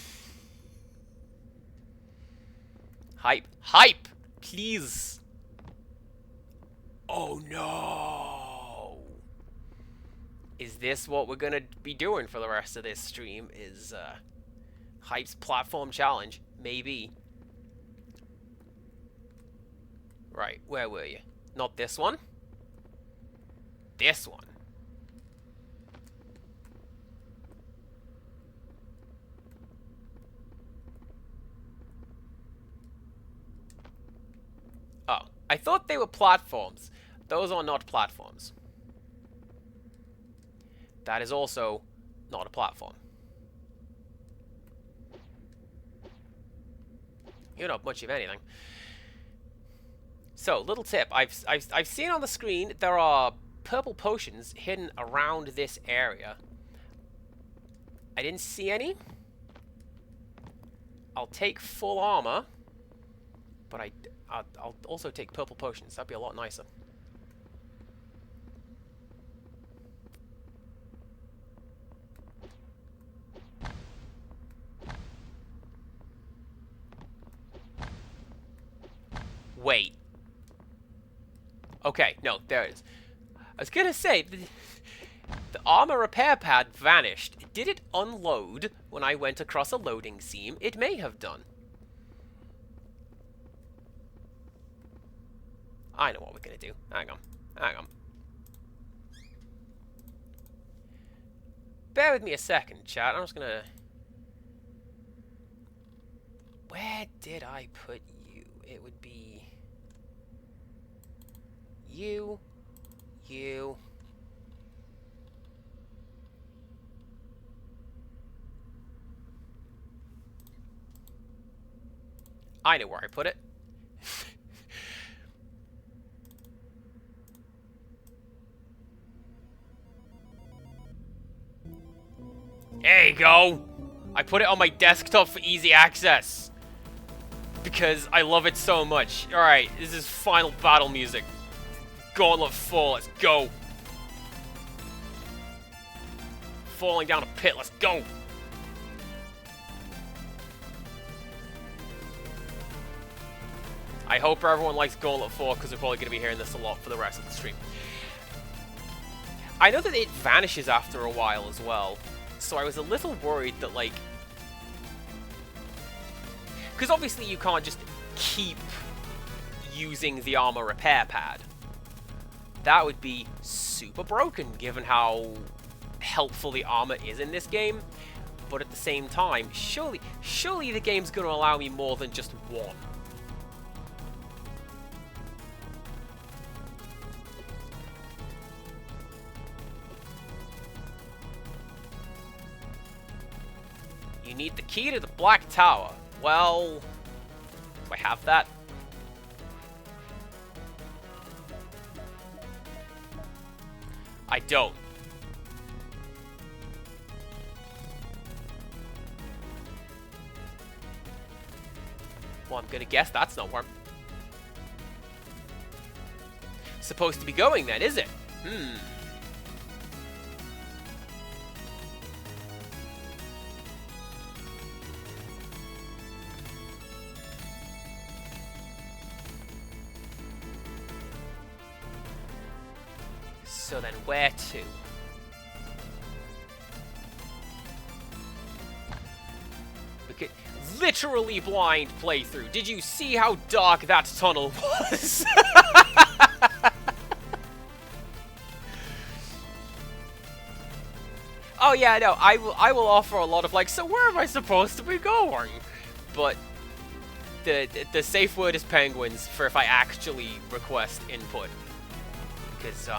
Hype. Hype! Please! Oh no! Is this what we're gonna be doing for the rest of this stream? Is, Hype's platform challenge? Maybe. Right, where were you? Not this one? This one. Oh, I thought they were platforms. Those are not platforms. That is also not a platform. You're not much of anything. So, little tip. I've seen on the screen there are purple potions hidden around this area. I didn't see any. I'll take full armor, but I'll also take purple potions. That'd be a lot nicer. Wait. Okay, no, there it is. I was gonna say, the armor repair pad vanished. Did it unload when I went across a loading seam? It may have done. I know what we're gonna do. Hang on. Hang on. Bear with me a second, chat. I'm just gonna... where did I put you? It would be... you. I know where I put it. There you go. I put it on my desktop for easy access, because I love it so much. Alright, this is final battle music. Gauntlet 4, let's go. Falling down a pit, let's go. I hope everyone likes Gauntlet 4, because we're probably going to be hearing this a lot for the rest of the stream. I know that it vanishes after a while as well, so I was a little worried that, like... because obviously you can't just keep using the armor repair pad. That would be super broken, given how helpful the armor is in this game. But at the same time, surely the game's going to allow me more than just one. need the key to the Black Tower. Well, do I have that? I don't. Well, I'm gonna guess that's not where I'm supposed to be going then, is it? So then where to? Okay, literally blind playthrough. Did you see how dark that tunnel was? Oh yeah, no, I will offer a lot of like, so where am I supposed to be going? But the safe word is penguins for if I actually request input. Because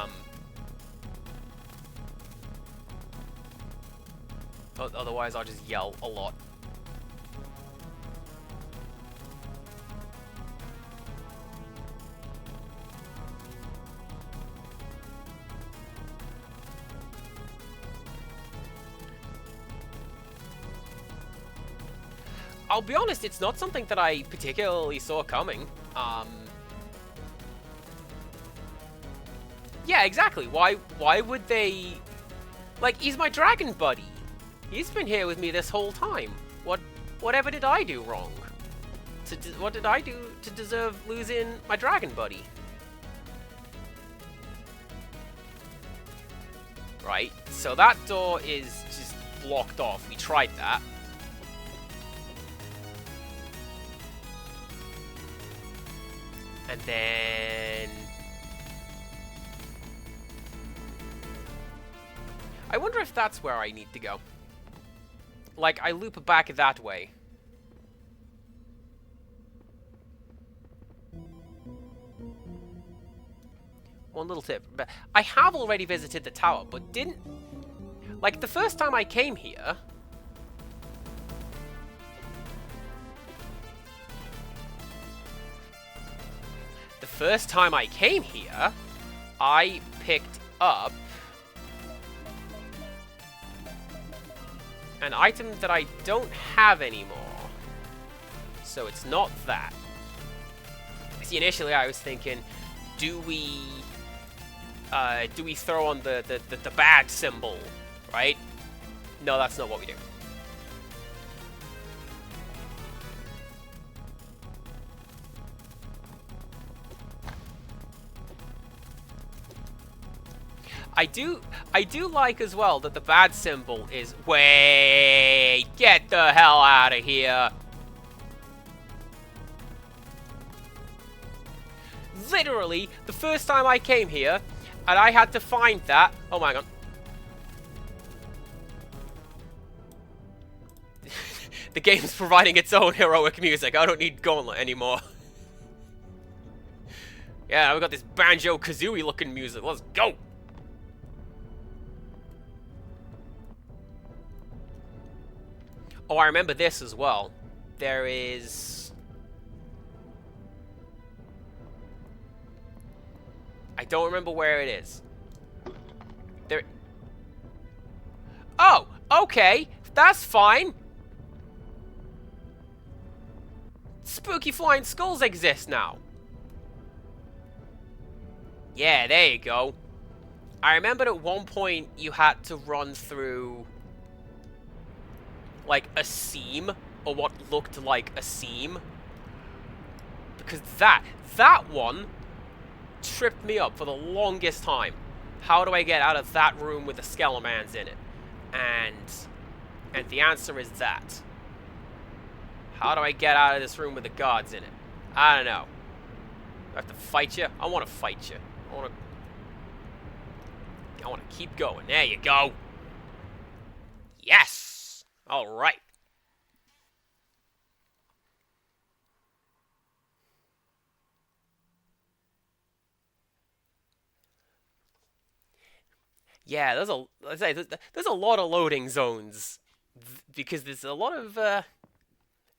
otherwise I'll just yell a lot. I'll be honest, it's not something that I particularly saw coming. Yeah, exactly. Why would they... Like, he's my dragon buddy. He's been here with me this whole time. Whatever did I do wrong? What did I do to deserve losing my dragon buddy? Right, so that door is just blocked off. We tried that. And then... I wonder if that's where I need to go. Like, I loop back that way. One little tip. I have already visited the tower, but didn't... Like, the first time I came here... The first time I came here, I picked up an item that I don't have anymore. So it's not that. See, initially I was thinking, do we throw on the bad symbol, right? No, that's not what we do. I do like as well that the bad symbol is, wait, get the hell out of here. Literally, the first time I came here, and I had to find that. Oh my god. The game's providing its own heroic music. I don't need Gauntlet anymore. Yeah, we got this Banjo-Kazooie looking music. Let's go. Oh, I remember this as well. There is... I don't remember where it is. There... Oh! Okay! That's fine! Spooky flying skulls exist now! Yeah, there you go. I remember at one point you had to run through... like a seam, or what looked like a seam, because that one tripped me up for the longest time. How do I get out of that room with the Skelemans in it? And the answer is that. How do I get out of this room with the gods in it? I don't know. Do I have to fight you? I want to fight you. I want to keep going. There you go. Yes. All right. Yeah, there's a lot of loading zones Because there's a lot of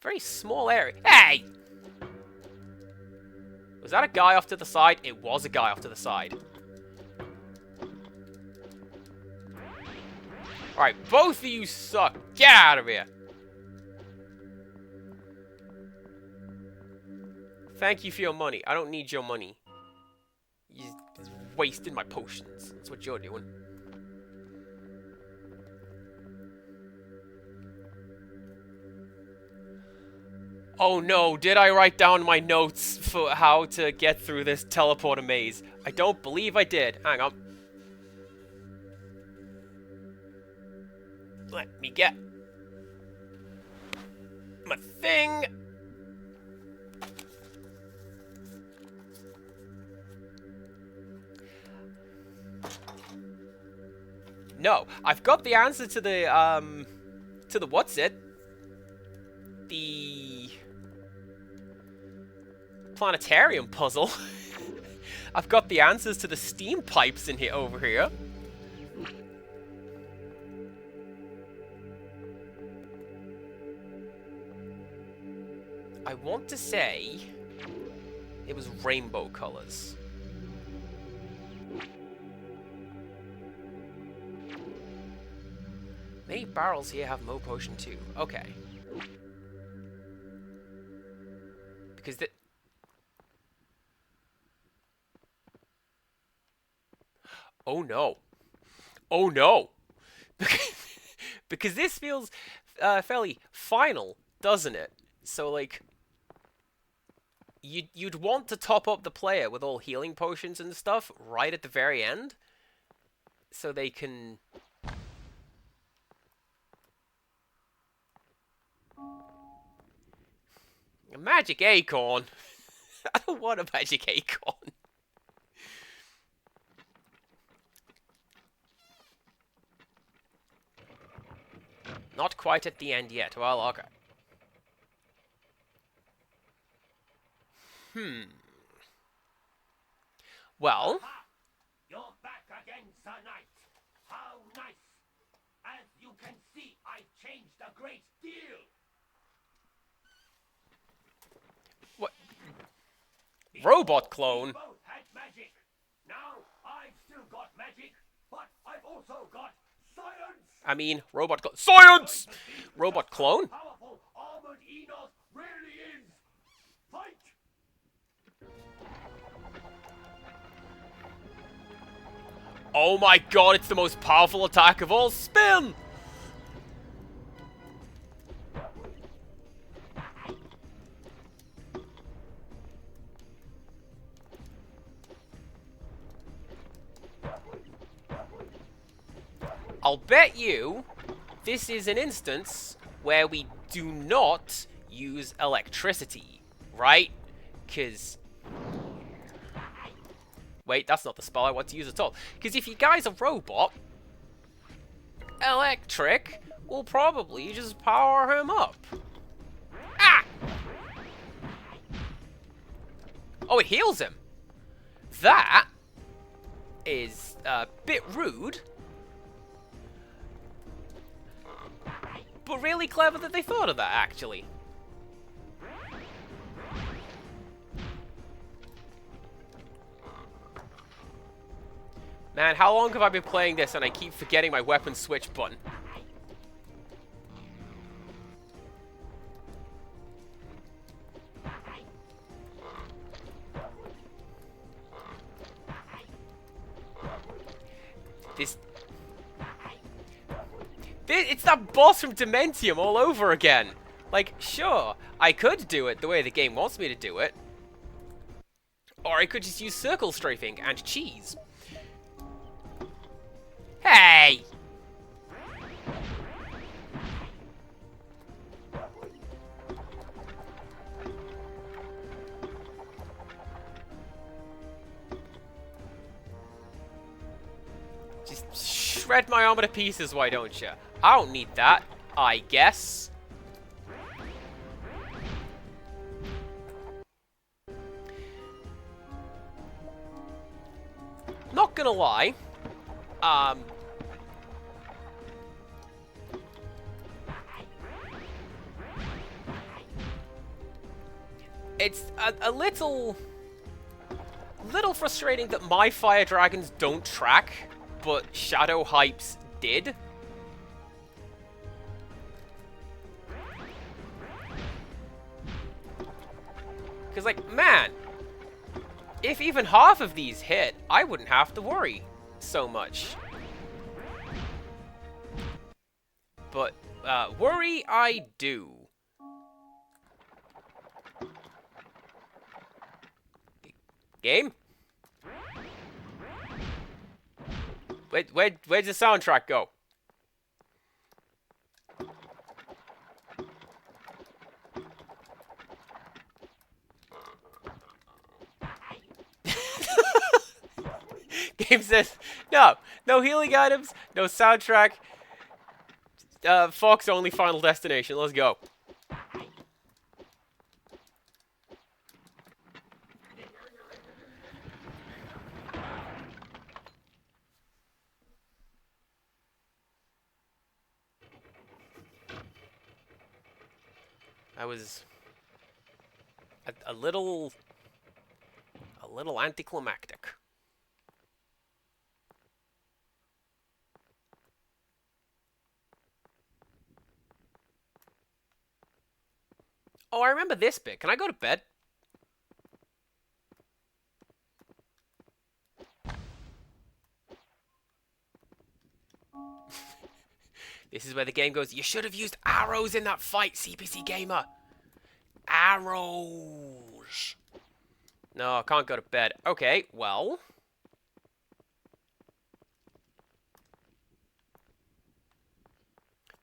very small area. Hey! Was that a guy off to the side? It was a guy off to the side. Alright, both of you suck. Get out of here. Thank you for your money. I don't need your money. You're just wasting my potions. That's what you're doing. Oh no, did I write down my notes for how to get through this teleporter maze? I don't believe I did. Hang on. Let me get my thing. No, I've got the answer to the what's it? The planetarium puzzle. I've got the answers to the steam pipes in here over here. I want to say it was rainbow colors. Many barrels here have Mo Potion too. Okay. Because the... Oh no. Oh no! Because this feels fairly final, doesn't it? So, like... You'd want to top up the player with all healing potions and stuff right at the very end. So they can... A magic acorn? I don't want a magic acorn. Not quite at the end yet. Well, okay. Well... You're back again, Sir Knight. How nice. As you can see, I changed a great deal. What? Robot clone? We both had magic. Now, I've still got magic, but I've also got science. I mean, robot clone. Science! Robot clone? Powerful armored Enos really is. Fight! Oh my god, it's the most powerful attack of all. Spin! I'll bet you this is an instance where we do not use electricity, right? Because... Wait, that's not the spell I want to use at all. Because if you guys are robot, electric will probably just power him up. Ah! Oh, it heals him. That is a bit rude. But really clever that they thought of that, actually. Man, how long have I been playing this and I keep forgetting my weapon switch button? It's that boss from Dementium all over again. Like, sure, I could do it the way the game wants me to do it. Or I could just use circle strafing and cheese. Hey! Just shred my armor to pieces, why don't you? I don't need that, I guess. Not gonna lie. it's a little frustrating that my fire dragons don't track, but Shadow Hype's did. Because, like, man, if even half of these hit, I wouldn't have to worry so much. But, worry I do. Game? Where'd the soundtrack go? Game says, no healing items, no soundtrack. Fox only Final Destination. Let's go. I was a little anticlimactic. Oh, I remember this bit. Can I go to bed? This is where the game goes, you should have used arrows in that fight, CPCGamer. Arrows. No, I can't go to bed. Okay, well.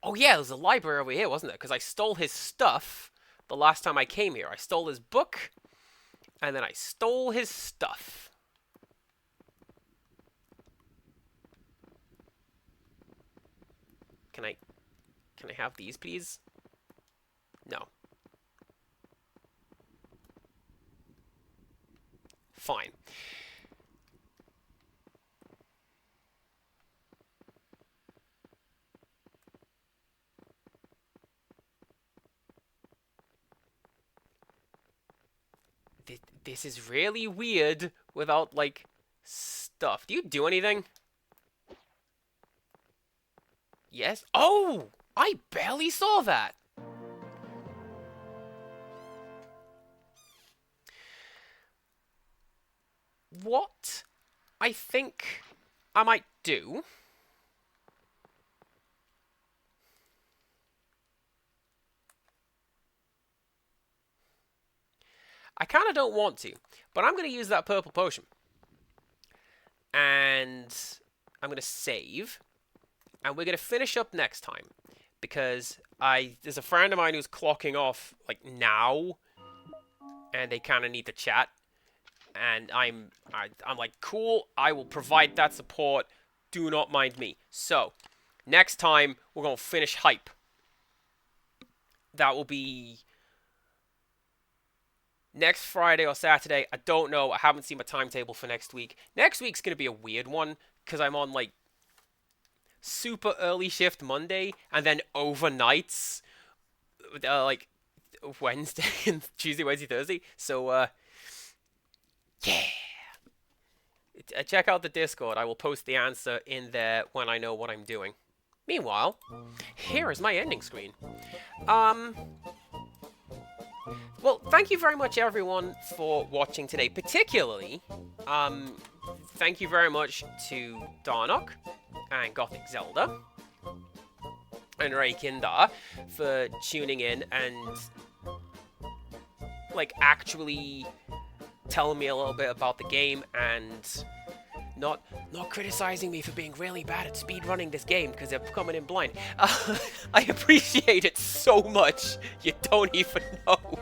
Oh yeah, there's a library over here, wasn't there? Because I stole his stuff the last time I came here. I stole his book, and then I stole his stuff. Can I have these, please? No. Fine. This is really weird without, like, stuff. Do you do anything? Yes? Oh! I barely saw that! What I think I might do... I kind of don't want to, but I'm going to use that purple potion. And I'm going to save. And we're going to finish up next time. Because there's a friend of mine who's clocking off, like, now. And they kind of need to chat. And I'm like, cool, I will provide that support. Do not mind me. So, next time, we're going to finish Hype. That will be... next Friday or Saturday. I don't know. I haven't seen my timetable for next week. Next week's going to be a weird one. Because I'm on, like, super early shift Monday. And then overnights. Like, Wednesday and Tuesday, Wednesday, Thursday. So, yeah. Check out the Discord. I will post the answer in there when I know what I'm doing. Meanwhile, here is my ending screen. Well, thank you very much, everyone, for watching today. Particularly, thank you very much to Darnock and Gothic Zelda and Raykindar for tuning in and, like, actually telling me a little bit about the game and not criticizing me for being really bad at speedrunning this game because I'm coming in blind. I appreciate it so much. You don't even know.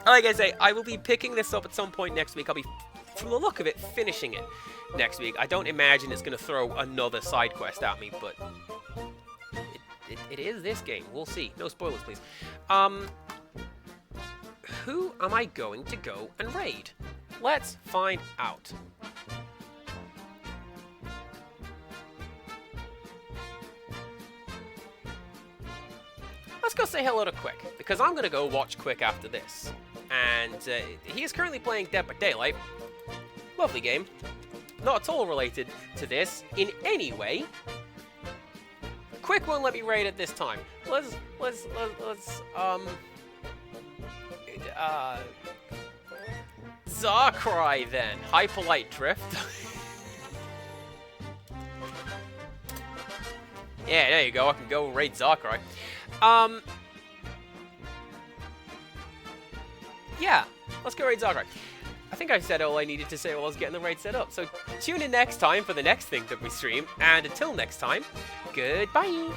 Like I say, I will be picking this up at some point next week. I'll be, from the look of it, finishing it next week. I don't imagine it's going to throw another side quest at me, but it is this game. We'll see. No spoilers, please. Who am I going to go and raid? Let's find out. Let's go say hello to Quick, because I'm going to go watch Quick after this. and he is currently playing Dead by Daylight. Lovely game. Not at all related to this in any way. Quick one, let me rate it this time. Let's Darkrai then. Hyperlight Drift. Yeah, there you go. I can go and raid Darkrai. Yeah, let's go raid Darkrai. I think I said all I needed to say while I was getting the raid set up. So tune in next time for the next thing that we stream. And until next time, goodbye.